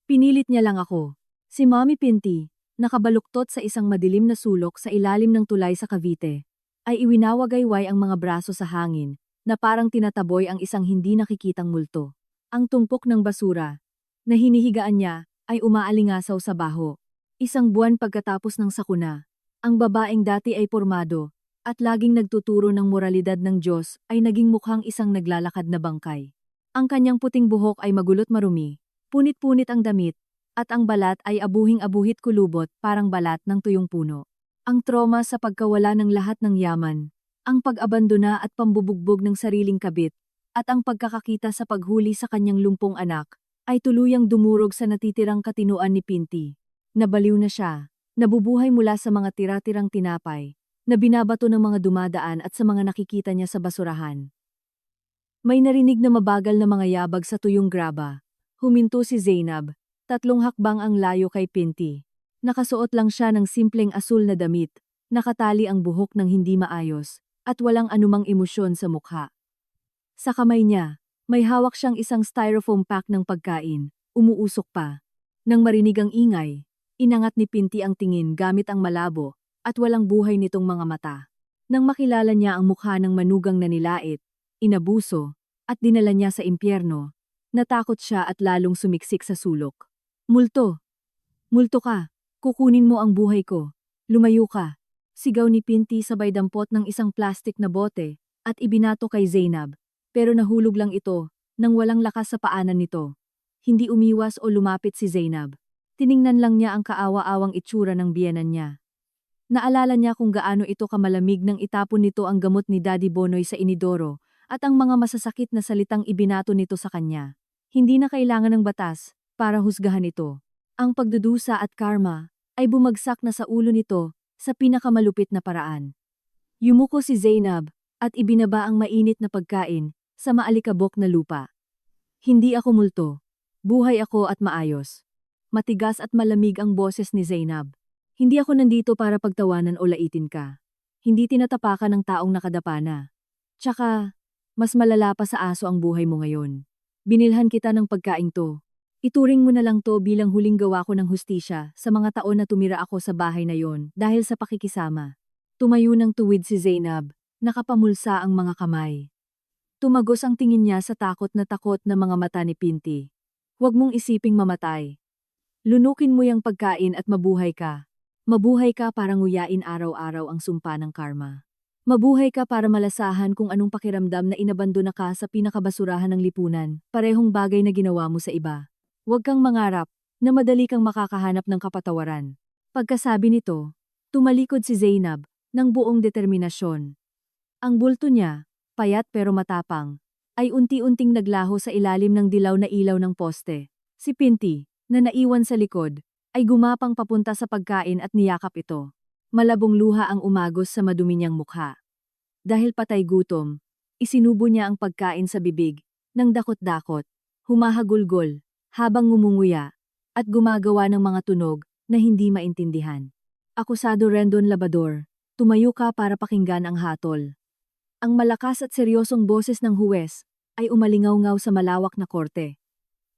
S1: Pinilit niya lang ako. Si Mommy Pinti, nakabaluktot sa isang madilim na sulok sa ilalim ng tulay sa Cavite, ay iwinawagayway ang mga braso sa hangin, na parang tinataboy ang isang hindi nakikitang multo. Ang tumpok ng basura, na hinihigaan niya, ay umaalingasaw sa baho. Isang buwan pagkatapos ng sakuna, ang babaeng dati ay pormado, at laging nagtuturo ng moralidad ng Diyos ay naging mukhang isang naglalakad na bangkay. Ang kanyang puting buhok ay magulot marumi, punit-punit ang damit, at ang balat ay abuhing-abuhit kulubot parang balat ng tuyong puno. Ang trauma sa pagkawala ng lahat ng yaman, ang pag-abandona at pambubugbog ng sariling kabit, at ang pagkakakita sa paghuli sa kanyang lumpong anak, ay tuluyang dumurog sa natitirang katinuan ni Pinti. Nabaliw na siya, nabubuhay mula sa mga tira-tirang tinapay, na binabato ng mga dumadaan at sa mga nakikita niya sa basurahan. May narinig na mabagal na mga yabag sa tuyong graba. Huminto si Zainab, 3 hakbang ang layo kay Pinti. Nakasuot lang siya ng simpleng asul na damit, nakatali ang buhok ng hindi maayos, at walang anumang emosyon sa mukha. Sa kamay niya, may hawak siyang isang styrofoam pack ng pagkain, umuusok pa. Nang marinig ang ingay, Inangat ni Pinti ang tingin gamit ang malabo at walang buhay nitong mga mata. Nang makilala niya ang mukha ng manugang na nilait, inabuso, at dinala niya sa impyerno, natakot siya at lalong sumiksik sa sulok. Multo! Multo ka! Kukunin mo ang buhay ko! Lumayo ka! Sigaw ni Pinti sabay dampot ng isang plastik na bote at ibinato kay Zainab, pero nahulog lang ito nang walang lakas sa paanan nito. Hindi umiwas o lumapit si Zainab. Tiningnan lang niya ang kaawa-awang itsura ng biyenan niya. Naalala niya kung gaano ito kamalamig nang itapon nito ang gamot ni Daddy Bonoy sa inidoro at ang mga masasakit na salitang ibinato nito sa kanya. Hindi na kailangan ng batas para husgahan ito. Ang pagdudusa at karma ay bumagsak na sa ulo nito sa pinakamalupit na paraan. Yumuko si Zainab at ibinaba ang mainit na pagkain sa maalikabok na lupa. Hindi ako multo. Buhay ako at maayos. Matigas at malamig ang boses ni Zainab. Hindi ako nandito para pagtawanan o laitin ka. Hindi tinatapakan ng taong nakadapa na. Tsaka, mas malala pa sa aso ang buhay mo ngayon. Binilhan kita ng pagkain to. Ituring mo na lang to bilang huling gawa ko ng hustisya sa mga taon na tumira ako sa bahay na yon dahil sa pakikisama. Tumayo ng tuwid si Zainab, nakapamulsa ang mga kamay. Tumagos ang tingin niya sa takot na mga mata ni Pinti. Huwag mong isiping mamatay. Lunukin mo yung pagkain at mabuhay ka. Mabuhay ka para nguyain araw-araw ang sumpa ng karma. Mabuhay ka para malasahan kung anong pakiramdam na inabandona ka sa pinakabasurahan ng lipunan, parehong bagay na ginawa mo sa iba. Huwag kang mangarap na madali kang makakahanap ng kapatawaran. Pagkasabi nito, tumalikod si Zainab ng buong determinasyon. Ang bulto niya, payat pero matapang, ay unti-unting naglaho sa ilalim ng dilaw na ilaw ng poste. Si Pinti, na naiwan sa likod, ay gumapang papunta sa pagkain at niyakap ito. Malabong luha ang umagos sa madumi niyang mukha. Dahil patay gutom, isinubo niya ang pagkain sa bibig, nang dakot-dakot, humahagulgol, habang ngumunguya, at gumagawa ng mga tunog na hindi maintindihan. Akusado Rendon Labador, tumayo ka para pakinggan ang hatol. Ang malakas at seryosong boses ng huwes ay umalingaw-ngaw sa malawak na korte.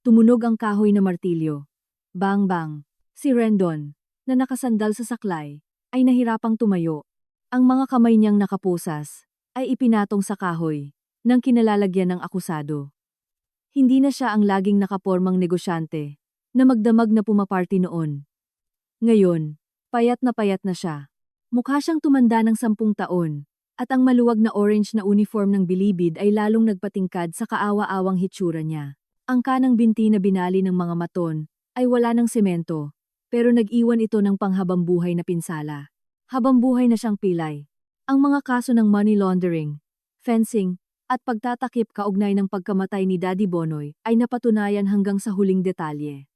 S1: Tumunog ang kahoy na martilyo. Bang-bang. Si Rendon, na nakasandal sa saklay, ay nahirapang tumayo. Ang mga kamay niyang nakapusas ay ipinatong sa kahoy nang kinalalagyan ng akusado. Hindi na siya ang laging nakapormang negosyante na magdamag na pumaparty noon. Ngayon, payat na siya. Mukha siyang tumanda ng 10 taon. At ang maluwag na orange na uniform ng bilibid ay lalong nagpatingkad sa kaawa-awang hitsura niya. Ang kanang binti na binali ng mga maton ay wala ng semento, pero nag-iwan ito ng panghabambuhay na pinsala. Habambuhay na siyang pilay. Ang mga kaso ng money laundering, fencing, at pagtatakip kaugnay ng pagkamatay ni Daddy Bonoy ay napatunayan hanggang sa huling detalye.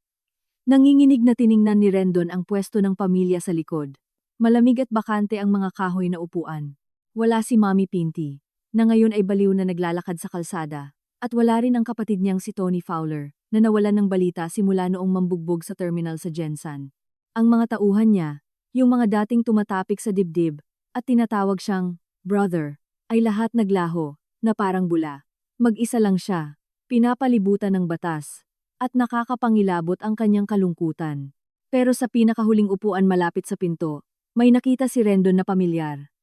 S1: Nanginginig na tiningnan ni Rendon ang pwesto ng pamilya sa likod. Malamig at bakante ang mga kahoy na upuan. Wala si Mommy Pinti, na ngayon ay baliw na naglalakad sa kalsada, at wala rin ang kapatid niyang si Tony Fowler, na nawalan ng balita simula noong mambugbog sa terminal sa Jensan. Ang mga tauhan niya, yung mga dating tumatapik sa dibdib, at tinatawag siyang brother, ay lahat naglaho, na parang bula. Mag-isa lang siya, pinapalibutan ng batas, at nakakapangilabot ang kanyang kalungkutan. Pero sa pinakahuling upuan malapit sa pinto, may nakita si Rendon na pamilyar.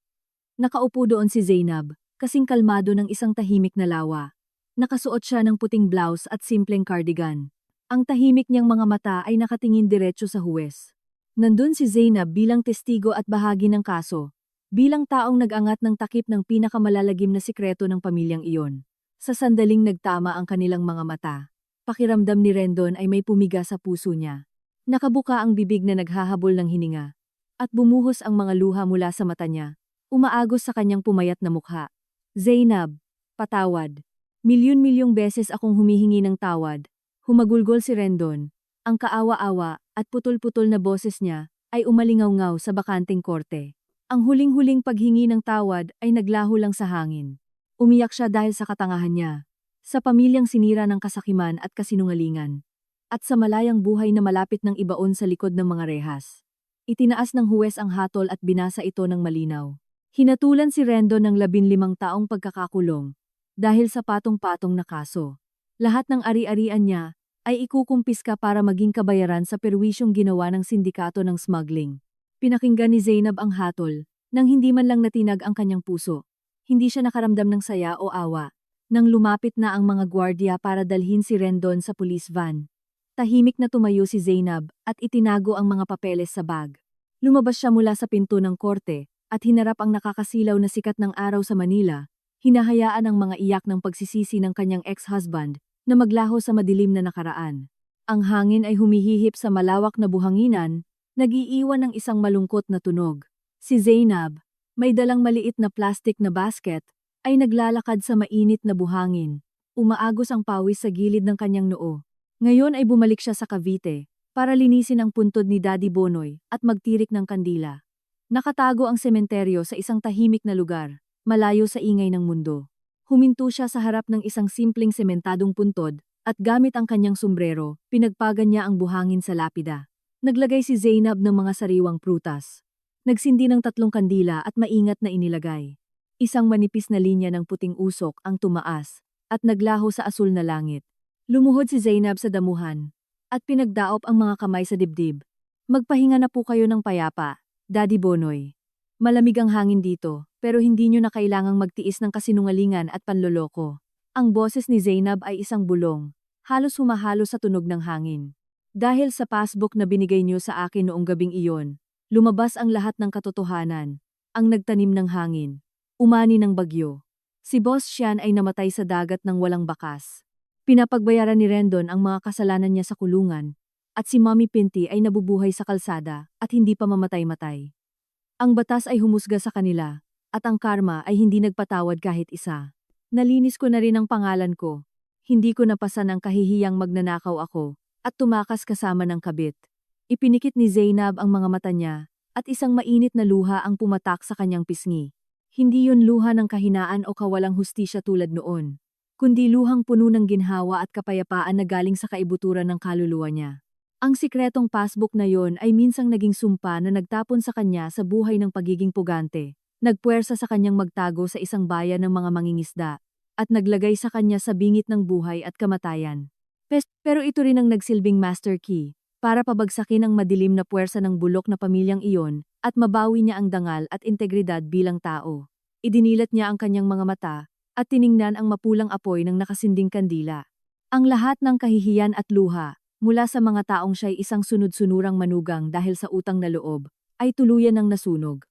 S1: Nakaupo doon si Zainab, kasing kalmado ng isang tahimik na lawa. Nakasuot siya ng puting blouse at simpleng cardigan. Ang tahimik niyang mga mata ay nakatingin diretso sa huwes. Nandun si Zainab bilang testigo at bahagi ng kaso, bilang taong nag-angat ng takip ng pinakamalalagim na sikreto ng pamilyang iyon. Sa sandaling nagtama ang kanilang mga mata, pakiramdam ni Rendon ay may pumiga sa puso niya. Nakabuka ang bibig na naghahabol ng hininga, at bumuhos ang mga luha mula sa mata niya. Umaagos sa kanyang pumayat na mukha. Zainab, patawad. Milyon-milyong beses akong humihingi ng tawad. Humagulgol si Rendon. Ang kaawa-awa at putol-putol na boses niya ay umalingaw-ngaw sa bakanting korte. Ang huling-huling paghingi ng tawad ay naglaho lang sa hangin. Umiyak siya dahil sa katangahan niya, sa pamilyang sinira ng kasakiman at kasinungalingan, at sa malayang buhay na malapit ng ibaon sa likod ng mga rehas. Itinaas ng huwes ang hatol at binasa ito ng malinaw. Hinatulan si Rendon ng 15 taong pagkakakulong dahil sa patong-patong na kaso. Lahat ng ari-arian niya ay ikukumpiska para maging kabayaran sa perwisyong ginawa ng sindikato ng smuggling. Pinakinggan ni Zainab ang hatol, nang hindi man lang natinag ang kanyang puso. Hindi siya nakaramdam ng saya o awa. Nang lumapit na ang mga gwardiya para dalhin si Rendon sa police van. Tahimik na tumayo si Zainab at itinago ang mga papeles sa bag. Lumabas siya mula sa pinto ng korte at hinarap ang nakakasilaw na sikat ng araw sa Manila, hinahayaan ang mga iyak ng pagsisisi ng kanyang ex-husband na maglaho sa madilim na nakaraan. Ang hangin ay humihihip sa malawak na buhanginan, nag-iiwan ng isang malungkot na tunog. Si Zainab, may dalang maliit na plastic na basket, ay naglalakad sa mainit na buhangin. Umaagos ang pawis sa gilid ng kanyang noo. Ngayon ay bumalik siya sa Cavite para linisin ang puntod ni Daddy Bonoy at magtirik ng kandila. Nakatago ang sementeryo sa isang tahimik na lugar, malayo sa ingay ng mundo. Huminto siya sa harap ng isang simpleng sementadong puntod at gamit ang kanyang sombrero, pinagpagan niya ang buhangin sa lapida. Naglagay si Zainab ng mga sariwang prutas. Nagsindi ng 3 kandila at maingat na inilagay. Isang manipis na linya ng puting usok ang tumaas at naglaho sa asul na langit. Lumuhod si Zainab sa damuhan at pinagdaop ang mga kamay sa dibdib. Magpahinga na po kayo ng payapa, Daddy Bonoy. Malamig ang hangin dito, pero hindi nyo na kailangang magtiis ng kasinungalingan at panloloko. Ang boses ni Zainab ay isang bulong, halos humahalo sa tunog ng hangin. Dahil sa passbook na binigay nyo sa akin noong gabing iyon, lumabas ang lahat ng katotohanan, ang nagtanim ng hangin. Umani ng bagyo. Si Boss Sian ay namatay sa dagat ng walang bakas. Pinapagbayaran ni Rendon ang mga kasalanan niya sa kulungan, at si Mommy Pinty ay nabubuhay sa kalsada at hindi pa mamatay-matay. Ang batas ay humusga sa kanila, at ang karma ay hindi nagpatawad kahit isa. Nalinis ko na rin ang pangalan ko. Hindi ko napasan ang kahihiyang magnanakaw ako, at tumakas kasama ng kabit. Ipinikit ni Zainab ang mga mata niya, at isang mainit na luha ang pumatak sa kanyang pisngi. Hindi yun luha ng kahinaan o kawalang hustisya tulad noon, kundi luhang puno ng ginhawa at kapayapaan na galing sa kaibuturan ng kaluluwa niya. Ang sikretong passbook na yon ay minsang naging sumpa na nagtapon sa kanya sa buhay ng pagiging pugante, nagpuwersa sa kanyang magtago sa isang bayan ng mga mangingisda, at naglagay sa kanya sa bingit ng buhay at kamatayan. Pero ito rin ang nagsilbing master key, para pabagsakin ang madilim na puwersa ng bulok na pamilyang iyon, at mabawi niya ang dangal at integridad bilang tao. Idinilat niya ang kanyang mga mata, at tiningnan ang mapulang apoy ng nakasinding kandila. Ang lahat ng kahihiyan at luha, mula sa mga taong siya'y isang sunod-sunurang manugang dahil sa utang na loob, ay tuluyan ng nasunog.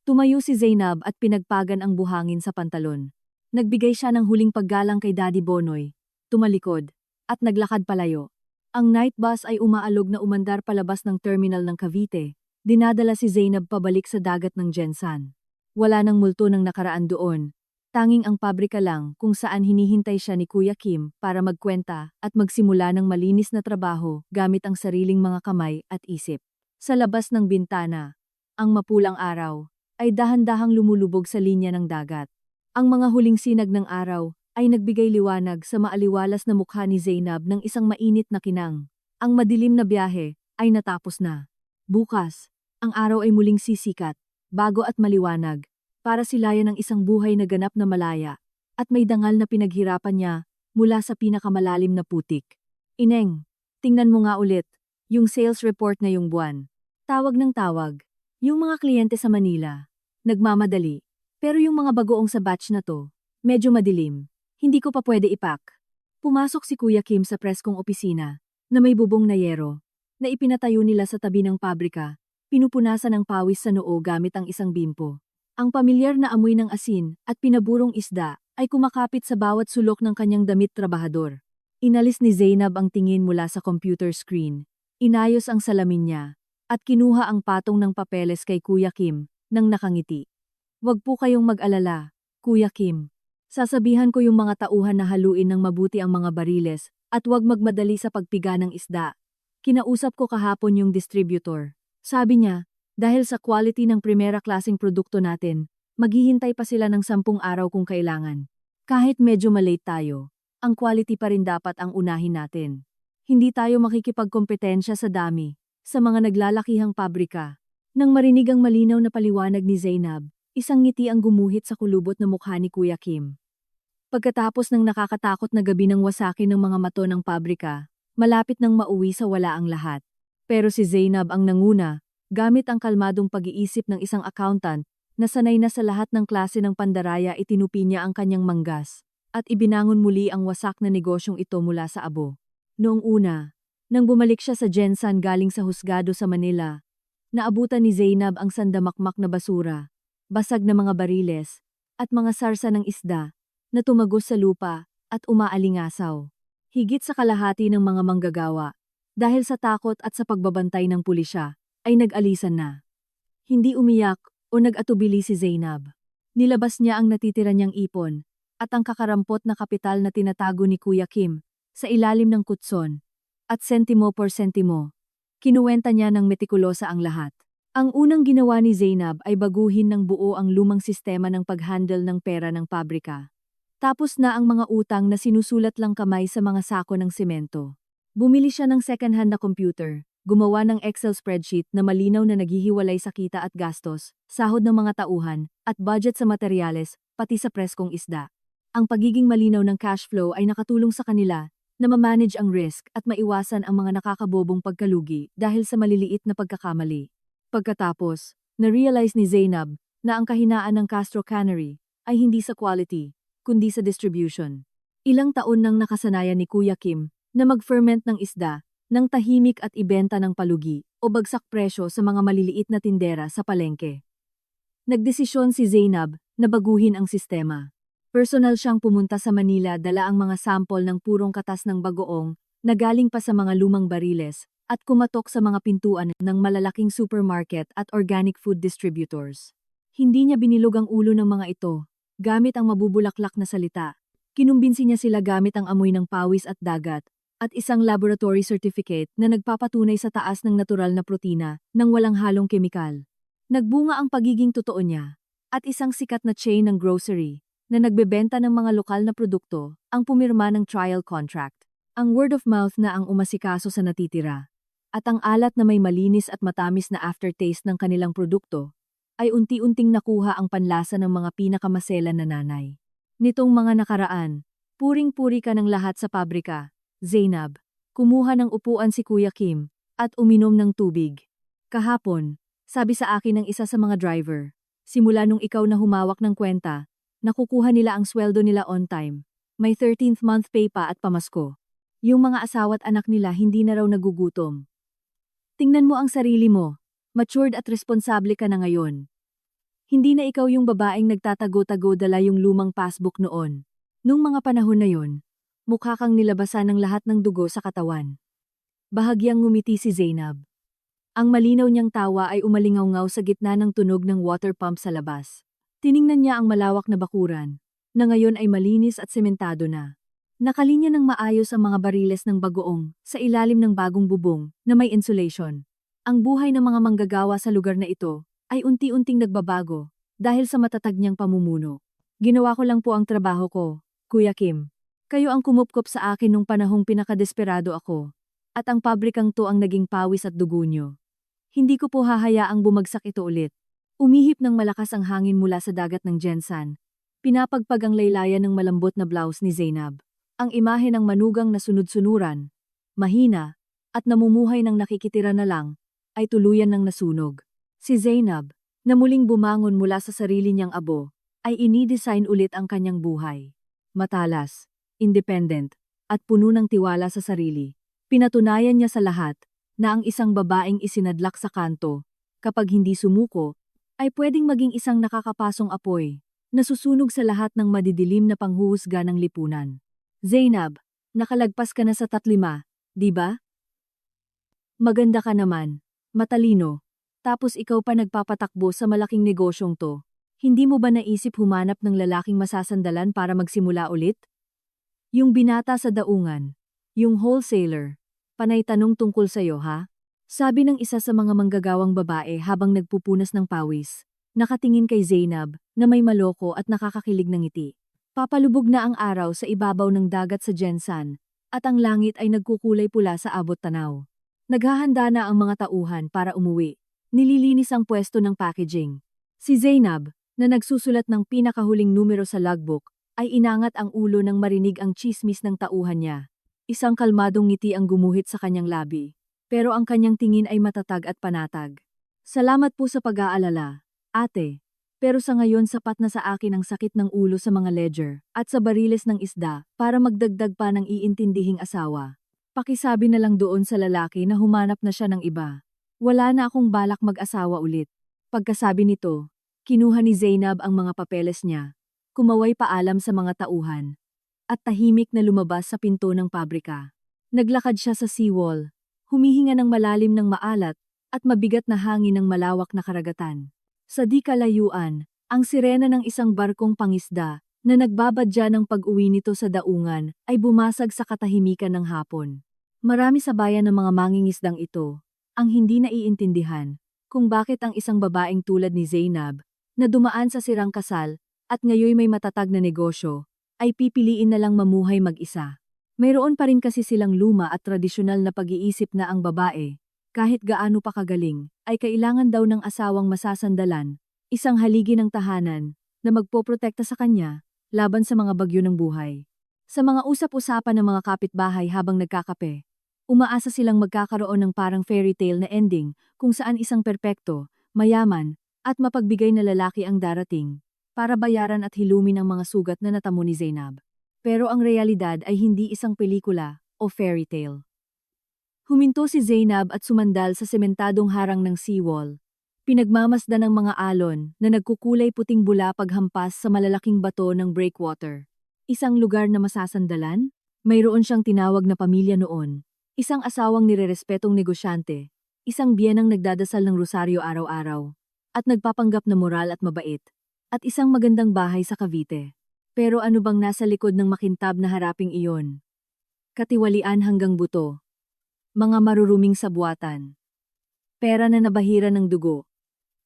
S1: Tumayo si Zainab at pinagpagan ang buhangin sa pantalon. Nagbigay siya ng huling paggalang kay Daddy Bonoy, tumalikod, at naglakad palayo. Ang night bus ay umaalog na umandar palabas ng terminal ng Cavite. Dinadala si Zainab pabalik sa dagat ng Gensan. Wala nang multo ng nakaraan doon. Tanging ang pabrika lang kung saan hinihintay siya ni Kuya Kim para magkwenta at magsimula ng malinis na trabaho gamit ang sariling mga kamay at isip. Sa labas ng bintana, ang mapulang araw ay dahan-dahang lumulubog sa linya ng dagat. Ang mga huling sinag ng araw ay nagbigay liwanag sa maaliwalas na mukha ni Zainab ng isang mainit na kinang. Ang madilim na biyahe ay natapos na. Bukas, ang araw ay muling sisikat, bago at maliwanag, para silayan ng isang buhay na ganap na malaya, at may dangal na pinaghirapan niya mula sa pinakamalalim na putik. Ineng, tingnan mo nga ulit, yung sales report na yung buwan. Tawag ng tawag. Yung mga kliyente sa Manila, nagmamadali. Pero yung mga bagoong sa batch na to, medyo madilim. Hindi ko pa pwede ipak. Pumasok si Kuya Kim sa preskong opisina, na may bubong na yero, na ipinatayo nila sa tabi ng pabrika. Pinupunasan ng pawis sa noo gamit ang isang bimpo. Ang pamilyar na amoy ng asin at pinaburong isda ay kumakapit sa bawat sulok ng kanyang damit trabahador. Inalis ni Zainab ang tingin mula sa computer screen. Inayos ang salamin niya at kinuha ang patong ng papeles kay Kuya Kim nang nakangiti. Wag po kayong mag-alala, Kuya Kim. Sasabihan ko yung mga tauhan na haluin ng mabuti ang mga bariles at wag magmadali sa pagpiga ng isda. Kinausap ko kahapon yung distributor. Sabi niya, dahil sa quality ng primera klaseng produkto natin, maghihintay pa sila ng 10 araw kung kailangan. Kahit medyo malate tayo, ang quality pa rin dapat ang unahin natin. Hindi tayo makikipagkompetensya sa dami, sa mga naglalakihang pabrika. Nang marinig ang malinaw na paliwanag ni Zainab, isang ngiti ang gumuhit sa kulubot na mukha ni Kuya Kim. Pagkatapos ng nakakatakot na gabi ng wasakin ng mga mato ng pabrika, malapit nang mauwi sa wala ang lahat. Pero si Zainab ang nanguna, gamit ang kalmadong pag-iisip ng isang accountant na sanay na sa lahat ng klase ng pandaraya itinupi niya ang kanyang manggas at ibinangon muli ang wasak na negosyong ito mula sa abo. Noong una, nang bumalik siya sa Jensan galing sa husgado sa Manila, naabutan ni Zainab ang sandamakmak na basura, basag na mga bariles, at mga sarsa ng isda na tumagos sa lupa at umaalingasaw. Higit sa kalahati ng mga manggagawa, dahil sa takot at sa pagbabantay ng pulisya, ay nag-alisan na. Hindi umiyak o nag-atubili si Zainab. Nilabas niya ang natitira niyang ipon at ang kakarampot na kapital na tinatago ni Kuya Kim sa ilalim ng kutson. At sentimo por sentimo, kinuwenta niya ng metikulosa ang lahat. Ang unang ginawa ni Zainab ay baguhin ng buo ang lumang sistema ng pag-handle ng pera ng pabrika. Tapos na ang mga utang na sinusulat lang kamay sa mga sako ng semento. Bumili siya ng second-hand na computer, gumawa ng Excel spreadsheet na malinaw na naghihiwalay sa kita at gastos, sahod ng mga tauhan, at budget sa materyales, pati sa preskong isda. Ang pagiging malinaw ng cash flow ay nakatulong sa kanila na ma-manage ang risk at maiwasan ang mga nakakabobong pagkalugi dahil sa maliliit na pagkakamali. Pagkatapos, na-realize ni Zainab na ang kahinaan ng Castro Cannery ay hindi sa quality, kundi sa distribution. Ilang taon nang nakasanayan ni Kuya Kim na mag-ferment ng isda, ng tahimik at ibenta ng palugi o bagsak presyo sa mga maliliit na tindera sa palengke. Nagdesisyon si Zainab na baguhin ang sistema. Personal siyang pumunta sa Manila, dala ang mga sample ng purong katas ng bagoong na galing pa sa mga lumang bariles at kumatok sa mga pintuan ng malalaking supermarket at organic food distributors. Hindi niya binilog ang ulo ng mga ito gamit ang mabubulaklak na salita. Kinumbinsi niya sila gamit ang amoy ng pawis at dagat at isang laboratory certificate na nagpapatunay sa taas ng natural na protina nang walang halong kemikal. Nagbunga ang pagiging totoo niya at isang sikat na chain ng grocery na nagbebenta ng mga lokal na produkto ang pumirma ng trial contract. Ang word of mouth na ang umasikaso sa natitira at ang alat na may malinis at matamis na aftertaste ng kanilang produkto ay unti-unting nakuha ang panlasa ng mga pinakamaselan na nanay. Nitong mga nakaraan, puring-puri ka ng lahat sa pabrika, Zainab. Kumuha ng upuan si Kuya Kim at uminom ng tubig. Kahapon, sabi sa akin ng isa sa mga driver, simula nung ikaw na humawak ng kwenta, nakukuha nila ang sweldo nila on time. May 13th month pay pa at pamasko. Yung mga asawa at anak nila hindi na raw nagugutom. Tingnan mo ang sarili mo. Matured at responsable ka na ngayon. Hindi na ikaw yung babaeng nagtatago-tago dala yung lumang passbook noon. Nung mga panahon na yon, mukha kang nilabasan ng lahat ng dugo sa katawan. Bahagyang ngumiti si Zainab. Ang malinaw niyang tawa ay umalingaw-ngaw sa gitna ng tunog ng water pump sa labas. Tiningnan niya ang malawak na bakuran, na ngayon ay malinis at sementado na. Nakalinya ng maayos ang mga bariles ng bagoong sa ilalim ng bagong bubong na may insulation. Ang buhay ng mga manggagawa sa lugar na ito ay unti-unting nagbabago dahil sa matatag niyang pamumuno. Ginawa ko lang po ang trabaho ko, Kuya Kim. Kayo ang kumupkop sa akin nung panahong pinakadesperado ako, at ang pabrikang to ang naging pawis at dugo niyo. Hindi ko po hahayaang bumagsak ito ulit. Umihip ng malakas ang hangin mula sa dagat ng Jensan. Pinapagpag ang laylayan ng malambot na blouse ni Zainab. Ang imahe ng manugang na sunod-sunuran, mahina, at namumuhay ng nakikitira na lang, ay tuluyan ng nasunog. Si Zainab, na muling bumangon mula sa sarili niyang abo, ay inidesign ulit ang kanyang buhay. Matalas, independent, at puno ng tiwala sa sarili. Pinatunayan niya sa lahat na ang isang babaeng isinadlak sa kanto, kapag hindi sumuko, ay pwedeng maging isang nakakapasong apoy, na susunog sa lahat ng madidilim na panghuhusga ng lipunan. Zainab, nakalagpas ka na sa 35, di ba? Maganda ka naman, matalino, tapos ikaw pa nagpapatakbo sa malaking negosyong to. Hindi mo ba naisip humanap ng lalaking masasandalan para magsimula ulit? Yung binata sa daungan, yung wholesaler, panay tanong tungkol sa'yo ha? Sabi ng isa sa mga manggagawang babae habang nagpupunas ng pawis, nakatingin kay Zainab na may maloko at nakakakilig ng ngiti. Papalubog na ang araw sa ibabaw ng dagat sa Jensan, at ang langit ay nagkukulay pula sa abot tanaw. Naghahanda na ang mga tauhan para umuwi. Nililinis ang pwesto ng packaging. Si Zainab, na nagsusulat ng pinakahuling numero sa logbook, ay inangat ang ulo nang marinig ang tsismis ng tauhan niya. Isang kalmadong ngiti ang gumuhit sa kanyang labi. Pero ang kanyang tingin ay matatag at panatag. Salamat po sa pag-aalala, ate. Pero sa ngayon sapat na sa akin ang sakit ng ulo sa mga ledger at sa bariles ng isda para magdagdag pa ng iintindihing asawa. Pakisabi na lang doon sa lalaki na humanap na siya ng iba. Wala na akong balak mag-asawa ulit. Pagkasabi nito, kinuha ni Zainab ang mga papeles niya, kumaway paalam sa mga tauhan, at tahimik na lumabas sa pinto ng pabrika. Naglakad siya sa seawall, humihinga ng malalim ng maalat at mabigat na hangin ng malawak na karagatan. Sa di kalayuan, ang sirena ng isang barkong pangisda na nagbabadya ng pag-uwi nito sa daungan ay bumasag sa katahimikan ng hapon. Marami sa bayan ng mga mangingisdang ito ang hindi naiintindihan kung bakit ang isang babaeng tulad ni Zainab na dumaan sa sirang kasal at ngayoy may matatag na negosyo ay pipiliin na lang mamuhay mag-isa. Mayroon pa rin kasi silang luma at tradisyonal na pag-iisip na ang babae, kahit gaano pa kagaling, ay kailangan daw ng asawang masasandalan, isang haligi ng tahanan, na magpoprotekta sa kanya, laban sa mga bagyo ng buhay. Sa mga usap-usapan ng mga kapitbahay habang nagkakape, umaasa silang magkakaroon ng parang fairy tale na ending kung saan isang perpekto, mayaman, at mapagbigay na lalaki ang darating, para bayaran at hilumin ang mga sugat na natamo ni Zainab. Pero ang realidad ay hindi isang pelikula o fairy tale. Huminto si Zainab at sumandal sa sementadong harang ng seawall. Pinagmamasdan ng mga alon na nagkukulay puting bula paghampas sa malalaking bato ng breakwater. Isang lugar na masasandalan? Mayroon siyang tinawag na pamilya noon. Isang asawang nirerespetong negosyante. Isang biyenang nagdadasal ng rosaryo araw-araw. At nagpapanggap na moral at mabait. At isang magandang bahay sa Cavite. Pero ano bang nasa likod ng makintab na haraping iyon? Katiwalian hanggang buto. Mga maruruming sabwatan. Pera na nabahira ng dugo.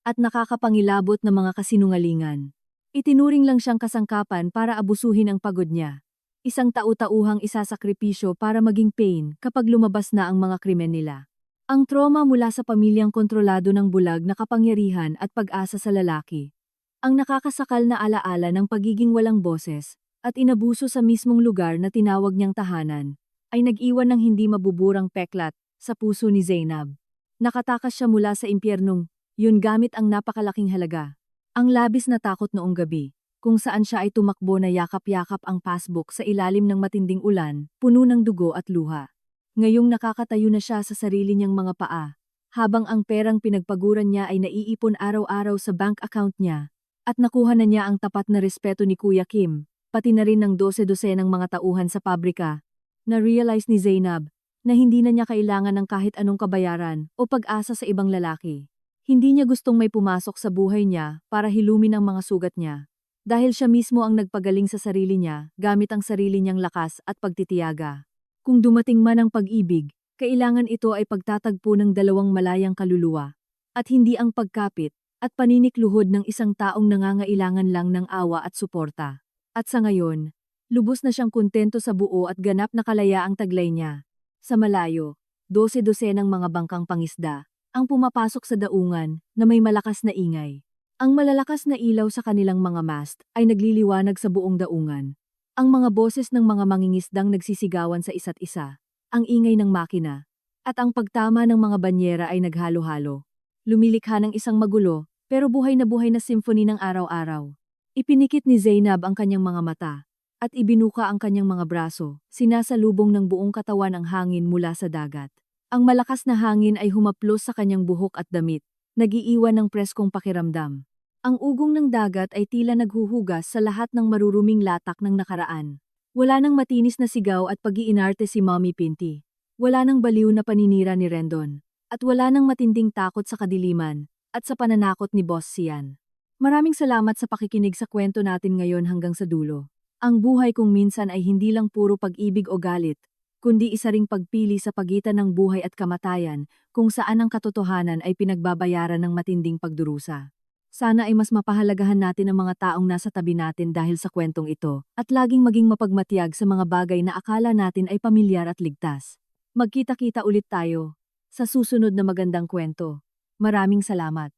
S1: At nakakapangilabot na mga kasinungalingan. Itinuring lang siyang kasangkapan para abusuhin ang pagod niya. Isang tau-tauhang isasakripisyo para maging pain kapag lumabas na ang mga krimen nila. Ang trauma mula sa pamilyang kontrolado ng bulag na kapangyarihan at pag-asa sa lalaki. Ang nakakasakal na alaala ng pagiging walang boses at inabuso sa mismong lugar na tinawag niyang tahanan, ay nag-iwan ng hindi mabuburang peklat sa puso ni Zainab. Nakatakas siya mula sa impyernong, yun gamit ang napakalaking halaga. Ang labis na takot noong gabi, kung saan siya ay tumakbo na yakap-yakap ang passbook sa ilalim ng matinding ulan, puno ng dugo at luha. Ngayong nakakatayo na siya sa sarili niyang mga paa, habang ang perang pinagpaguran niya ay naiipon araw-araw sa bank account niya, at nakuha na niya ang tapat na respeto ni Kuya Kim, pati na rin ng 12-12 ng mga tauhan sa pabrika. Na-realize ni Zainab na hindi na niya kailangan ng kahit anong kabayaran o pag-asa sa ibang lalaki. Hindi niya gustong may pumasok sa buhay niya para hilumin ang mga sugat niya. Dahil siya mismo ang nagpagaling sa sarili niya gamit ang sarili niyang lakas at pagtitiyaga. Kung dumating man ang pag-ibig, kailangan ito ay pagtatagpo ng dalawang malayang kaluluwa, at hindi ang pagkapit at paninikluhod ng isang taong nangangailangan lang ng awa at suporta. At sa ngayon, lubos na siyang kontento sa buo at ganap na kalayaang taglay niya. Sa malayo, 12-12 ng mga bangkang pangisda ang pumapasok sa daungan na may malakas na ingay. Ang malalakas na ilaw sa kanilang mga mast ay nagliliwanag sa buong daungan. Ang mga boses ng mga mangingisdang nagsisigawan sa isa't isa, ang ingay ng makina, at ang pagtama ng mga banyera ay naghalo-halo. Lumilikha ng isang magulo, pero buhay na symphony ng araw-araw. Ipinikit ni Zainab ang kanyang mga mata, at ibinuka ang kanyang mga braso, sinasalubong ng buong katawan ang hangin mula sa dagat. Ang malakas na hangin ay humaplos sa kanyang buhok at damit, nag-iiwan ng preskong pakiramdam. Ang ugong ng dagat ay tila naghuhugas sa lahat ng maruruming latak ng nakaraan. Wala nang matinis na sigaw at pag-iinarte si Mommy Pinty. Wala nang baliw na paninira ni Rendon. At wala nang matinding takot sa kadiliman at sa pananakot ni Boss Sian. Maraming salamat sa pakikinig sa kwento natin ngayon hanggang sa dulo. Ang buhay kung minsan ay hindi lang puro pag-ibig o galit, kundi isa ring pagpili sa pagitan ng buhay at kamatayan, kung saan ang katotohanan ay pinagbabayaran ng matinding pagdurusa. Sana ay mas mapahalagahan natin ang mga taong nasa tabi natin dahil sa kwentong ito, at laging maging mapagmatyag sa mga bagay na akala natin ay pamilyar at ligtas. Magkita-kita ulit tayo sa susunod na magandang kwento. Maraming salamat.